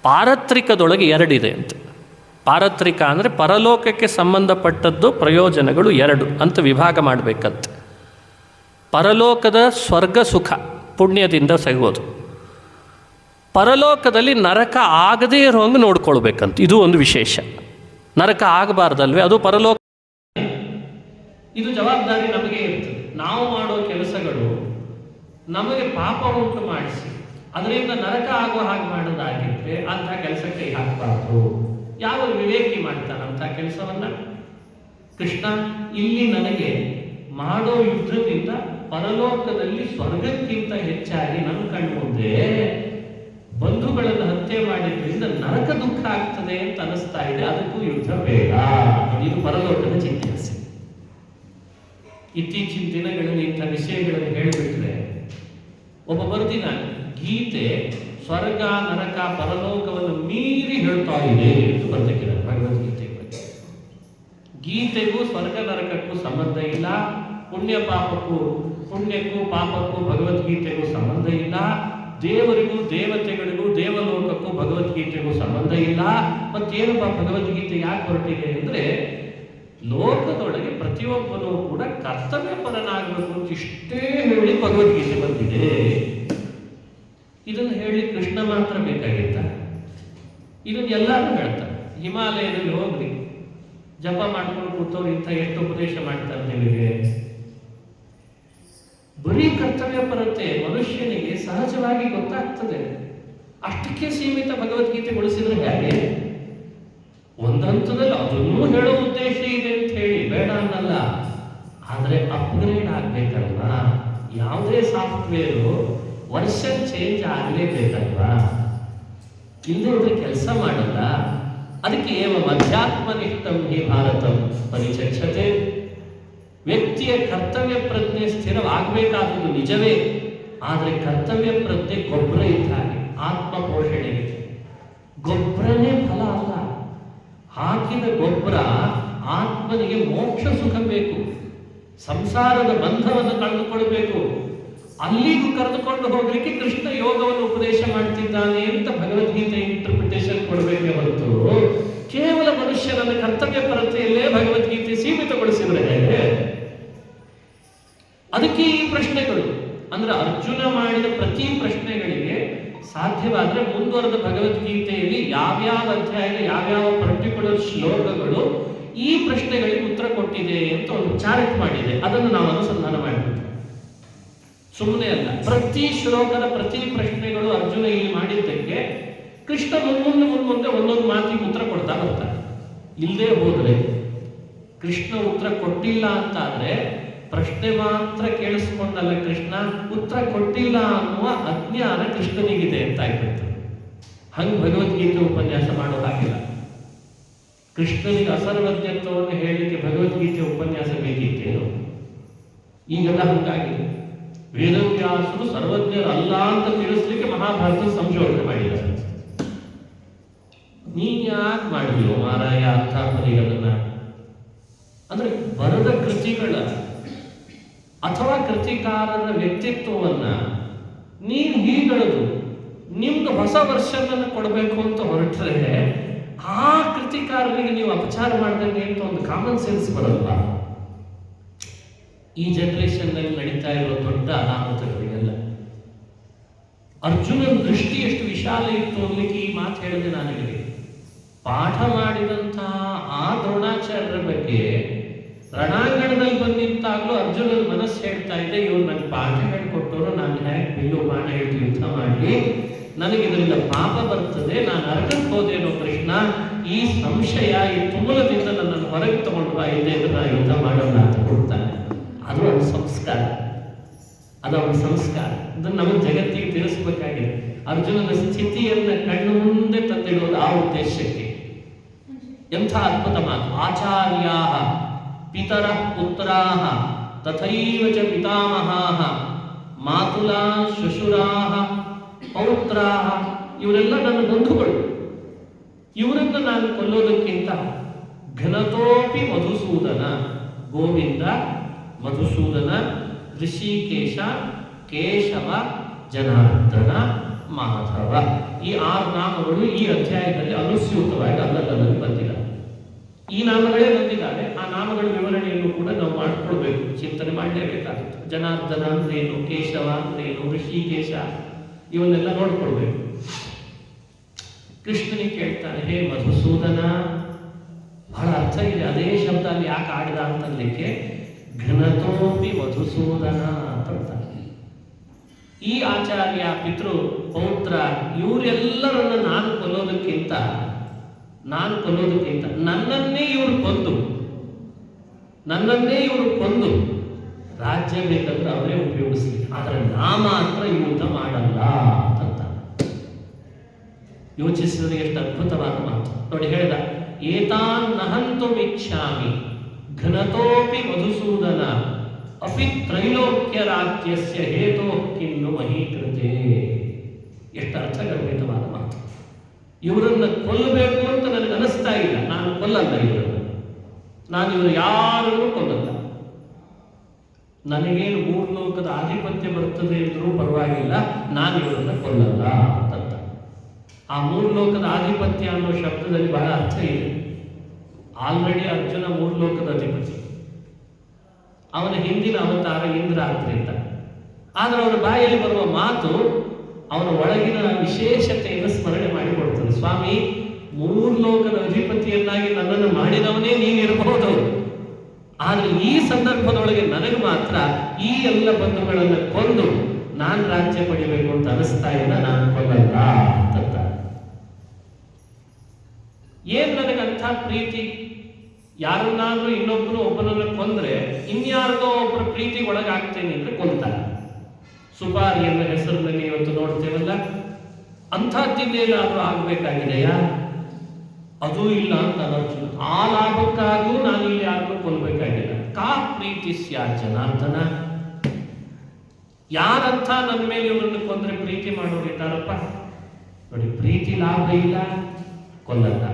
ಪಾರತ್ರಿಕದೊಳಗೆ ಎರಡಿದೆ ಅಂತ. ಪಾರತ್ರಿಕ ಅಂದರೆ ಪರಲೋಕಕ್ಕೆ ಸಂಬಂಧಪಟ್ಟದ್ದು ಪ್ರಯೋಜನಗಳು ಎರಡು ಅಂತ ವಿಭಾಗ ಮಾಡಬೇಕಂತ. ಪರಲೋಕದ ಸ್ವರ್ಗ ಸುಖ ಪುಣ್ಯದಿಂದ ಸಿಗೋದು, ಪರಲೋಕದಲ್ಲಿ ನರಕ ಆಗದೇ ಇರೋಂಗೆ ನೋಡ್ಕೊಳ್ಬೇಕಂತ. ಇದು ಒಂದು ವಿಶೇಷ. ನರಕ ಆಗಬಾರ್ದಲ್ವೇ, ಅದು ಪರಲೋಕ. ಇದು ಜವಾಬ್ದಾರಿ ನಮಗೆ ಇರ್ತದೆ. ನಾವು ಮಾಡೋ ಕೆಲಸಗಳು ನಮಗೆ ಪಾಪ ಉಂಟು ಮಾಡಿಸಿ ಅದರಿಂದ ನರಕ ಆಗುವ ಹಾಗೆ ಮಾಡೋದಾಗಿದ್ರೆ ಅಂಥ ಕೆಲಸಕ್ಕೆ ಕೈ ಹಾಕಬಾರ್ದು. ಯಾವ ವಿವೇಕಿ ಮಾಡ್ತಾನಂಥ ಕೆಲಸವನ್ನ? ಕೃಷ್ಣ ಇಲ್ಲಿ ನನಗೆ ಮಾಡೋ ಯುದ್ಧದಿಂದ ಪರಲೋಕದಲ್ಲಿ ಸ್ವರ್ಗಕ್ಕಿಂತ ಹೆಚ್ಚಾಗಿ ನನ್ನ ಕಣ್ಣು ಮುಂದೆ ಬಂಧುಗಳನ್ನು ಹತ್ಯೆ ಮಾಡಿದ್ರಿಂದ ನರಕ ದುಃಖ ಆಗ್ತದೆ ಅಂತ ಅನಿಸ್ತಾ ಇದೆ, ಅದಕ್ಕೂ ಯುದ್ಧ ಬೇಡ. ಇದು ಪರಲೋಕದ ಚಿಂತನೆ. ಇತ್ತೀಚಿನ ದಿನಗಳಲ್ಲಿ ಇಂಥ ವಿಷಯಗಳನ್ನು ಹೇಳಿಬಿಟ್ರೆ ಒಬ್ಬ ಬರ್ದಿನ ಗೀತೆ ಸ್ವರ್ಗ ನರಕ ಪರಲೋಕವನ್ನು ಮೀರಿ ಹೇಳ್ತಾ ಇದೆ ಎಂದು ಬರ್ತಿದ್ದಾರೆ ಭಗವದ್ಗೀತೆ ಬಗ್ಗೆ. ಗೀತೆಗೂ ಸ್ವರ್ಗ ನರಕಕ್ಕೂ ಸಂಬಂಧ ಇಲ್ಲ, ಪುಣ್ಯಕ್ಕೂ ಪಾಪಕ್ಕೂ ಭಗವದ್ಗೀತೆಗೂ ಸಂಬಂಧ ಇಲ್ಲ, ದೇವರಿಗೂ ದೇವತೆಗಳಿಗೂ ದೇವಲೋಕಕ್ಕೂ ಭಗವದ್ಗೀತೆಗೂ ಸಂಬಂಧ ಇಲ್ಲ. ಮತ್ತೇನಪ್ಪ ಭಗವದ್ಗೀತೆ ಯಾಕೆ ಹೊರಟಿದೆ ಅಂದರೆ, ಲೋಕದೊಳಗೆ ಪ್ರತಿಯೊಬ್ಬನೂ ಕೂಡ ಕರ್ತವ್ಯ ಪರನಾಗಬೇಕು ಅಂತ ಇಷ್ಟೇ ಹೇಳಿ ಭಗವದ್ಗೀತೆ ಬಂದಿದೆ. ಇದನ್ನು ಹೇಳಿ ಕೃಷ್ಣ ಮಾತ್ರ ಬೇಕಾಗಿತ್ತ? ಇದನ್ನು ಎಲ್ಲರೂ ಹೇಳ್ತಾರೆ. ಹಿಮಾಲಯದಲ್ಲಿ ಹೋಗ್ರಿ, ಜಪ ಮಾಡ್ಕೊಂಡು ಕೂತವ್ರು ಇಂಥ ಎಷ್ಟು ಉಪದೇಶ ಮಾಡ್ತಾರೆ ನಿಮಗೆ. ಬರೀ ಕರ್ತವ್ಯ ಪರತೆ ಮನುಷ್ಯನಿಗೆ ಸಹಜವಾಗಿ ಗೊತ್ತಾಗ್ತದೆ. ಅಷ್ಟಕ್ಕೆ ಸೀಮಿತ ಭಗವದ್ಗೀತೆಗೊಳಿಸಿದ್ರೆ ಹೇಗೆ? ಒಂದು ಹಂತದಲ್ಲಿ ಅದನ್ನೂ ಹೇಳೋ ಉದ್ದೇಶ ಇದೆ ಅಂತ ಹೇಳಿ ಬೇಡ ಅನ್ನಲ್ಲ, ಆದರೆ ಅಪ್ಗ್ರೇಡ್ ಆಗ್ಬೇಕಲ್ವಾ? ಯಾವುದೇ ಸಾಫ್ಟ್ವೇರು ವರ್ಷನ್ ಚೇಂಜ್ ಆಗಲೇಬೇಕಲ್ವಾ? ಇಲ್ಲದೆ ಕೆಲಸ ಮಾಡಲ್ಲ. ಅದಕ್ಕೆ ಏವಂ ಅಧ್ಯಾತ್ಮನಿಷ್ಠಂ ಹಿ ಭಾರತಂ ಪರಿಚಕ್ಷತೆ. ವ್ಯಕ್ತಿಯ ಕರ್ತವ್ಯ ಪ್ರಜ್ಞೆ ಸ್ಥಿರವಾಗಬೇಕಾದುದು ನಿಜವೇ, ಆದರೆ ಕರ್ತವ್ಯ ಪ್ರಜ್ಞೆ ಗೊಬ್ಬರ ಇದ್ದಾಗೆ, ಆತ್ಮ ಪೋಷಣೆಗೆ. ಗೊಬ್ಬರನೇ ಫಲ ಅಲ್ಲ. ಹಾಕಿದ ಗೊಬ್ಬರ ಆತ್ಮನಿಗೆ ಮೋಕ್ಷ ಸುಖ ಬೇಕು, ಸಂಸಾರದ ಬಂಧವನ್ನು ಕಳೆದುಕೊಳ್ಬೇಕು. ಅಲ್ಲಿಗೂ ಕರೆದುಕೊಂಡು ಹೋಗ್ಲಿಕ್ಕೆ ಕೃಷ್ಣ ಯೋಗವನ್ನು ಉಪದೇಶ ಮಾಡ್ತಿದ್ದಾನೆ ಅಂತ ಭಗವದ್ಗೀತೆ ಇಂಟರ್ಪ್ರಿಟೇಷನ್ ಕೊಡಬೇಕೆ ಹೊರತು ಕೇವಲ ಮನುಷ್ಯರನ್ನ ಕರ್ತವ್ಯ ಪರತೆಯಲ್ಲೇ ಭಗವದ್ಗೀತೆ ಸೀಮಿತಗೊಳಿಸಿದ್ರೆ ಹೇಗೆ? ಅದಕ್ಕೆ ಈ ಪ್ರಶ್ನೆಗಳು ಅಂದ್ರೆ ಅರ್ಜುನ ಮಾಡಿದ ಪ್ರತಿ ಪ್ರಶ್ನೆಗಳಿಗೆ ಸಾಧ್ಯವಾದ್ರೆ ಮುಂದುವರೆದ ಭಗವದ್ಗೀತೆಯಲ್ಲಿ ಯಾವ್ಯಾವ ಅಧ್ಯಾಯದ ಯಾವ್ಯಾವ ಪರ್ಟಿಕ್ಯುಲರ್ ಶ್ಲೋಕಗಳು ಈ ಪ್ರಶ್ನೆಗಳಿಗೆ ಉತ್ತರ ಕೊಟ್ಟಿದೆ ಅಂತ ಒಂದು ಚಾರ್ಟ್ ಮಾಡಿದೆ. ಅದನ್ನು ನಾವು ಅನುಸಂಧಾನ ಮಾಡಬೇಕು. ಸುಮ್ಮನೆ ಅಲ್ಲ, ಪ್ರತಿ ಶ್ಲೋಕದ ಪ್ರತಿ ಪ್ರಶ್ನೆಗಳು ಅರ್ಜುನ ಇಲ್ಲಿ ಮಾಡಿದ್ದಕ್ಕೆ ಕೃಷ್ಣ ಮುಂದೆ ಒಂದೊಂದು ಮಾತಿಗೆ ಉತ್ತರ ಕೊಡ್ತಾ ಬರ್ತಾನೆ. ಇಲ್ಲದೆ ಹೋದ್ರೆ ಕೃಷ್ಣ ಉತ್ತರ ಕೊಟ್ಟಿಲ್ಲ ಅಂತ ಆದ್ರೆ ಪ್ರಶ್ನೆ ಮಾತ್ರ ಕೇಳಿಸ್ಕೊಂಡಲ್ಲ ಕೃಷ್ಣ, ಉತ್ತರ ಕೊಟ್ಟಿಲ್ಲ ಅನ್ನುವ ಅಜ್ಞಾನ ಕೃಷ್ಣನಿಗಿದೆ ಅಂತ ಆಗ್ಬಿಡ್ತದೆ. ಹಂಗೆ ಭಗವದ್ಗೀತೆ ಉಪನ್ಯಾಸ ಮಾಡೋ ಹಾಗಿಲ್ಲ. ಕೃಷ್ಣನಿಗೆ ಅಸರ್ವಜ್ಞತ್ವವನ್ನು ಹೇಳಲಿಕ್ಕೆ ಭಗವದ್ಗೀತೆ ಉಪನ್ಯಾಸ ಬೇಕಿತ್ತೇನು? ಈಗೆಲ್ಲ ಹಂಗಾಗಿದೆ. ವೇದವ್ಯಾಸರು ಸರ್ವಜ್ಞರಲ್ಲ ಅಂತ ತಿಳಿಸ್ಲಿಕ್ಕೆ ಮಹಾಭಾರತ ಸಂಶೋಧನೆ ಮಾಡಿದ್ದಾರೆ. ನೀನ್ ಯಾಕೆ ಮಾಡಿದ್ಯೋ ಮಾರಾಯ ಅಂಥ ಪರಿಗಳನ್ನ? ಅಂದ್ರೆ ಬರದ ಕೃತಿಗಳ ಅಥವಾ ಕೃತಿಕಾರರ ವ್ಯಕ್ತಿತ್ವವನ್ನ ನೀವು ಹೀಗಳದು ನಿಮ್ದು ಹೊಸ ವರ್ಷನನ್ನು ಕೊಡಬೇಕು ಅಂತ ಹೊರಟ್ರೆ ಆ ಕೃತಿಕಾರರಿಗೆ ನೀವು ಅಪಚಾರ ಮಾಡ್ದಂಗೆ ಅಂತ ಒಂದು ಕಾಮನ್ ಸೆನ್ಸ್ ಬರಲ್ವಾ? ಈ ಜನರೇಷನ್ನಲ್ಲಿ ನಡೀತಾ ಇರುವ ದೊಡ್ಡ ಅನಾಹುತಗಳಿಗೆಲ್ಲ ಅರ್ಜುನನ ದೃಷ್ಟಿ ಎಷ್ಟು ವಿಶಾಲ ಇತ್ತು ಅನ್ಲಿಕ್ಕೆ ಈ ಮಾತು ಹೇಳಿದೆ ನನಗೆ. ಪಾಠ ಮಾಡಿದಂತಹ ಆ ದ್ರೋಣಾಚಾರ್ಯರ ಬಗ್ಗೆ ರಣಾಂಗಣದಲ್ಲಿ ಬಂದಿದ್ದಾಗಲೂ ಅರ್ಜುನನ ಮನಸ್ಸು ಹೇಳ್ತಾ ಇದೆ, ಇವ್ರು ನನಗೆ ಪಾಠ ಹೇಳಿಕೊಟ್ಟವರು, ನಾನು ಹೇಗೆ ಬಿಲ್ಲು ಬಾಣ ಹಿಡಿದು ಯುದ್ಧ ಮಾಡಿ ನನಗೆ ಇದರಿಂದ ಪಾಪ ಬರ್ತದೆ, ನಾನು ನರಕಕ್ಕೆ ಹೋದೇನೋ ಕೃಷ್ಣ, ಈ ಸಂಶಯ ಈ ತುಮುಲದಿಂದ ನನ್ನನ್ನು ಹೊರಗೆ ತಗೊಂಡು ಬಾ, ಇಲ್ಲದೆ ಇದ್ರೆ ನಾನು ಯುದ್ಧ ಮಾಡೋಣ ಅಂತ ಕೊಡ್ತಾನೆ. ಅದು ಒಂದು ಸಂಸ್ಕಾರ, ಅದೊಂದು ಸಂಸ್ಕಾರ. ಇದನ್ನು ನಮಗೆ ಜಗತ್ತಿಗೆ ತಿಳಿಸಬೇಕಾಗಿದೆ. ಅರ್ಜುನನ ಸ್ಥಿತಿಯನ್ನ ಕಣ್ಣು ಮುಂದೆ ತಂದಿಡುವುದು ಆ ಉದ್ದೇಶಕ್ಕೆ. ಎಂಥ ಅದ್ಭುತ ಮಾತು. ಆಚಾರ್ಯಾ ಪಿತರ ಪುತ್ರಾ ತಥೈವ ಚ ಪಿತಾಮಹಾಃ ಮಾತುಲಾ ಶ್ವಶುರಾಃ ಪೌತ್ರಾಃ, ಇವರೆಲ್ಲ ನನ್ನ ಬಂಧುಗಳು. ಇವರನ್ನು ನಾನು ಕೊಲ್ಲೋದಕ್ಕಿಂತ ಘನತೋಪಿ ಮಧುಸೂದನ, ಗೋವಿಂದ, ಮಧುಸೂದನ, ಋಷಿಕೇಶ, ಕೇಶವ, ಜನಾರ್ದನ, ಮಾಧವ. ಈ 6 ನಾಮಗಳು ಈ ಅಧ್ಯಾಯದಲ್ಲಿ ಅನುಸ್ಯೂತವಾಗಿ ಅಲ್ಲಲ್ಲಿ ಬಂದಿಲ್ಲ. ಈ ನಾಮಗಳೇ ಬಂದಿದ್ದಾವೆ. ಆ ನಾಮಗಳ ವಿವರಣೆಯನ್ನು ಕೂಡ ನಾವು ಮಾಡಿಕೊಳ್ಬೇಕು, ಚಿಂತನೆ ಮಾಡಲೇಬೇಕಾಗುತ್ತೆ. ಜನಾರ್ದನ ಅಂದ್ರೇನು, ಕೇಶವ ಅಂದ್ರೇನು, ಋಷಿಕೇಶ, ಇವನ್ನೆಲ್ಲ ನೋಡ್ಕೊಳ್ಬೇಕು. ಕೃಷ್ಣನಿಗೆ ಕೇಳ್ತಾನೆ, ಹೇ ಮಧುಸೂದನ, ಬಹಳ ಅರ್ಥ ಇದೆ. ಅದೇ ಶಬ್ದ ಅಲ್ಲಿ ಯಾಕೆ ಆಡಿದ ಅಂತಂದಲಿಕ್ಕೆ ಘನತೋಪಿ ಮಧುಸೂದನ ಅಂತಾರೆ. ಈ ಆಚಾರ್ಯ, ಪಿತೃ, ಪೌತ್ರ ಇವರೆಲ್ಲರನ್ನ ನಾನು ಕೊಲ್ಲೋದಕ್ಕಿಂತ ನನ್ನನ್ನೇ ಇವರು ಕೊಂದು ರಾಜ್ಯ ಬೇಕಂದ್ರೆ ಅವರೇ ಉಪಯೋಗಿಸ್ಲಿ, ಆದರೆ ನಾ ಮಾತ್ರ ಯುದ್ಧ ಮಾಡಲ್ಲ ಅಂತ ಯೋಚಿಸಿದ್ರೆ ಎಷ್ಟು ಅದ್ಭುತವಾದ ಮಾತು ನೋಡಿ. ಹೇಳಿದ, ಏತಾನ್ ನಹಂತು ಇಚ್ಛಾಮಿ ಘನತೋಪಿ ಮಧುಸೂದನ ಅಪಿ ತ್ರೈಲೋಕ್ಯ ರಾಜ್ಯಸ್ಯ ಹೇತೋ ಕಿನ್ನು ಮಹೀಕೃತೆ. ಎಷ್ಟು ಅರ್ಥಗರ್ಭಿತವಾದ ಮಾತು. ಇವರನ್ನ ಕೊಲ್ಲಬೇಕು ಅಂತ ನನಗೆ ಅನಿಸ್ತಾ ಇಲ್ಲ, ನಾನು ಕೊಲ್ಲಲ್ಲ ಇವರನ್ನು, ನಾನು ಇವರು ಯಾರನ್ನೂ ಕೊಲ್ಲಲ್ಲ. ನನಗೇನು 3 ಲೋಕದ ಆಧಿಪತ್ಯ ಬರ್ತದೆ ಎಂದರೂ ಪರವಾಗಿಲ್ಲ, ನಾನು ಇವರನ್ನ ಕೊಲ್ಲಲ್ಲ ಅಂತ. ಆ 3 ಲೋಕದ ಆಧಿಪತ್ಯ ಅನ್ನೋ ಶಬ್ದದಲ್ಲಿ ಬಹಳ ಅರ್ಥ ಇದೆ. ಆಲ್ರೆಡಿ ಅರ್ಜುನ 3 ಲೋಕದ ಅಧಿಪತಿ, ಅವನ ಹಿಂದಿನ ಅವತಾರ ಇಂದ್ರ ಆದ್ದರಿಂದ. ಆದರೆ ಅವನ ಬಾಯಲ್ಲಿ ಬರುವ ಮಾತು ಅವನ ಒಳಗಿನ ವಿಶೇಷತೆಯನ್ನು ಸ್ಮರಣೆ ಮಾಡಿಕೊಡ್ತದೆ. ಸ್ವಾಮಿ, 3 ಲೋಕದ ಅಧಿಪತಿಯನ್ನಾಗಿ ನನ್ನನ್ನು ಮಾಡಿದವನೇ ನೀನಿರಬಹುದು, ಆದರೆ ಈ ಸಂದರ್ಭದೊಳಗೆ ನನಗೆ ಮಾತ್ರ ಈ ಎಲ್ಲ ಬಂಧುಗಳನ್ನು ಕೊಂದು ನಾನು ರಾಜ್ಯ ಪಡಿಬೇಕು ಅಂತ ಅನಿಸ್ತಾ ಇಲ್ಲ, ನಾನು ಕೊಲ್ಲಲ್ಲ ಅಂತ. ಏನ್ ನನಗಂಥ ಪ್ರೀತಿ? ಯಾರನ್ನಾದ್ರೂ ಇನ್ನೊಬ್ಬರು ಒಬ್ಬನನ್ನು ಕೊಂದ್ರೆ ಇನ್ಯಾರಿಗೋ ಒಬ್ಬರ ಪ್ರೀತಿಗೆ ಒಳಗಾಗ್ತೇನೆ ಅಂದ್ರೆ ಕೊಲ್ತಾರೆ. ಸುಪಾರಿ ಎಂಬ ಹೆಸರಿನಲ್ಲಿ ಇವತ್ತು ನೋಡ್ತೇವಲ್ಲ, ಅಂಥದ್ದಿನ್ನೇನಾದ್ರೂ ಆಗ್ಬೇಕಾಗಿದೆಯಾ? ಅದೂ ಇಲ್ಲ ಅಂತ ಅರ್ಜುನ. ಆ ಲಾಭಕ್ಕಾಗೂ ನಾನು ಇಲ್ಲಿ ಯಾರನ್ನು ಕೊಲ್ಬೇಕಾಗಿಲ್ಲ. ಕಾ ಪ್ರೀತಿ ಜನಾರ್ದನ, ಯಾರಂಥ ನನ್ನ ಮೇಲೆ ಇವರನ್ನು ಕೊಂದ್ರೆ ಪ್ರೀತಿ ಮಾಡೋರಿದ್ದಾರಪ್ಪ ನೋಡಿ. ಪ್ರೀತಿ ಲಾಭ ಇಲ್ಲ, ಕೊಲ್ಲಲ್ಲ.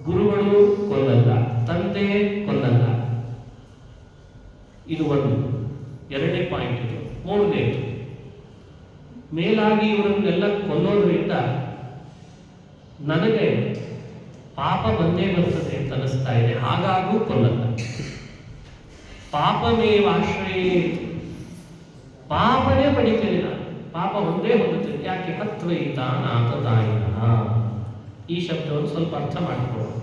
ಗುರುಗಳು ಕೊಲ್ಲಲ್ಲ, ತಂದೆ ಕೊಲ್ಲಲ್ಲ. ಇದು ಒಂದು. 2ನೇ ಪಾಯಿಂಟ್ ಇದು. 3ನೇದು, ಮೇಲಾಗಿ ಇವರನ್ನೆಲ್ಲ ಕೊಲ್ಲೋದ್ರಿಂದ ನನಗೆ ಪಾಪ ಬಂದೇ ಬರ್ತದೆ ಅಂತ ಅನಿಸ್ತಾ ಇದೆ, ಹಾಗಾಗೂ ಕೊಲ್ಲಲ್ಲ. ಪಾಪಮೇವಾಶ್ರಯೇ, ಪಾಪನೇ ಪಡಿತೇನೆ ನಾನು, ಪಾಪ ಒಂದೇ ಹೊಂದುತ್ತೇನೆ. ಯಾಕೆ? ಹತ್ವೈತ ನಾಥತಾಯಿನ. ಈ ಶಬ್ದವನ್ನು ಸ್ವಲ್ಪ ಅರ್ಥ ಮಾಡಿಕೊಳ್ಳೋಣ.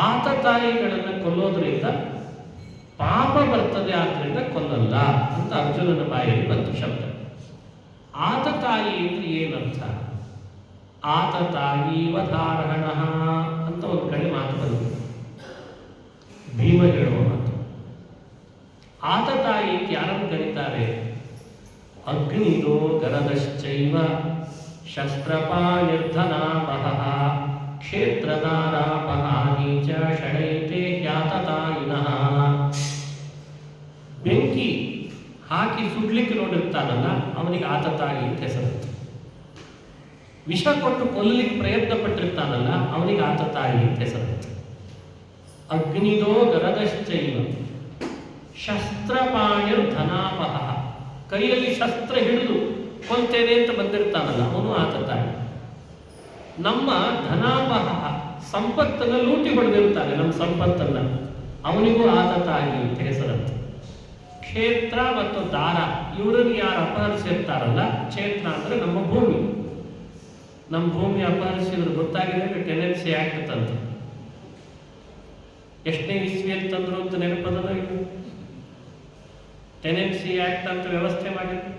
ಆತತಾಯಿಗಳನ್ನು ಕೊಲ್ಲೋದ್ರಿಂದ ಪಾಪ ಬರ್ತದೆ, ಆದ್ರಿಂದ ಕೊಲ್ಲಲ್ಲ ಅಂತ ಅರ್ಜುನನ ಬಾಯಲ್ಲಿ ಬಂತು ಶಬ್ದ. ಆತತಾಯಿ ಅಂದ್ರೆ ಏನರ್ಥ? ಆತತಾಯಿ ವಧಾರಹಣ ಅಂತ ಒಂದು ಕಡೆ ಮಾತು ಬಂದಿದೆ, ಭೀಮ ಹೇಳುವ ಮಾತು. ಆತತಾಯಿ ಅಂತ ಯಾರನ್ನು ಕರೀತಾರೆ? ಅಗ್ನಿದೋ ಗರದಶ್ಚೈವ ಶಸ್ತ್ರಪಾಣಿರ್ಧನಾಪಹಃ ಕ್ಷೇತ್ರದಾರಾಪಹಾನಿ ಚ ಷಡೈತೆ ಹ್ಯಾತತಾಯಿನಃ. ಬೆಂಕಿ ಹಾಕಿ ಸುಡ್ಲಿಕ್ಕೆ ನೋಡಿರ್ತಾನಲ್ಲ, ಅವನಿಗೆ ಆತತಾಯಿ ಅಂತ ಹೆಸರು. ವಿಷ ಕೊಟ್ಟು ಕೊಲ್ಲಲಿಕ್ಕೆ ಪ್ರಯತ್ನ ಪಟ್ಟಿರ್ತಾನಲ್ಲ, ಅವನಿಗೆ ಆತತಾಯಿ ಅಂತ ಹೆಸರು. ಅಗ್ನಿದೋ ಗರದಶ್ಚೈವ ಶಸ್ತ್ರಪಾಣಿರ್ಧನಾಪಹಃ, ಕೈಯಲ್ಲಿ ಶಸ್ತ್ರ ಹಿಡಿದು ಕೊಲ್ತೇನೆ ಅಂತ ಬಂದಿರ್ತಾನಲ್ಲ, ಅವನು ಆತತಾಯಿ. ನಮ್ಮ ಧನಾಪಹ, ಸಂಪತ್ತನ್ನು ಲೂಟಿ ಹೊಡೆದಿರ್ತಾನೆ, ನಮ್ಮ ಸಂಪತ್ತನ್ನ, ಅವನಿಗೂ ಆತತಾಯಿ ಅಂತ ಹೆಸರಂತ. ಕ್ಷೇತ್ರ ಮತ್ತು ದಾರ ಇವರನ್ನು ಯಾರು ಅಪಹರಿಸಿರ್ತಾರಲ್ಲ, ಕ್ಷೇತ್ರ ಅಂದ್ರೆ ನಮ್ಮ ಭೂಮಿ. ನಮ್ಮ ಭೂಮಿ ಅಪಹರಿಸಿದ್ರು ಗೊತ್ತಾಗಿದೆ, ಟೆನೆನ್ಸಿ ಆಕ್ಟ್ ತಂದ್ರು. ಎಷ್ಟನೇ ಇಸ್ವಿಯಲ್ಲಿ ತಂದ್ರು ಅಂತ ನೆನಪದ? ಟೆನೆನ್ಸಿ ಆಕ್ಟ್ ಅಂತ ವ್ಯವಸ್ಥೆ ಮಾಡಿದ್ರು.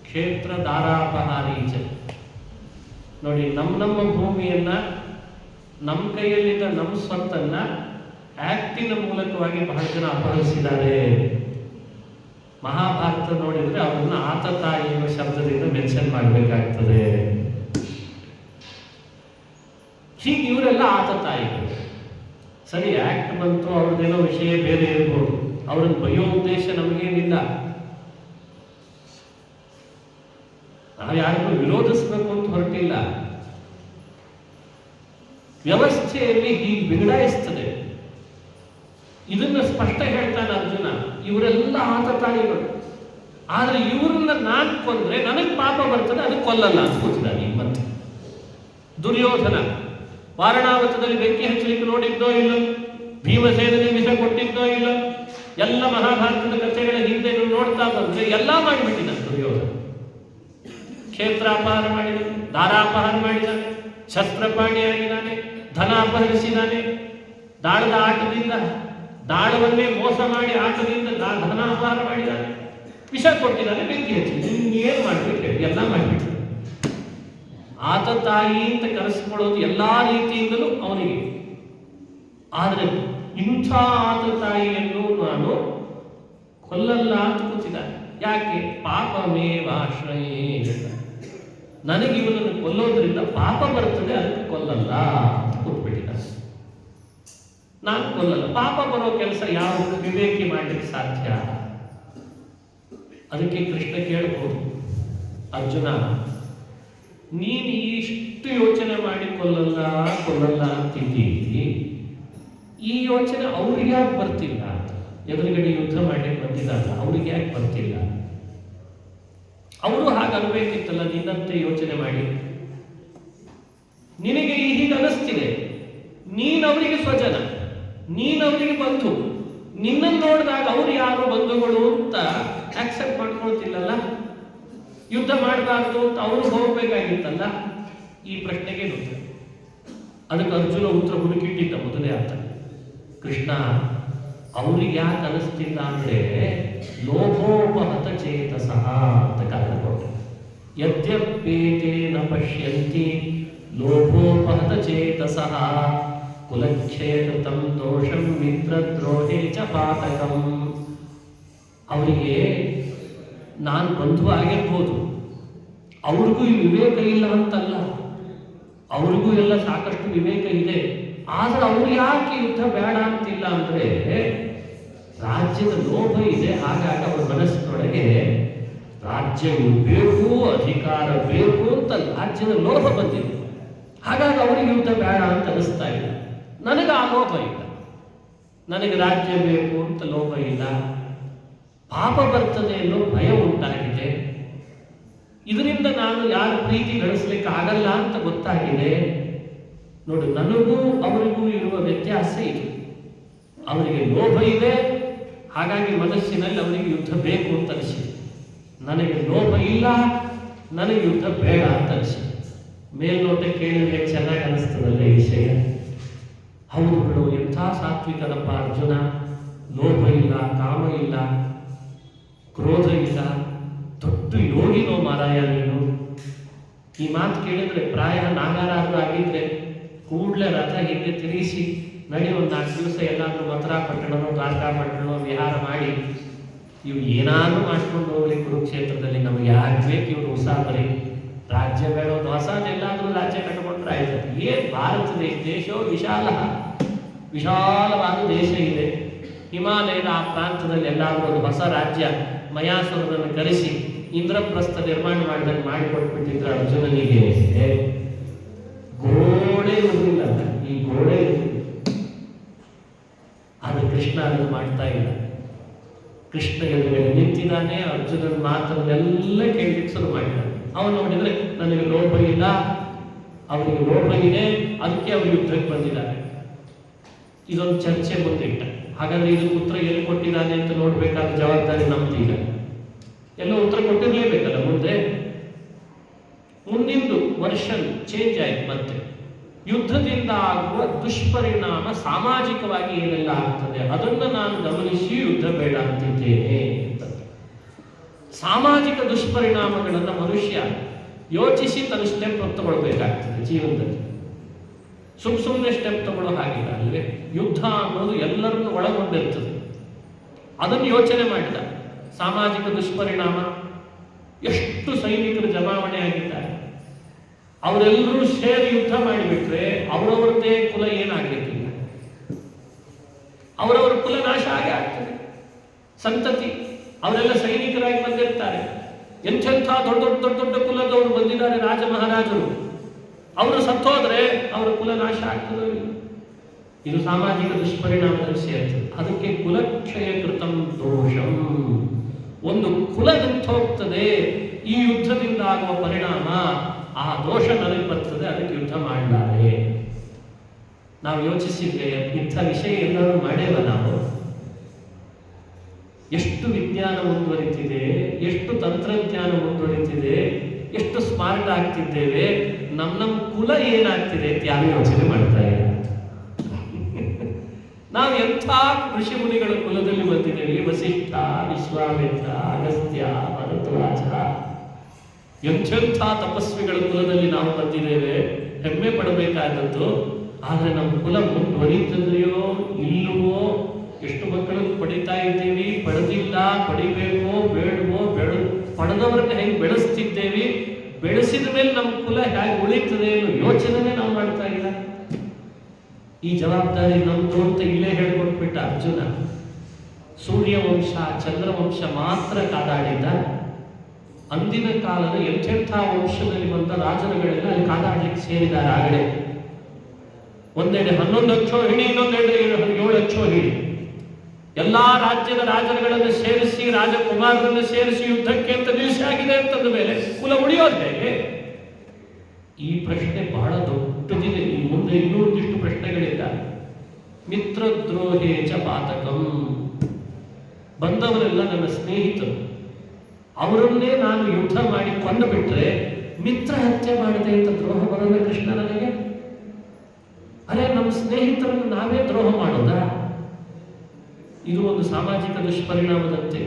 ಕ್ಷೇತ್ರ ದಾರಾಪಹಾರೀಚ ನೋಡಿ, ನಮ್ಮ ಭೂಮಿಯನ್ನ, ನಮ್ಮ ಕೈಯಲ್ಲಿದ್ದ ನಮ್ಮ ಸ್ವತ್ತನ್ನ ಆಕ್ಟಿನ ಮೂಲಕವಾಗಿ ಬಹಳ ಜನ ಅಪಹರಿಸಿದ್ದಾರೆ. ಮಹಾಭಾರತ ನೋಡಿದ್ರೆ ಅವರನ್ನ ಆತತಾಯಿ ಎಂಬ ಶಬ್ದದಿಂದ ಮೆನ್ಷನ್ ಮಾಡಬೇಕಾಗ್ತದೆ. ಹೀಗೆ ಇವರೆಲ್ಲ ಆತತಾಯಿಗಳು. ಸರಿ, ಆಕ್ಟ್ ಬಂತು, ಅವ್ರದ್ದೇನೋ ವಿಷಯ ಬೇರೆ ಇರ್ಬೋದು, ಅವ್ರನ್ನ ಬಯ್ಯೋ ಉದ್ದೇಶ ನಮಗೇನಿಲ್ಲ. ನಾವು ಯಾರಿಗೂ ವಿರೋಧಿಸಬೇಕು ಅಂತ ಹೊರಟಿಲ್ಲ. ವ್ಯವಸ್ಥೆಯಲ್ಲಿ ಹೀಗೆ ಬಿಗಡಾಯಿಸ್ತದೆ. ಇದನ್ನು ಸ್ಪಷ್ಟ ಹೇಳ್ತಾನೆ ಅರ್ಜುನ. ಇವರೆಲ್ಲ ಆತತಾಯಿಗಳು, ಆದ್ರೆ ಇವ್ರನ್ನ ನಾನು ಕೊಂದ್ರೆ ನನಗೆ ಪಾಪ ಬರ್ತದೆ, ಅದಕ್ಕೆ ಕೊಲ್ಲಲ್ಲ ಅಂತ ಕೂತಿದ್ದಾನೆ. ಈಗ ಮತ್ತೆ ದುರ್ಯೋಧನ ವಾರಣಾವತದಲ್ಲಿ ಬೆಂಕಿ ಹಚ್ಚಲಿಕ್ಕೆ ನೋಡಿದ್ದೋ ಇಲ್ಲ, ಭೀಮಸೇನಿಗೆ ವಿಷ ಕೊಟ್ಟಿದ್ದೋ ಇಲ್ಲ, ಎಲ್ಲ ಮಹಾಭಾರತದ ಕಥೆಗಳ ಹಿಂದೆ ನೋಡ್ತಾ ಬಂದ್ರೆ ಎಲ್ಲ ಮಾಡಿಬಿಟ್ಟಿನ ದುರ್ಯೋಧನ. ಕ್ಷೇತ್ರಾಪಹಾರ ಮಾಡಿದ್ದಾನೆ, ದಾರಾಪಹಾರ ಮಾಡಿದ್ದಾನೆ, ಶಸ್ತ್ರಪಾಣಿಯಾಗಿದ್ದಾನೆ, ಧನ ಅಪಹರಿಸಿದ್ದಾನೆ, ದಾಳದ ಆಟದಿಂದ ದಾಳವನ್ನೇ ಮೋಸ ಮಾಡಿ ಆಟದಿಂದ ಧನ ಅಪಹಾರ ಮಾಡಿದ್ದಾನೆ, ವಿಷ ಕೊಟ್ಟಿದ್ದಾನೆ, ಬೆಂಕಿ ಹಚ್ಚಿ. ಏನು ಮಾಡ್ಬೇಕು? ಎಲ್ಲ ಮಾಡಿಬಿಟ್ಟು ಆತ ತಾಯಿ ಅಂತ ಕರೆಸ್ಕೊಳ್ಳೋದು ಎಲ್ಲಾ ರೀತಿಯಿಂದಲೂ ಅವನಿಗೆ. ಆದರೆ ಇಂಥ ಆತ ತಾಯಿಯನ್ನು ನಾನು ಕೊಲ್ಲಲ್ಲ ಅಂತ ಕೂತಿದ್ದಾನೆ. ಯಾಕೆ? ಪಾಪಮೇವಾಶ್ರಯೇ. ನನಗೆ ಇವನನ್ನು ಕೊಲ್ಲೋದ್ರಿಂದ ಪಾಪ ಬರ್ತದೆ, ಅದಕ್ಕೆ ಕೊಲ್ಲಲ್ಲ ಅಂತ ಕೂತ್ಬಿಟ್ಟಿದ್ದಾನೆ. ನಾನು ಕೊಲ್ಲಲ್ಲ. ಪಾಪ ಬರೋ ಕೆಲಸ ಯಾವ ವಿವೇಕಿ ಮಾಡಲಿಕ್ಕೆ ಸಾಧ್ಯ? ಅದಕ್ಕೆ ಕೃಷ್ಣ ಕೇಳಬಹುದು, ಅರ್ಜುನ ನೀನು ಇಷ್ಟು ಯೋಚನೆ ಮಾಡಿ ಕೊಲ್ಲಲ್ಲ ಅಂತಿದ್ದೀರಿ, ಈ ಯೋಚನೆ ಅವ್ರಿಗೆ ಯಾಕೆ ಬರ್ತಿಲ್ಲ? ಎದುರುಗಡೆ ಯುದ್ಧ ಮಾಡಲಿಕ್ಕೆ ಬಂದಿದ್ದಲ್ಲ, ಅವ್ರಿಗೆ ಯಾಕೆ ಬರ್ತಿಲ್ಲ? ಅವರು ಹಾಗೆ ಅನ್ಬೇಕಿತ್ತಲ್ಲ, ನಿನ್ನಂತೆ ಯೋಚನೆ ಮಾಡಿ. ನಿನಗೆ ಹೀಗೆ ಅನಿಸ್ತಿದೆ, ನೀನವರಿಗೆ ಸ್ವಜನ, ನೀನವರಿಗೆ ಬಂಧು, ನಿನ್ನನ್ನು ನೋಡಿದಾಗ ಅವ್ರು ಯಾರು ಬಂಧುಗಳು ಅಂತ ಆಕ್ಸೆಪ್ಟ್ ಮಾಡ್ಕೊಳ್ತಿಲ್ಲಲ್ಲ. ಯುದ್ಧ ಮಾಡಬಾರ್ದು ಅಂತ ಅವರು ಹೋಗ್ಬೇಕಾಗಿತ್ತಲ್ಲ. ಈ ಪ್ರಶ್ನೆಗೆ ಉತ್ತರ. ಅದಕ್ಕೆ ಅರ್ಜುನ ಉತ್ತರ ಹುಡುಕಿಟ್ಟಿದ್ದ ಮೊದಲೇ ಆತ. ಕೃಷ್ಣ ಅವ್ರಿಗೆ ಯಾಕೆ ಅನಿಸ್ತಿಲ್ಲ ಅಂದ್ರೆ ಲೋಭೋಪಹತ ಚೇತಸಃ ಅಂತ ಕಾರಣ ಕೊಟ್ಟೆ. ಯದ್ಯಪೇತೇನ ಪಶ್ಯಂತಿ ಲೋಭೋಪಹತ ಚೇತಸಃ ಕುಲಕ್ಷೇತಂ ದೋಷಂ ಮಿತ್ರದ್ರೋಹೇ ಚ ಪಾತಕಂ. ಅವರಿಗೆ ನಾನು ಬಂಧು ಆಗಿರ್ಬೋದು, ಅವ್ರಿಗೂ ಈ ವಿವೇಕ ಇಲ್ಲ ಅಂತಲ್ಲ, ಅವ್ರಿಗೂ ಎಲ್ಲ ಸಾಕಷ್ಟು ವಿವೇಕ ಇದೆ. ಆದ್ರೆ ಅವ್ರು ಯಾಕೆ ಯುದ್ಧ ಬೇಡ ಅಂತಿಲ್ಲ ಅಂದ್ರೆ ರಾಜ್ಯದ ಲೋಭ ಇದೆ. ಹಾಗಾಗಿ ಅವರ ಮನಸ್ಸಿನೊಳಗೆ ರಾಜ್ಯವು ಬೇಕು, ಅಧಿಕಾರ ಬೇಕು ಅಂತ ರಾಜ್ಯದ ಲೋಭ ಬಂದಿದೆ. ಹಾಗಾಗಿ ಅವರಿಗೆ ಯುದ್ಧ ಬೇಡ ಅಂತ ಅನಿಸ್ತಾ ಇಲ್ಲ. ನನಗೆ ಆ ಲೋಭ ಇಲ್ಲ, ನನಗೆ ರಾಜ್ಯ ಬೇಕು ಅಂತ ಲೋಭ ಇಲ್ಲ. ಪಾಪ ಬರ್ತದೆ ಅನ್ನೋ ಭಯ ಉಂಟಾಗಿದೆ. ಇದರಿಂದ ನಾನು ಯಾರ ಪ್ರೀತಿ ಗಳಿಸ್ಲಿಕ್ಕೆ ಆಗಲ್ಲ ಅಂತ ಗೊತ್ತಾಗಿದೆ. ನೋಡು, ನನಗೂ ಅವರಿಗೂ ಇರುವ ವ್ಯತ್ಯಾಸ ಇದು. ಅವರಿಗೆ ಲೋಭ ಇದೆ, ಹಾಗಾಗಿ ಮನಸ್ಸಿನಲ್ಲಿ ಅವರಿಗೆ ಯುದ್ಧ ಬೇಕು ಅಂತ ಅನಿಸಿದೆ. ನನಗೆ ಲೋಭ ಇಲ್ಲ, ನನಗೆ ಯುದ್ಧ ಬೇಡ ಅಂತ ಅನಿಸಿದೆ. ಮೇಲ್ನೋಟ ಕೇಳಿದ್ರೆ ಚೆನ್ನಾಗಿ ಅನಿಸ್ತದಲ್ಲ ಈ ವಿಷಯ. ಹೌದು ಬಿಡು, ಎಂಥ ಸಾತ್ವಿಕನಪ್ಪ ಅರ್ಜುನ. ಲೋಭ ಇಲ್ಲ, ಕಾಮ ಇಲ್ಲ, ಕ್ರೋಧ ಇಲ್ಲ, ದೊಡ್ಡ ಯೋಗಿನೋ ಮಾರಾಯ ನೀನು. ಈ ಮಾತು ಕೇಳಿದ್ರೆ ಪ್ರಾಯ ನಾಗಾರಾದ್ರೂ ಆಗಿದ್ರೆ ಕೂಡಲೇ ರಥ ಹಿಂದೆ ತಿರುಗಿಸಿ ನಡಿ, ಒಂದು 4 ದಿವಸ ಎಲ್ಲಾದ್ರೂ ಮಥುರಾ ಪಟ್ಟಣನೋ ದ್ವಾರಕಾ ಪಟ್ಟಣನೋ ವಿಹಾರ ಮಾಡಿ ಇವು ಏನಾದ್ರೂ ಮಾಡ್ಕೊಂಡು ಹೋಗ್ಲಿ ಕುರುಕ್ಷೇತ್ರದಲ್ಲಿ. ನಮಗೆ ಯಾಕೆ ಬೇಕು ಇವರು ಉಸಾಬರಿ? ರಾಜ್ಯ ಬೇಡ, ಒಂದು ಹೊಸದೆಲ್ಲಾದ್ರೂ ರಾಜ್ಯ ಕಟ್ಕೊಂಡ್ರೆ ಆಯ್ತು. ಏನ್ ಭಾರತ ದೇಶೋ ವಿಶಾಲವಾದ ದೇಶ ಇದೆ. ಹಿಮಾಲಯದ ಆ ಪ್ರಾಂತದಲ್ಲಿ ಎಲ್ಲಾದ್ರೂ ಒಂದು ಹೊಸ ರಾಜ್ಯ ಮಯಾಸುರನನ್ನು ಕರೆಸಿ ಇಂದ್ರಪ್ರಸ್ಥ ನಿರ್ಮಾಣ ಮಾಡಿದಂಗೆ ಮಾಡಿಕೊಟ್ಬಿಟ್ಟಿದ್ರೆ ಅರ್ಜುನನಿಗೆ ಗೋಡೆ ಇರಲಿಲ್ಲ. ಈ ಗೋಡೆ ಆದ್ರೆ ಕೃಷ್ಣ ಅದನ್ನು ಮಾಡ್ತಾ ಇಲ್ಲ. ಕೃಷ್ಣ ಎದುರುಗಡೆ ನಿಂತಿದ್ದಾನೆ. ಅರ್ಜುನನ ಮಾತನ್ನೆಲ್ಲ ಕೇಳಲಿಕ್ಕೆ ಶುರು ಮಾಡಿದ್ದಾನೆ. ಅವನು ನೋಡಿದ್ರೆ ನನಗೆ ಲೋಭ ಇಲ್ಲ, ಅವನಿಗೆ ಲೋಭ ಇದೆ, ಅದಕ್ಕೆ ಅವರು ಯುದ್ಧಕ್ಕೆ ಬಂದಿದ್ದಾರೆ. ಇದೊಂದು ಚರ್ಚೆ ಮುಂದಿಟ್ಟ. ಹಾಗಾದ್ರೆ ಇದು ಉತ್ತರ ಎಲ್ಲಿ ಕೊಟ್ಟಿದ್ದಾನೆ ಅಂತ ನೋಡ್ಬೇಕಾದ ಜವಾಬ್ದಾರಿ ನಮ್ದೀಗ. ಎಲ್ಲೋ ಉತ್ತರ ಕೊಟ್ಟಿರ್ಲೇಬೇಕಲ್ಲ. ಮುಂದಿಂದು ವರ್ಷನ್ ಚೇಂಜ್ ಆಯ್ತು. ಮತ್ತೆ ಯುದ್ಧದಿಂದ ಆಗುವ ದುಷ್ಪರಿಣಾಮ ಸಾಮಾಜಿಕವಾಗಿ ಏನೆಲ್ಲ ಆಗ್ತದೆ ಅದನ್ನು ನಾನು ಗಮನಿಸಿ ಯುದ್ಧ ಬೇಡ ಅಂತಿದ್ದೇನೆ ಅಂತ. ಸಾಮಾಜಿಕ ದುಷ್ಪರಿಣಾಮಗಳನ್ನು ಮನುಷ್ಯ ಯೋಚಿಸಿ ತನ್ನ ಸ್ಟೆಪ್ ತಗೊಳ್ಬೇಕಾಗ್ತದೆ ಜೀವನದಲ್ಲಿ. ಸುಮ್ಮನೆ ಸ್ಟೆಪ್ ತಗೊಳ್ಳೋ ಹಾಗಿಲ್ಲ ಅಲ್ವೇ? ಯುದ್ಧ ಅನ್ನೋದು ಎಲ್ಲರನ್ನು ಒಳಗೊಂಡಿರ್ತದೆ. ಅದನ್ನು ಯೋಚನೆ ಮಾಡಿದ. ಸಾಮಾಜಿಕ ದುಷ್ಪರಿಣಾಮ, ಎಷ್ಟು ಸೈನಿಕರು ಜಮಾವಣೆ ಆಗಿದ್ದಾರೆ, ಅವರೆಲ್ಲರೂ ಸೇರಿ ಯುದ್ಧ ಮಾಡಿಬಿಟ್ರೆ ಅವರವರದ್ದೇ ಕುಲ ಏನಾಗಲಿಕ್ಕಿಲ್ಲ, ಅವರವರ ಕುಲ ನಾಶ ಆಗೇ ಆಗ್ತದೆ. ಸಂತತಿ ಅವರೆಲ್ಲ ಸೈನಿಕರಾಗಿ ಬಂದಿರ್ತಾರೆ. ಎಂಥೆಂಥ ದೊಡ್ಡ ದೊಡ್ಡ ದೊಡ್ಡ ದೊಡ್ಡ ಕುಲದವರು ಬಂದಿದ್ದಾರೆ, ರಾಜ ಮಹಾರಾಜರು. ಅವರು ಸತ್ತೋದ್ರೆ ಅವರ ಕುಲ ನಾಶ ಆಗ್ತದೆ. ಇದು ಸಾಮಾಜಿಕ ದುಷ್ಪರಿಣಾಮದಲ್ಲಿ ಸೇರ್ತದೆ. ಅದಕ್ಕೆ ಕುಲಕ್ಷಯ ಕೃತಂ ದೋಷಂ. ಒಂದು ಕುಲ ನಿಂತೋಗ್ತದೆ, ಈ ಯುದ್ಧದಿಂದ ಆಗುವ ಪರಿಣಾಮ, ಆ ದೋಷ ನನಗೆ ಬರ್ತದೆ, ಅದಕ್ಕೆ ಯುದ್ಧ ಮಾಡಲಾರೆ. ನಾವು ಯೋಚಿಸಿದ್ರೆ ಇಂಥ ವಿಷಯ ಎಲ್ಲರೂ ಮಾಡೇವ ನಾವು. ಎಷ್ಟು ವಿಜ್ಞಾನ ಮುಂದುವರಿತಿದೆ, ಎಷ್ಟು ತಂತ್ರಜ್ಞಾನ ಮುಂದುವರಿತಿದೆ, ಎಷ್ಟು ಸ್ಮಾರ್ಟ್ ಆಗ್ತಿದ್ದೇವೆ, ನಮ್ಮ ಕುಲ ಏನಾಗ್ತಿದೆ ಅಂತ ಯಾರು ಯೋಚನೆ ಮಾಡ್ತಾ ಇಲ್ಲ. ನಾವು ಎಂಥ ಋಷಿ ಮುನಿಗಳ ಕುಲದಲ್ಲಿ ಬಂದಿದ್ದೇವೆ. ವಸಿಷ್ಠ, ವಿಶ್ವಾಮಿತ್ರ, ಅಗಸ್ತ್ಯ, ಭರದ್ವಾಜ, ಎಂಥೆಂಥ ತಪಸ್ವಿಗಳ ಕುಲದಲ್ಲಿ ನಾವು ಬಂದಿದ್ದೇವೆ. ಹೆಮ್ಮೆ ಪಡಬೇಕಾದದ್ದು. ಆದರೆ ನಮ್ಮ ಕುಲ ಮುಂದುವರಿತದೆಯೋ ಇಲ್ಲವೋ, ಎಷ್ಟು ಮಕ್ಕಳನ್ನು ಪಡಿತಾ ಇದ್ದೀವಿ, ಪಡೆದಿಲ್ಲ, ಪಡಿಬೇಕೋ ಬೇಡವೋ, ಪಡೆದವರನ್ನ ಹೇಗೆ ಬೆಳೆಸ್ತಿದ್ದೇವೆ, ಬೆಳೆಸಿದ ಮೇಲೆ ನಮ್ಮ ಕುಲ ಹೇಗೆ ಉಳಿತದೆ ಅನ್ನೋ ಯೋಚನೆ ನಾವು ಮಾಡ್ತಾ ಇಲ್ಲ. ಈ ಜವಾಬ್ದಾರಿ ನಮ್ದು ಅಂತ ಇಲ್ಲೇ ಹೇಳ್ಕೊಟ್ಬಿಟ್ಟ ಅರ್ಜುನ. ಸೂರ್ಯವಂಶ, ಚಂದ್ರವಂಶ ಮಾತ್ರ ಕಾದಾಡಿದ್ದ. ಅಂದಿನ ಕಾಲದ ಎಂಥೆಂಥ ವಂಶದಲ್ಲಿ ಬಂದ ರಾಜರುಗಳೆಲ್ಲ ಅಲ್ಲಿ ಕಾದಾಡ್ಲಿಕ್ಕೆ ಸೇರಿದ್ದಾರೆ. ಆಗಲೇ ಒಂದೆಡೆ 11 ಅಕ್ಷೋ ಹಿಡಿ, ಇನ್ನೊಂದೆಡೆ 7 ಅಕ್ಷೋ ಹಿಡಿ. ಎಲ್ಲಾ ರಾಜ್ಯದ ರಾಜರುಗಳನ್ನು ಸೇರಿಸಿ, ರಾಜಕುಮಾರರನ್ನು ಸೇರಿಸಿ ಯುದ್ಧಕ್ಕೆ ಅಂತ ನಿಲ್ಲಿಸಾಗಿದೆ ಅಂತಂದ ಮೇಲೆ ಕುಲ ಉಳಿಯೋದು ಹೇಗೆ? ಈ ಪ್ರಶ್ನೆ ಬಹಳ ದೊಡ್ಡದಿದೆ. ಈ ಮುಂದೆ ಇನ್ನೂ ಒಂದಿಷ್ಟು ಪ್ರಶ್ನೆಗಳಿದ್ದಾವೆ. ಮಿತ್ರದ್ರೋಹೇಚ ಪಾತಕಂ. ಬಂದವರೆಲ್ಲ ನನ್ನ ಸ್ನೇಹಿತರು, ಅವರನ್ನೇ ನಾನು ಯುದ್ಧ ಮಾಡಿ ಕೊಂದು ಬಿಟ್ರೆ ಮಿತ್ರ ಹತ್ಯೆ ಮಾಡಿದೆ ಅಂತ ದ್ರೋಹ ಬರೋದ ಕೃಷ್ಣ ನನಗೆ? ಅರೆ, ನಮ್ಮ ಸ್ನೇಹಿತರನ್ನು ನಾವೇ ದ್ರೋಹ ಮಾಡೋದಾ? ಇದು ಒಂದು ಸಾಮಾಜಿಕ ದುಷ್ಪರಿಣಾಮದಂತೆ.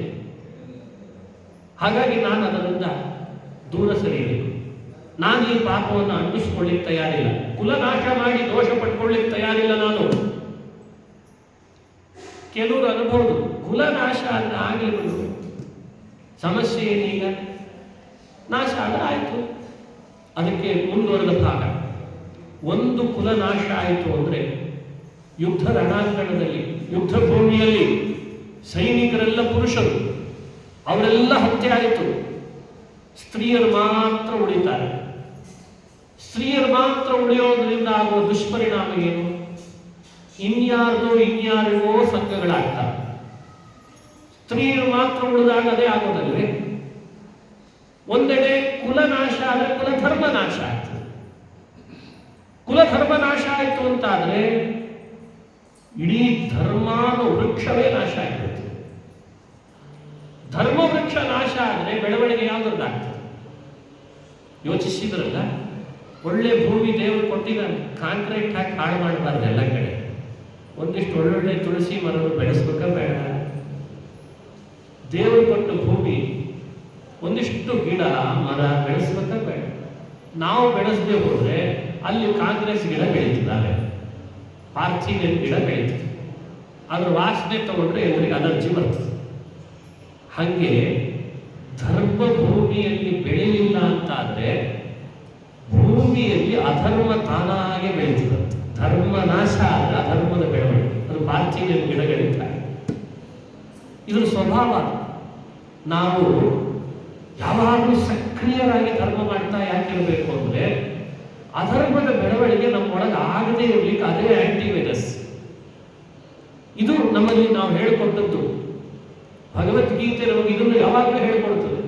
ಹಾಗಾಗಿ ನಾನು ಅದರಿಂದ ದೂರ ಸರಿಯಬೇಕು. ನಾನು ಈ ಪಾಪವನ್ನು ಅಂಟಿಸ್ಕೊಳ್ಳಿಕ್ಕೆ ತಯಾರಿಲ್ಲ. ಕುಲನಾಶ ಮಾಡಿ ದೋಷ ಪಟ್ಕೊಳ್ಳಿಕ್ಕೆ ತಯಾರಿಲ್ಲ ನಾನು. ಕೆಲವರು ಅನ್ಬೋದು, ಕುಲನಾಶ ಆಗಲಿ ಬಿಡು, ಸಮಸ್ಯೆ ಏನೀಗ, ನಾಶ ಆದ್ರೆ ಆಯಿತು. ಅದಕ್ಕೆ ಮುಂದುವರೆದ ಭಾಗ. ಒಂದು ಕುಲನಾಶ ಆಯಿತು ಅಂದರೆ ಯುದ್ಧ ರಣಾಂಗಣದಲ್ಲಿ, ಯುದ್ಧ ಭೂಮಿಯಲ್ಲಿ ಸೈನಿಕರೆಲ್ಲ ಪುರುಷರು, ಅವರೆಲ್ಲ ಹತ್ಯೆ ಆಯಿತು. ಸ್ತ್ರೀಯರು ಮಾತ್ರ ಉಳಿತಾರೆ. ಸ್ತ್ರೀಯರು ಮಾತ್ರ ಉಳಿಯೋದ್ರಿಂದ ಆಗುವ ದುಷ್ಪರಿಣಾಮ ಏನು? ಇನ್ಯಾರಿಗೋ ಸಂಘಗಳಾಗ್ತವೆ. ಸ್ತ್ರೀಯರು ಮಾತ್ರ ಉಳಿದಾಗ ಅದೇ ಆಗೋದಲ್ವೇ? ಒಂದೆಡೆ ಕುಲನಾಶ ಆದರೆ ಕುಲಧರ್ಮ ನಾಶ ಆಗ್ತದೆ. ಕುಲಧರ್ಮ ನಾಶ ಆಯಿತು ಅಂತಾದ್ರೆ ಇಡೀ ಧರ್ಮಾನು ವೃಕ್ಷವೇ ನಾಶ ಆಗ್ತದೆ. ಧರ್ಮ ವೃಕ್ಷ ನಾಶ ಆದರೆ ಬೆಳವಣಿಗೆ ಯಾವುದ್ರದ್ದಾಗ್ತದೆ? ಯೋಚಿಸಿದ್ರಲ್ಲ, ಒಳ್ಳೆ ಭೂಮಿ ದೇವರು ಕೊಟ್ಟಿದ್ದಾನೆ, ಕಾಂಕ್ರೀಟ್ ಹಾಕಿ ಹಾಳು ಮಾಡಬಾರ್ದು. ಎಲ್ಲ ಕಡೆ ಒಂದಿಷ್ಟು ಒಳ್ಳೊಳ್ಳೆ ತುಳಸಿ ಮರಗಳು ಬೆಳೆಸ್ಬೇಕ ಬೇಡ? ದೇವರು ಕೊಟ್ಟ ಭೂಮಿ ಒಂದಿಷ್ಟು ಗಿಡ ಮರ ಬೆಳೆಸ್ಬೇಕ ಬೇಡ? ನಾವು ಬೆಳೆಸದೆ ಹೋದ್ರೆ ಅಲ್ಲಿ ಕಾಂಗ್ರೆಸ್ ಗಿಡ ಬೆಳೀತಿದ್ದಾವೆ, ಪಾರ್ಥಿನಿಯನ್ ಗಿಡ ಬೆಳೀತದೆ. ಅದ್ರ ವಾಸನೆ ತಗೊಂಡ್ರೆ ಎದುರಿಗೆ ಅಲರ್ಜಿ ಬರ್ತದೆ. ಹಾಗೆ ಧರ್ಮ ಭೂಮಿಯಲ್ಲಿ ಬೆಳೆಯಲಿಲ್ಲ ಅಂತಾದ್ರೆ ಭೂಮಿಯಲ್ಲಿ ಅಧರ್ಮ ತಾನಾಗೆ ಬೆಳೀತದಂತೆ. ಧರ್ಮ ನಾಶ ಆದರೆ ಅಧರ್ಮದ ಬೆಳವಣಿಗೆ. ಅದು ಪಾರ್ಥಿನಿಯನ್ ಗಿಡಗಳಿದ್ದಾರೆ. ಇದ್ರ ಸ್ವಭಾವ. ನಾವು ಯಾವಾಗಲೂ ಸಕ್ರಿಯರಾಗಿ ಧರ್ಮ ಮಾಡ್ತಾ ಯಾಕಿರಬೇಕು ಅಂದ್ರೆ ಅಧರ್ಮದ ಬೆಳವಣಿಗೆ ನಮ್ಮೊಳಗೆ ಆಗದೇ ಇರಲಿಕ್ಕೆ ಅದೇ ಆಂಟಿವೈರಸ್. ಇದು ನಮ್ಮಲ್ಲಿ ನಾವು ಹೇಳಿಕೊಟ್ಟದ್ದು. ಭಗವದ್ಗೀತೆ ನಮಗೆ ಇದನ್ನು ಯಾವಾಗಲೂ ಹೇಳಿಕೊಡ್ತದೆ.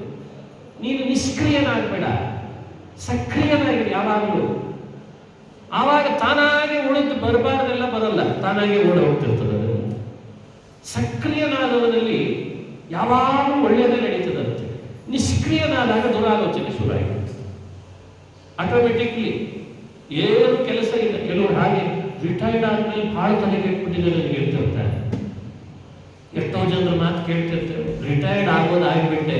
ನೀನು ನಿಷ್ಕ್ರಿಯನಾಗಬೇಡ, ಸಕ್ರಿಯನಾಗಿದೆ ಯಾವಾಗಲೂ. ಆವಾಗ ತಾನಾಗೆ ಉಳಿದು ಬರಬಾರ್ದೆಲ್ಲ ಬರಲ್ಲ, ತಾನಾಗೆ ಓಡ ಹೋಗ್ತಿರ್ತದೆ. ಸಕ್ರಿಯನಾದವನಲ್ಲಿ ಯಾವಾಗಲೂ ಒಳ್ಳೆಯದೇ ನಡೀತದಂತೆ. ನಿಷ್ಕ್ರಿಯನಾದಾಗ ದುರಾಲೋಚನೆ ಶುರು ಆಗಿರುತ್ತೆ. ಆಟೋಮೆಟಿಕ್ಲಿ ಏನು ಕೆಲಸ ಇಲ್ಲ. ಕೆಲವರು ಹಾಗೆ ರಿಟೈರ್ಡ್ ಆದ್ಮೇಲೆ ಭಾಳ ತಲೆ ಕೆಟ್ಬಿಟ್ಟಿದೆ ನನಗೆ ಹೇಳ್ತಿರ್ತಾರೆ. ಎಷ್ಟೋ ಜನರ ಮಾತು ಕೇಳ್ತಿರ್ತೇವೆ, ರಿಟೈರ್ಡ್ ಆಗೋದಾಗಿಬಿಟ್ಟೆ,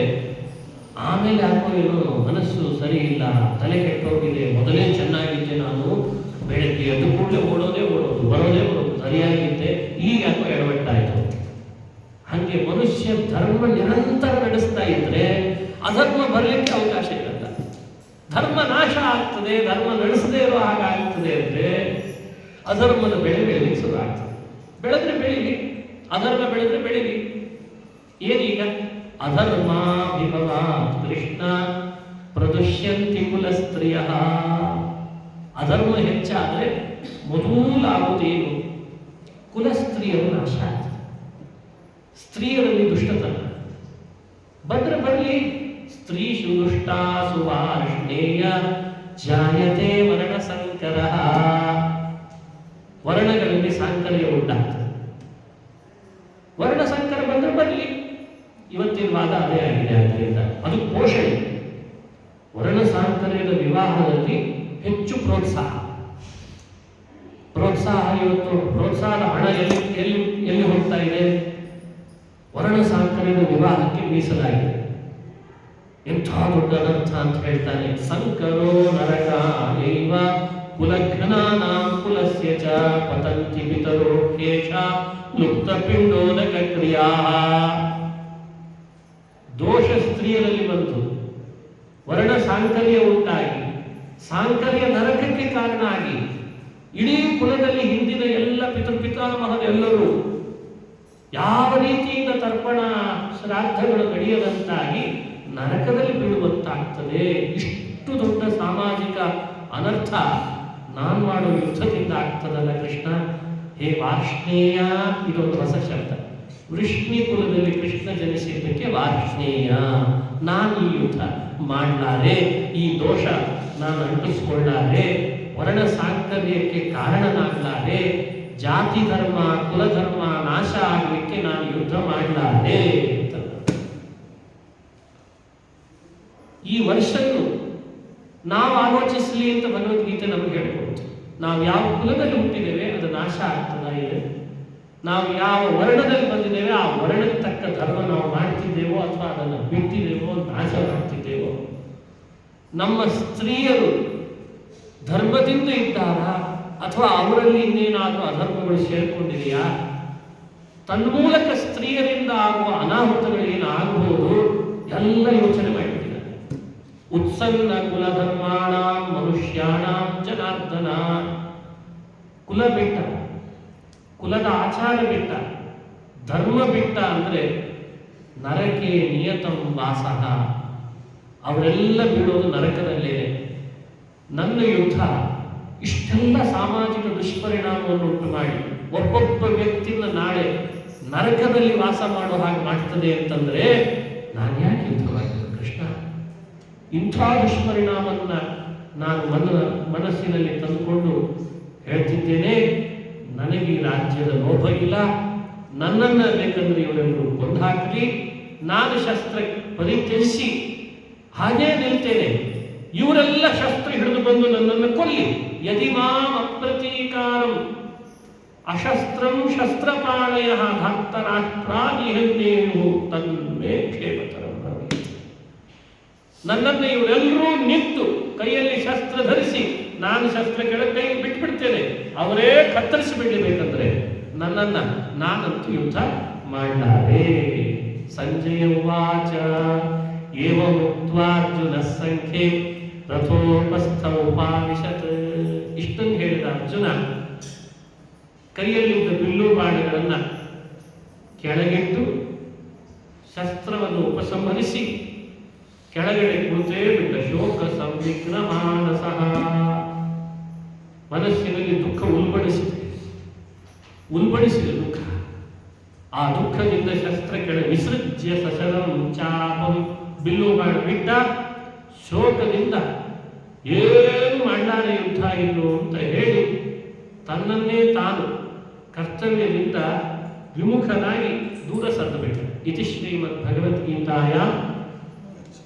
ಆಮೇಲೆ ಯಾಕೋ ಏನೋ ಮನಸ್ಸು ಸರಿ ಇಲ್ಲ, ತಲೆ ಕೆಟ್ಟೋಗಿದೆ, ಮೊದಲೇ ಚೆನ್ನಾಗಿದ್ದೆ ನಾನು, ಬೆಳಗ್ಗೆ ಎದ್ದು ಕೂಡಲೇ ಓಡೋದೇ ಬರೋದು ಸರಿಯಾಗಿದ್ದೆ, ಈಗ ಯಾಕೋ ಎಡವಟ್ಟಾಯಿತು. ಹಾಗೆ ಮನುಷ್ಯ ಧರ್ಮ ನಿರಂತರ ನಡೆಸ್ತಾ ಇದ್ರೆ ಅಧರ್ಮ ಬರಲಿಕ್ಕೆ ಅವಕಾಶ ಇರಲ್ಲ. ಧರ್ಮ ನಾಶ ಆಗ್ತದೆ, ಧರ್ಮ ನಡೆಸದೇ ಇರೋ ಹಾಗಾಗ್ತದೆ ಅಂದರೆ ಅಧರ್ಮದ ಬೆಳೆ ಬೆಳಲಿಕ್ಕೆ ಶುರು ಆಗ್ತದೆ. ಬೆಳೆದ್ರೆ ಬೆಳೀಲಿ, ಅಧರ್ಮ ಬೆಳೆದ್ರೆ ಬೆಳೀಲಿ. ಏನೀಗ ಅಧರ್ಮಾಭಿಭವ ಕೃಷ್ಣ ಪ್ರದುಷ್ಯಂತಿ ಕುಲ ಸ್ತ್ರೀಯ. ಅಧರ್ಮ ಹೆಚ್ಚಾದರೆ ಮೊದಲಾಗುವುದೇನು? ಕುಲಸ್ತ್ರೀಯರು ನಾಶ ಆಗ್ತದೆ, ಸ್ತ್ರೀಯರಲ್ಲಿ ದುಷ್ಟತನ. ಬರಲಿ, ಸ್ತ್ರೀಷು ದುಷ್ಟಾಸು ವಾರ್ಷ್ಣೇಯ ಜಾಯತೆ ವರ್ಣ ಸಂಕರ. ವರ್ಣಗಳಲ್ಲಿ ಸಾಂಕರ್ಯ ಉಂಟಾಗ್ತದೆ. ವರ್ಣ ಸಂಕರ ಬಂದ್ರೆ ಬರಲಿ. ಇವತ್ತಿನ ವಾದ ಅದೇ ಆಗಿದೆ. ಆದ್ದರಿಂದ ಅದು ಪೋಷಣೆ. ವರ್ಣ ಸಾಂಕರ್ಯದ ವಿವಾಹದಲ್ಲಿ ಹೆಚ್ಚು ಪ್ರೋತ್ಸಾಹ. ಇವತ್ತು ಪ್ರೋತ್ಸಾಹದ ಹಣ ಎಲ್ಲಿ ಹೋಗ್ತಾ ಇದೆ? ವರ್ಣ ಸಾಂಕರ್ಯದ ವಿವಾಹಕ್ಕೆ ಮೀಸಲಾಗಿದೆ. ಎಂಥ ದೊಡ್ಡ ಅನರ್ಥ ಅಂತ ಹೇಳ್ತಾನೆ. ಸಂಕರೋ ನರಕಾಯೈವ ಕುಲಘ್ನಾನಾಂ ಕುಲಸ್ಯ ಚ ಪತಂತಿ ಪಿತರೋ ಕೇಶ ಲುಪ್ತ ಪಿಂಡೋದಕ ಕ್ರಿಯಾ. ದೋಷ ಸ್ತ್ರೀಯರಲ್ಲಿ ಬಂತು, ವರ್ಣ ಸಾಂಕರ್ಯ ಉಂಟಾಗಿ ಸಾಂಕರ್ಯ ನರಕಕ್ಕೆ ಕಾರಣ ಆಗಿ ಇಡೀ ಕುಲದಲ್ಲಿ ಹಿಂದಿನ ಎಲ್ಲ ಪಿತಾಮಹರೆಲ್ಲರೂ ಯಾವ ರೀತಿಯಿಂದ ತರ್ಪಣ ಶ್ರಾದ್ದಗಳು ನಡೆಯದಂತಾಗಿ ನರಕದಲ್ಲಿ ಬೀಳುವಂತಾಗ್ತದೆ. ಇಷ್ಟು ದೊಡ್ಡ ಸಾಮಾಜಿಕ ಅನರ್ಥ ನಾನು ಮಾಡೋ ಯುದ್ಧದಿಂದ ಆಗ್ತದಲ್ಲ ಕೃಷ್ಣ. ಹೇ ವಾರ್ಷ್ಣೇಯ, ಇದೊಂದು ಹೊಸ ಶಬ್ದ. ವೃಷ್ಣಿ ಕುಲದಲ್ಲಿ ಕೃಷ್ಣ ಜನಿಸಿದ್ದಕ್ಕೆ ವಾರ್ಷ್ಣೇಯ. ನಾನು ಈ ಯುದ್ಧ ಮಾಡಲಾರೆ, ಈ ದೋಷ ನಾನು ಅಂಟಿಸಿಕೊಳ್ಳಾರೆ, ವರ್ಣ ಸಾಂಕರ್ಯಕ್ಕೆ ಕಾರಣನಾಗಲಾರೆ, ಜಾತಿ ಧರ್ಮ ಕುಲಧರ್ಮ ನಾಶ ಆಗಲಿಕ್ಕೆ ನಾನು ಯುದ್ಧ ಮಾಡಲಾರೆ ಅಂತ. ಈ ವರ್ಷನ್ನು ನಾವು ಆಲೋಚಿಸಲಿ ಅಂತ ಭಗವದ್ಗೀತೆ ನಮಗೆ ಹೇಳ್ಕೊಡ್ತು. ನಾವು ಯಾವ ಕುಲದಲ್ಲಿ ಹುಟ್ಟಿದ್ದೇವೆ ಅದು ನಾಶ ಆಗ್ತದ ಇದೆ. ನಾವು ಯಾವ ವರ್ಣದಲ್ಲಿ ಬಂದಿದ್ದೇವೆ ಆ ವರ್ಣಕ್ಕೆ ತಕ್ಕ ಧರ್ಮ ನಾವು ಮಾಡ್ತಿದ್ದೇವೋ ಅಥವಾ ಅದನ್ನು ಬಿಟ್ಟಿದ್ದೇವೋ, ನಾಶ ಮಾಡ್ತಿದ್ದೇವೋ. ನಮ್ಮ ಸ್ತ್ರೀಯರು ಧರ್ಮದಿಂದ ಇದ್ದಾರಾ ಅಥವಾ ಅವರಲ್ಲಿ ಇನ್ನೇನಾದರೂ ಅಧರ್ಮಗಳು ಸೇರಿಕೊಂಡಿದೆಯಾ? ತನ್ಮೂಲಕ ಸ್ತ್ರೀಯರಿಂದ ಆಗುವ ಅನಾಹುತಗಳು ಏನಾಗಬಹುದು ಎಲ್ಲ ಯೋಚನೆ ಮಾಡಿಬಿಟ್ಟಿದ್ದಾರೆ. ಉತ್ಸನ್ನ ಕುಲಧರ್ಮಾಣ ಮನುಷ್ಯಾಣ ಜನಾರ್ದನ. ಕುಲ ಬಿಟ್ಟ, ಕುಲದ ಆಚಾರ ಬಿಟ್ಟ, ಧರ್ಮ ಬಿಟ್ಟ ಅಂದರೆ ನರಕೆ ನಿಯತಂ ವಾಸಃ. ಅವರೆಲ್ಲ ಬೀಳೋದು ನರಕದಲ್ಲೇ. ನನ್ನ ಯುದ್ಧ ಇಷ್ಟೆಲ್ಲ ಸಾಮಾಜಿಕ ದುಷ್ಪರಿಣಾಮವನ್ನು ಉಂಟು ಮಾಡಿ ಒಬ್ಬೊಬ್ಬ ವ್ಯಕ್ತಿನ ನಾಳೆ ನರಕದಲ್ಲಿ ವಾಸ ಮಾಡೋ ಹಾಗೆ ಮಾಡ್ತದೆ ಅಂತಂದ್ರೆ ನಾನು ಯಾಕೆ ಯುದ್ಧ ಮಾಡಿದ್ದು ಕೃಷ್ಣ? ಇಂಥ ದುಷ್ಪರಿಣಾಮನ್ನ ನಾನು ಮನಸ್ಸಿನಲ್ಲಿ ತಂದುಕೊಂಡು ಹೇಳ್ತಿದ್ದೇನೆ. ನನಗೆ ಈ ರಾಜ್ಯದ ಲೋಭ ಇಲ್ಲ. ನನ್ನನ್ನು ಬೇಕಂದ್ರೆ ಇವರೆಲ್ಲರೂ ಕೊಂದು ಹಾಕಲಿ, ನಾನು ಶಸ್ತ್ರ ಪರಿತ್ಯಜಿಸಿ ಹಾಗೇ ನಿಲ್ತೇನೆ. ಇವರೆಲ್ಲ ಶಸ್ತ್ರ ಹಿಡಿದು ಬಂದು ನನ್ನನ್ನು ಕೊಲ್ಲಿ. ಯದಿ ಮಾಂ ಅಪ್ರತೀಕಾರಂ ಅಶಸ್ತ್ರಂ ಶಸ್ತ್ರಪಾಣಯ ಭಕ್ತರಾಷ್ಟ್ರಾದಿಹನ್ನೇಯು ತನ್ಮೇ ಕ್ಷೇಮತರಂ ಭವೇತ್. ನನ್ನನ್ನು ಇವರೆಲ್ಲರೂ ನಿಂತು ಕೈಯಲ್ಲಿ ಶಸ್ತ್ರ ಧರಿಸಿ ನಾನು ಶಸ್ತ್ರ ಕೆಳಗೆ ಕೈ ಬಿಟ್ಬಿಡ್ತೇನೆ, ಅವರೇ ಕತ್ತರಿಸಿ ಬಿಡಬೇಕಂದ್ರೆ ನನ್ನನ್ನು ನಾನಂತೂ ಯುದ್ಧ ಮಾಡಲಾರೆ. ಸಂಜಯ ಉವಾಚ ಏವಮುಕ್ತ್ವಾರ್ಜುನ ಸಂಖ್ಯೆ ರಥೋಪಸ್ಥ ಉಪಾವಿಶತ್. ಇಷ್ಟನ್ನು ಹೇಳಿದ ಅರ್ಜುನ ಕೈಯಲ್ಲಿದ್ದ ಬಿಲ್ಲು ಬಾಣಗಳನ್ನು ಕೆಳಗಿಟ್ಟು ಶಸ್ತ್ರವನ್ನು ಉಪಸಂಹರಿಸಿ ಕೆಳಗಡೆ ಕುಳಿತೇ ಬಿಟ್ಟ. ಶೋಕ ಸಂವಿಘ್ನ ಮಾನಸಃ. ಮನಸ್ಸಿನಲ್ಲಿ ದುಃಖ ಉಲ್ಬಡಿಸಿದ ದುಃಖ. ಆ ದುಃಖದಿಂದ ಶಸ್ತ್ರ ಕೆಳ ವಿಸೃಜ್ಯ ಸಶರಂ ಚಾಪಂ. ಬಿಲ್ಲು ಬಾಣ ಬಿಟ್ಟ. ಶೋಕದಿಂದ ಏನು ಮಾಡಲಾರೆ ಯುದ್ಧ ಇನ್ನು ಅಂತ ಹೇಳಿ ತನ್ನನ್ನೇ ತಾನು ಕರ್ತವ್ಯದಿಂದ ವಿಮುಖನಾಗಿ ದೂರ ಸರಿದಬಿಟ್ಟ. ಇತಿ ಶ್ರೀಮದ್ ಭಗವದ್ಗೀತಾಯ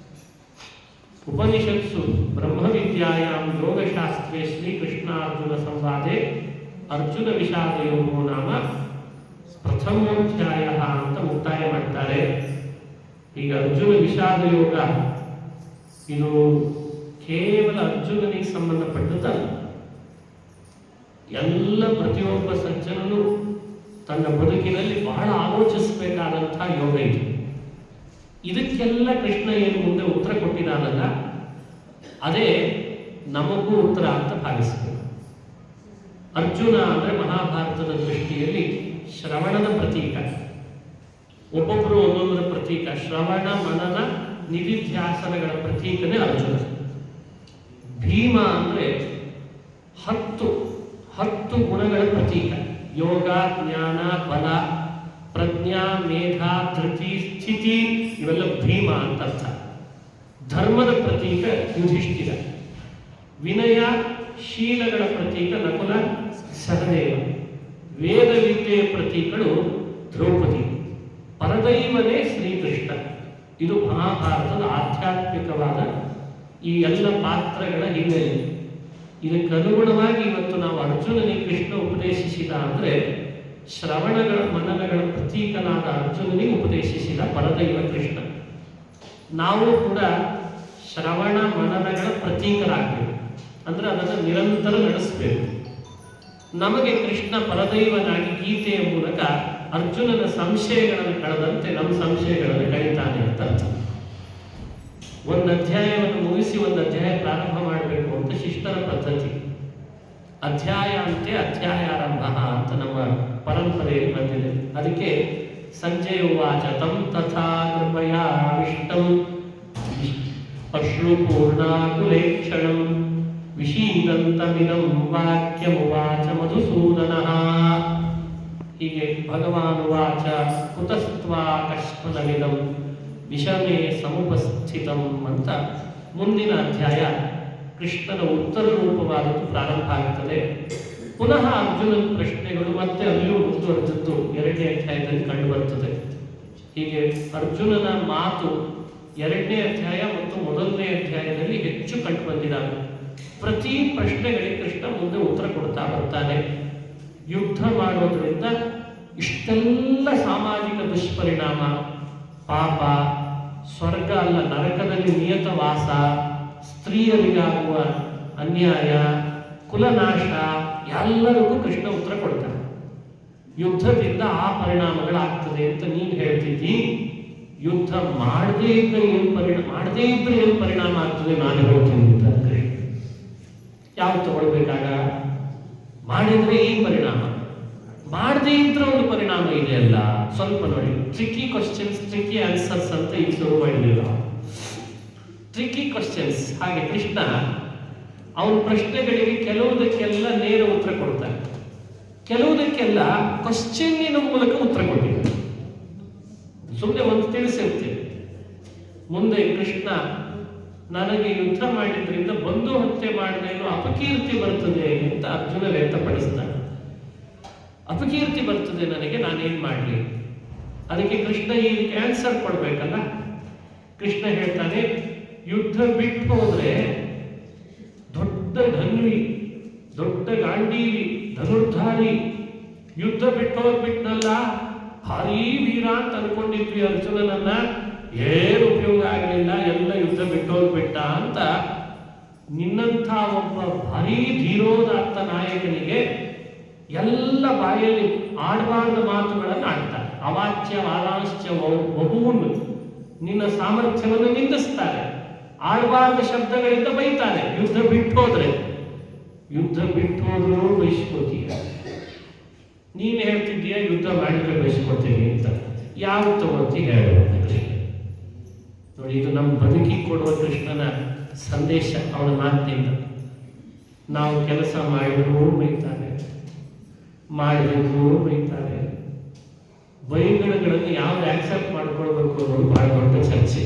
ಉಪನಿಷತ್ಸು ಬ್ರಹ್ಮವಿದ್ಯಾಯಾಂ ಯೋಗಶಾಸ್ತ್ರೇ ಶ್ರೀಕೃಷ್ಣಾರ್ಜುನ ಸಂವಾದೆ ಅರ್ಜುನ ವಿಷಾದಯೋಗೋ ನಾಮ ಪ್ರಥಮೋಧ್ಯಾಯ ಅಂತ ಮುಕ್ತಾಯ ಮಾಡ್ತಾರೆ. ಈಗ ಅರ್ಜುನ ವಿಷಾದ ಯೋಗ ಇದು ಕೇವಲ ಅರ್ಜುನನಿಗೆ ಸಂಬಂಧಪಟ್ಟದ್ದಲ್ಲ. ಎಲ್ಲ ಪ್ರತಿಯೊಬ್ಬ ಸಜ್ಜನನು ತನ್ನ ಬದುಕಿನಲ್ಲಿ ಬಹಳ ಆಲೋಚಿಸಬೇಕಾದಂತಹ ಯೋಗ ಇದು. ಇದಕ್ಕೆಲ್ಲ ಕೃಷ್ಣ ಏನು ಮುಂದೆ ಉತ್ತರ ಕೊಟ್ಟಿದ್ದಾನಲ್ಲ, ಅದೇ ನಮಗೂ ಉತ್ತರ ಅಂತ ಭಾವಿಸಬೇಕು. ಅರ್ಜುನ ಅಂದರೆ ಮಹಾಭಾರತದ ದೃಷ್ಟಿಯಲ್ಲಿ ಶ್ರವಣದ ಪ್ರತೀಕ. ಒಬ್ಬೊಬ್ಬರು ಒಂದೊಂದರ ಪ್ರತೀಕ. ಶ್ರವಣ ಮನನ ನಿಧಿಧ್ಯಾಸನಗಳ ಪ್ರತೀಕನೇ ಅರ್ಜುನ. ಭೀಮ ಅಂದರೆ ಪ್ರತೀಕ. ಯೋಗ, ಜ್ಞಾನ, ಬಲ, ಪ್ರಜ್ಞಾ, ಮೇಧ, ಧೃತಿ, ಸ್ಥಿತಿ ಇವೆಲ್ಲ ಭೀಮ ಅಂತ ಅರ್ಥ. ಧರ್ಮದ ಪ್ರತೀಕ ಯುಧಿಷ್ಠಿರ. ವಿನಯ, ಶೀಲಗಳ ಪ್ರತೀಕ ನಕುಲ, ಸಹದೇವ. ವೇದ ವಿದ್ಯೆಯ ಪ್ರತೀಕಗಳು ದ್ರೌಪದಿ. ಪರದೈವನೇ ಶ್ರೀಕೃಷ್ಣ. ಇದು ಮಹಾಭಾರತದ ಆಧ್ಯಾತ್ಮಿಕವಾದ ಈ ಎಲ್ಲ ಪಾತ್ರಗಳ ಹಿನ್ನೆಲೆ. ಇದಕ್ಕನುಗುಣವಾಗಿ ಇವತ್ತು ನಾವು ಅರ್ಜುನನಿಗೆ ಕೃಷ್ಣ ಉಪದೇಶಿಸಿದ ಅಂದರೆ ಶ್ರವಣಗಳ ಮನನಗಳ ಪ್ರತೀಕನಾದ ಅರ್ಜುನನಿಗೆ ಉಪದೇಶಿಸಿದ ಪರದೈವ ಕೃಷ್ಣ. ನಾವು ಕೂಡ ಶ್ರವಣ ಮನನಗಳ ಪ್ರತೀಕರಾಗಬೇಕು, ಅಂದರೆ ಅದನ್ನು ನಿರಂತರ ನಡೆಸಬೇಕು. ನಮಗೆ ಕೃಷ್ಣ ಪರದೈವನಾಗಿ ಗೀತೆಯ ಮೂಲಕ ಅರ್ಜುನನ ಸಂಶಯಗಳನ್ನು ಕಳೆದಂತೆ ನಮ್ಮ ಸಂಶಯಗಳನ್ನು ಕಳೀತಾನೆ ಅಂತ ಅರ್ಥ. ಒಂದು ಅಧ್ಯಾಯವನ್ನು ಮುಗಿಸಿ ಒಂದು ಅಧ್ಯಾಯ ಪ್ರಾರಂಭ ಮಾಡಬೇಕು ಅಂತ ಶಿಷ್ಟರ ಪದ್ಧತಿ. ಅಧ್ಯಾಯ ಅಂತೆ ಅಧ್ಯಾಯಾರಂಭ ಅಂತ ನಮ್ಮ ಪರಂಪರೆಯಲ್ಲಿ ಬಂದಿದೆ. ಅದಕ್ಕೆ ಸಂಜಯ ಉವಾಚ ತಂ ತಥಾ ಕೃಪಯಾ ವಿಷ್ಟಂ ಅಶ್ರುಪೂರ್ಣಾಕುಲೇಕ್ಷಣಂ ವಿಷೀದಂತಮಿದಂ ವಾಕ್ಯಮುವಾಚ ಮಧುಸೂದನಃ. ಹೀಗೆ ಭಗವಾನುವಾಚ ಕುತಸ್ತ್ವಾ ಕಶ್ಮಲವಿದಂ ವಿಷಮೇ ಸಮುಪಸ್ಥಿತಂ ಅಂತ ಮುಂದಿನ ಅಧ್ಯಾಯ ಕೃಷ್ಣನ ಉತ್ತರ ರೂಪವಾದದ್ದು ಪ್ರಾರಂಭ ಆಗ್ತದೆ. ಪುನಃ ಅರ್ಜುನನ ಪ್ರಶ್ನೆಗಳು ಮತ್ತೆ ಅಲ್ಲಿಯೂ ಮುಂದುವರೆದದ್ದು ಎರಡನೇ ಅಧ್ಯಾಯದಲ್ಲಿ ಕಂಡು ಬರ್ತದೆ. ಹೀಗೆ ಅರ್ಜುನನ ಮಾತು ಎರಡನೇ ಅಧ್ಯಾಯ ಮತ್ತು ಮೊದಲನೇ ಅಧ್ಯಾಯದಲ್ಲಿ ಹೆಚ್ಚು ಕಂಡು ಬಂದಿದ್ದಾನೆ. ಪ್ರತಿ ಪ್ರಶ್ನೆಗಳಿಗೆ ಕೃಷ್ಣ ಮುಂದೆ ಉತ್ತರ ಕೊಡ್ತಾ ಬರ್ತಾನೆ. ಯುದ್ಧ ಮಾಡೋದ್ರಿಂದ ಇಷ್ಟೆಲ್ಲ ಸಾಮಾಜಿಕ ದುಷ್ಪರಿಣಾಮ, ಪಾಪ, ಸ್ವರ್ಗ ಅಲ್ಲ ನರಕದಲ್ಲಿ ನಿಯತ ವಾಸ, ಸ್ತ್ರೀಯರಿಗಾಗುವ ಅನ್ಯಾಯ, ಕುಲನಾಶ ಎಲ್ಲರಿಗೂ ಕೃಷ್ಣ ಉತ್ತರ ಕೊಡ್ತಾನೆ. ಯುದ್ಧದಿಂದ ಆ ಪರಿಣಾಮಗಳಾಗ್ತದೆ ಅಂತ ನೀನು ಹೇಳ್ತಿದ್ದಿ. ಯುದ್ಧ ಮಾಡದೇ ಇದ್ರೆ ಏನು ಪರಿಣಾಮ ಆಗ್ತದೆ ನಾನು ಹೇಳ್ತೀನಿ ಅಂತ ಕೃಷ್ಣ. ಯಾವ್ದು ತಗೊಳ್ಬೇಕಾಗ? ಮಾಡಿದ್ರೆ ಈ ಪರಿಣಾಮ, ಮಾಡದೇ ಇದ್ರೆ ಒಂದು ಪರಿಣಾಮ ಇದೆಯಲ್ಲ. ಸ್ವಲ್ಪ ನೋಡಿ, ಟ್ರಿಕಿ ಕ್ವಶನ್ಸ್ ಟ್ರಿಕಿ ಆನ್ಸರ್ಸ್ ಅಂತ ಈಗ ಶುರು ಮಾಡಿದಿಲ್ಲ. ಟ್ರಿಕಿ ಕ್ವಶನ್ಸ್ ಹಾಗೆ ಕೃಷ್ಣ ಅವನ ಪ್ರಶ್ನೆಗಳಿಗೆ ಕೆಲವುದಕ್ಕೆಲ್ಲ ನೇರ ಉತ್ತರ ಕೊಡ್ತಾನೆ, ಕೆಲವುದಕ್ಕೆಲ್ಲ ಕ್ವಶನ್ನಿನ ಮೂಲಕ ಉತ್ತರ ಕೊಟ್ಟಿದ್ದಾನೆ. ಸುಮ್ಮನೆ ಒಂದು ತಿಳಿಸಿರ್ತೇವೆ. ಮುಂದೆ ಕೃಷ್ಣ ನನಗೆ ಯುದ್ಧ ಮಾಡಿದ್ರಿಂದ ಬಂಧು ಹತ್ಯೆ ಮಾಡಿದೇನು ಅಪಕೀರ್ತಿ ಬರ್ತದೆ ಅಂತ ಅರ್ಜುನ ವ್ಯಕ್ತಪಡಿಸ್ತಾನೆ. ಅಪಕೀರ್ತಿ ಬರ್ತದೆ ನನಗೆ, ನಾನೇನ್ ಮಾಡಲಿ? ಅದಕ್ಕೆ ಕೃಷ್ಣ ಇದಕ್ಕೆ ಆನ್ಸರ್ ಕೊಡ್ಬೇಕಲ್ಲ. ಕೃಷ್ಣ ಹೇಳ್ತಾನೆ, ಯುದ್ಧ ಬಿಟ್ಟು ಹೋದ್ರೆ ದೊಡ್ಡ ಧನ್ವಿ, ದೊಡ್ಡ ಗಾಂಡೀವಿ, ಧನುರ್ಧಾರಿ, ಯುದ್ಧ ಬಿಟ್ಟು ಹೋಗ್ಬಿಟ್ನಲ್ಲ, ಭಾರೀ ವೀರ ಅಂತ ಅನ್ಕೊಂಡಿದ್ವಿ ಅರ್ಜುನನನ್ನ, ಏನು ಉಪಯೋಗ ಆಗಲಿಲ್ಲ, ಎಲ್ಲ ಯುದ್ಧ ಬಿಟ್ಟು ಹೋಗ್ಬಿಟ್ಟ ಅಂತ ನಿನ್ನಂಥ ಒಬ್ಬ ಭಾರೀ ಧೀರೋದಾತ್ತ ನಾಯಕನಿಗೆ ಎಲ್ಲ ಬಾಯಲ್ಲಿ ಆಡಬಾರ್ದ ಮಾತುಗಳನ್ನು ಆಡ್ತಾರೆ. ಅವಾಚ್ಯ ವಾದಾಂಶ್ಚ ಬಹುವನ್ನು ನಿನ್ನ ಸಾಮರ್ಥ್ಯವನ್ನು ನಿಂದಿಸ್ತಾರೆ, ಆಡಬಾರ್ದ ಶಬ್ದಗಳಿಂದ ಬೈತಾರೆ. ಯುದ್ಧ ಬಿಟ್ಟು ಹೋದ್ರೆ, ಯುದ್ಧ ಬಿಟ್ಟು ಹೋದ್ರೂ ಬಯಸ್ಕೋತೀಯ. ನೀನು ಹೇಳ್ತಿದ್ದೀಯ ಯುದ್ಧ ಮಾಡಿದ್ರೆ ಬಯಸ್ಕೋತೀನಿ ಅಂತ. ಯಾವ ತಗೋತಿ ಹೇಳುವ ನೋಡಿ. ಇದು ನಮ್ಮ ಬದುಕಿ ಕೊಡುವ ಕೃಷ್ಣನ ಸಂದೇಶ. ಅವನ ಮಾತಿನಿಂದ ನಾವು ಕೆಲಸ ಮಾಡಿದ್ರೂ ಬೈತಾರೆ, ಮಾಡಬೇಕು ಬೈತಾರೆ. ಬೈಗಣಗಳನ್ನು ಯಾವ್ದು ಆಕ್ಸೆಪ್ಟ್ ಮಾಡ್ಕೊಳ್ಬೇಕು ಅನ್ನೋದು ಬಹಳ ದೊಡ್ಡ ಚರ್ಚೆ.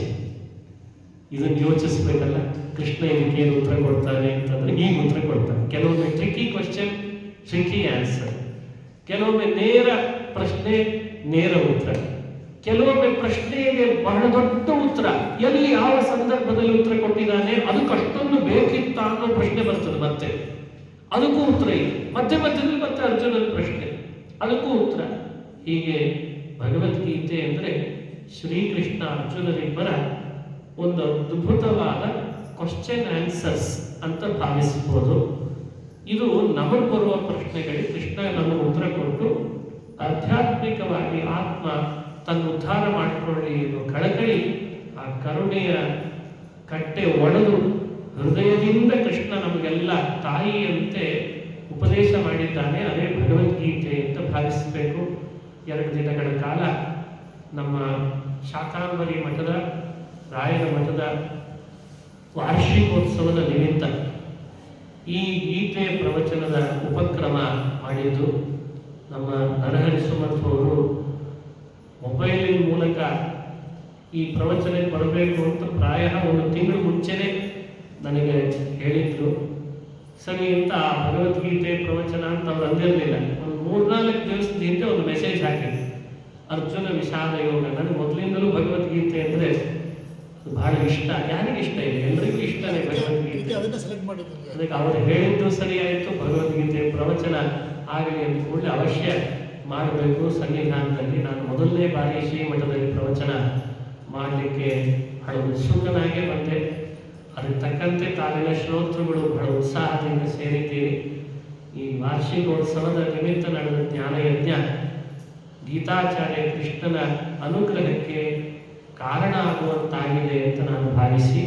ಇದನ್ನು ಯೋಚಿಸ್ಬೇಕಲ್ಲ. ಕೃಷ್ಣ ಇದಕ್ಕೆ ಏನು ಉತ್ತರ ಕೊಡ್ತಾನೆ ಅಂತಂದ್ರೆ ಈಗ ಉತ್ತರ ಕೊಡ್ತಾನೆ. ಕೆಲವೊಮ್ಮೆ ಟ್ರಿಕಿ ಕ್ವಶನ್, ಟ್ರಿಕಿ ಆನ್ಸರ್. ಕೆಲವೊಮ್ಮೆ ನೇರ ಪ್ರಶ್ನೆ, ನೇರ ಉತ್ತರ. ಕೆಲವೊಮ್ಮೆ ಪ್ರಶ್ನೆಗೆ ಬಹಳ ದೊಡ್ಡ ಉತ್ತರ, ಎಲ್ಲಿ ಯಾವ ಸಂದರ್ಭದಲ್ಲಿ ಉತ್ತರ ಕೊಟ್ಟಿದ್ದಾನೆ ಅದಕ್ಕೆ ಅಷ್ಟೊಂದು ಬೇಕಿತ್ತ ಅನ್ನೋ ಪ್ರಶ್ನೆ ಬರ್ತದೆ. ಮತ್ತೆ ಅದಕ್ಕೂ ಉತ್ತರ ಇದೆ. ಮಧ್ಯದಲ್ಲಿ ಮತ್ತೆ ಅರ್ಜುನನ ಪ್ರಶ್ನೆ, ಅದಕ್ಕೂ ಉತ್ತರ. ಹೀಗೆ ಭಗವದ್ಗೀತೆ ಅಂದರೆ ಶ್ರೀಕೃಷ್ಣ ಅರ್ಜುನರಿಬ್ಬರ ಒಂದು ಅದ್ಭುತವಾದ ಕ್ವಶನ್ ಆನ್ಸರ್ಸ್ ಅಂತ ಭಾವಿಸಬಹುದು. ಇದು ನಮಗೆ ಬರುವ ಪ್ರಶ್ನೆಗಳಿಗೆ ಕೃಷ್ಣ ನಮಗೆ ಉತ್ತರ ಕೊಟ್ಟು ಆಧ್ಯಾತ್ಮಿಕವಾಗಿ ಆತ್ಮ ತನ್ನ ಉದ್ಧಾರ ಮಾಡಿಕೊಳ್ಳಿ ಎನ್ನುವ ಕಳಕಳಿ, ಆ ಕರುಣೆಯ ಕಟ್ಟೆ ಒಡೆದು ಹೃದಯದಿಂದ ಕೃಷ್ಣ ನಮಗೆಲ್ಲ ತಾಯಿಯಂತೆ ಉಪದೇಶ ಮಾಡಿದ್ದಾನೆ. ಅದೇ ಭಗವದ್ಗೀತೆ ಅಂತ ಭಾವಿಸಬೇಕು. 2 ದಿನಗಳ ಕಾಲ ನಮ್ಮ ಶಾಕಾಂಬರಿ ಮಠದ, ರಾಯರ ಮಠದ ವಾರ್ಷಿಕೋತ್ಸವದ ನಿಮಿತ್ತ ಈ ಗೀತೆ ಪ್ರವಚನದ ಉಪಕ್ರಮ ಮಾಡಿದ್ದು ನಮ್ಮ ನರಹರಿ ಸುಮಂತ್ ಅವರು ಮೊಬೈಲಿನ ಮೂಲಕ ಈ ಪ್ರವಚನಕ್ಕೆ ಬರಬೇಕು ಅಂತ ಪ್ರಾಯ ಒಂದು ತಿಂಗಳು ಮುಂಚೆನೇ ನನಗೆ ಹೇಳಿದ್ರು. ಸರಿ ಅಂತ ಭಗವದ್ಗೀತೆ ಪ್ರವಚನ ಅಂತ ಅವ್ರು ಅಂದಿರಲಿಲ್ಲ. ಒಂದು 3-4 ದಿವಸದ ಹಿಂದೆ ಒಂದು ಮೆಸೇಜ್ ಹಾಕಿದ್ರು, ಅರ್ಜುನ ವಿಷಾದ ಯೋಗ. ನನಗೆ ಮೊದಲಿಂದಲೂ ಭಗವದ್ಗೀತೆ ಅಂದರೆ ಬಹಳ ಇಷ್ಟ. ಯಾರಿಗೆ ಇಷ್ಟ ಇದೆ? ಎಲ್ಲರಿಗೂ ಇಷ್ಟನೇ ಭಗವದ್ಗೀತೆ. ಅದಕ್ಕೆ ಅವರು ಹೇಳಿದ್ದು ಸರಿ ಆಯಿತು, ಭಗವದ್ಗೀತೆ ಪ್ರವಚನ ಆಗಲಿ ಅಂತ ಕೂಡಲೇ ಅವಶ್ಯ ಮಾಡಬೇಕು ಸನ್ನಿಧಾನದಲ್ಲಿ. ನಾನು ಮೊದಲನೇ ಬಾರಿ ಶ್ರೀಮಠದಲ್ಲಿ ಪ್ರವಚನ ಮಾಡಲಿಕ್ಕೆ ಬಹಳ ಉತ್ಸುಕನಾಗೇ ಬಂದೆ. ಅದಕ್ಕೆ ತಕ್ಕಂತೆ ತಾವಿನ ಶ್ರೋತೃಗಳು ಬಹಳ ಉತ್ಸಾಹದಿಂದ ಸೇರಿದ್ದೀರಿ. ಈ ವಾರ್ಷಿಕೋತ್ಸವದ ನಿಮಿತ್ತ ನಡೆದ ಜ್ಞಾನಯಜ್ಞ ಗೀತಾಚಾರ್ಯ ಕೃಷ್ಣನ ಅನುಗ್ರಹಕ್ಕೆ ಕಾರಣ ಆಗುವಂತಾಗಿದೆ ಅಂತ ನಾನು ಭಾವಿಸಿ,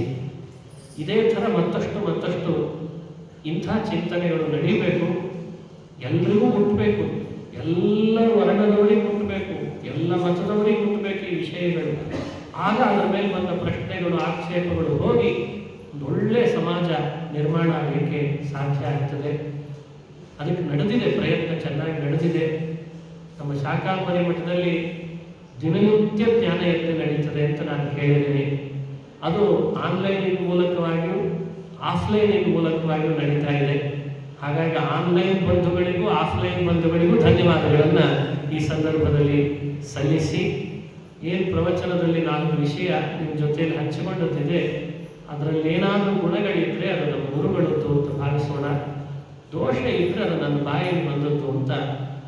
ಇದೇ ಥರ ಮತ್ತಷ್ಟು ಇಂಥ ಚಿಂತನೆಗಳು ನಡೀಬೇಕು. ಎಲ್ರಿಗೂ ಮುಟ್ಟಬೇಕು, ಎಲ್ಲ ವರ್ಣದವರಿಗೆ ಮುಟ್ಟಬೇಕು, ಎಲ್ಲ ಮತದವರಿಗೆ ಮುಟ್ಟಬೇಕು ಈ ವಿಷಯಗಳು. ಆಗ ಅದರ ಮೇಲೆ ಬಂದ ಪ್ರಶ್ನೆಗಳು, ಆಕ್ಷೇಪಗಳು ಹೋಗಿ ಒಂದು ಒಳ್ಳೆಯ ಸಮಾಜ ನಿರ್ಮಾಣ ಆಗಲಿಕ್ಕೆ ಸಾಧ್ಯ ಆಗ್ತದೆ. ಅದಕ್ಕೆ ನಡೆದಿದೆ ಪ್ರಯತ್ನ, ಚೆನ್ನಾಗಿ ನಡೆದಿದೆ. ನಮ್ಮ ಶಾಖಾಂಬರಿ ಮಠದಲ್ಲಿ ದಿನನಿತ್ಯ ಜ್ಞಾನ ಯಜ್ಞ ನಡೀತದೆ ಅಂತ ನಾನು ಕೇಳಿದ್ದೀನಿ. ಅದು ಆನ್ಲೈನಿನ ಮೂಲಕವಾಗಿಯೂ ಆಫ್ಲೈನಿನ ಮೂಲಕವಾಗಿಯೂ ನಡೀತಾ ಇದೆ. ಹಾಗಾಗಿ ಆನ್ಲೈನ್ ಬಂಧುಗಳಿಗೂ ಆಫ್ಲೈನ್ ಬಂಧುಗಳಿಗೂ ಧನ್ಯವಾದಗಳನ್ನು ಈ ಸಂದರ್ಭದಲ್ಲಿ ಸಲ್ಲಿಸಿ, ಏನು ಪ್ರವಚನದಲ್ಲಿ 4 ವಿಷಯ ನಿಮ್ಮ ಜೊತೆಯಲ್ಲಿ ಹಂಚಿಕೊಂಡದ್ದಿದೆ, ಅದರಲ್ಲಿ ಏನಾದರೂ ಗುಣಗಳಿದ್ದರೆ ಅದು ನಮ್ಮ ಗುರುಗಳದ್ದು ಅಂತ ಭಾವಿಸೋಣ. ದೋಷ ಇದ್ದರೆ ಅದು ನನ್ನ ಬಾಯಲ್ಲಿ ಬಂದದ್ದು ಅಂತ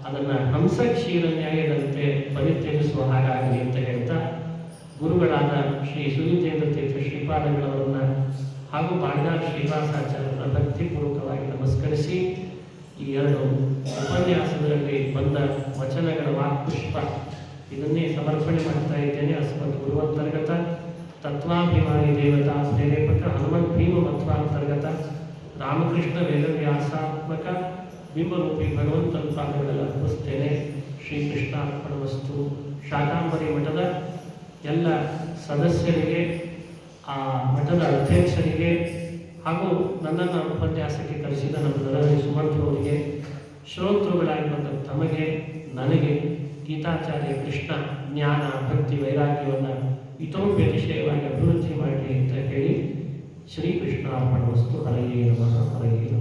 ಅದನ್ನು ಹಂಸ ಕ್ಷೀರ ನ್ಯಾಯದಂತೆ ಪರಿತ್ಯಜಿಸುವ ಹಾಗಾಗಲಿ ಅಂತ ಹೇಳ್ತಾ, ಗುರುಗಳಾದ ಶ್ರೀ ಸುನೀತೇಂದ್ರ ತೀರ್ಥ ಶ್ರೀಪಾದಗಳವರನ್ನ ಹಾಗೂ ಬಾಳ್ಗಾರ್ ಶ್ರೀನಿವಾಸಾಚಾರ್ಯರ ಭಕ್ತಿಪೂರ್ವಕವಾಗಿ ನಮಸ್ಕರಿಸಿ, ಈ 2 ಉಪನ್ಯಾಸಗಳಲ್ಲಿ ಬಂದ ವಚನಗಳ ವಾಕ್ಪುಷ್ಪ ಇದನ್ನೇ ಸಮರ್ಪಣೆ ಮಾಡ್ತಾ ಇದ್ದೇನೆ. ಅಸ್ಮತ್ ಗುರುವಂತರ್ಗತ ತತ್ವಾಭಿಮಾನಿ ದೇವತಾ ಪ್ರೇರೇಪಕ ಹನುಮಂತ್ ಭೀಮ ಮಧ್ವಾಂತರ್ಗತ ರಾಮಕೃಷ್ಣ ವೇದವ್ಯಾಸಾತ್ಮಕ ಬಿಂಬರೂಪಿ ಭಗವಂತನ ಪಾದಗಳಲ್ಲಿ ಅರ್ಪಿಸ್ತೇನೆ. ಶ್ರೀಕೃಷ್ಣಾರ್ಪಣವಸ್ತು. ಶಾಕಾಂಬರಿ ಮಠದ ಎಲ್ಲ ಸದಸ್ಯರಿಗೆ, ಆ ಮಠದ ಅಧ್ಯಕ್ಷರಿಗೆ ಹಾಗೂ ನನ್ನನ್ನು ಉಪನ್ಯಾಸಕ್ಕೆ ಕರೆಸಿದ ನಮ್ಮ ನರಹರಿ ಸುಮಂತ್ ಅವರಿಗೆ, ಶ್ರೋತೃಗಳಾಗಿ ಬಂದ ತಮಗೆ, ನನಗೆ ಗೀತಾಚಾರ್ಯ ಕೃಷ್ಣ ಜ್ಞಾನ ಭಕ್ತಿ ವೈರಾಗ್ಯವನ್ನು ಇತೋಪ್ಯತಿಶಯವಾಗಿ ಅಭಿವೃದ್ಧಿ ಮಾಡಲಿ ಅಂತ ಹೇಳಿ ಶ್ರೀಕೃಷ್ಣಾರ್ಪಣವಸ್ತು. ಹರಯೇ ನಮಃ. ಹರಯೇ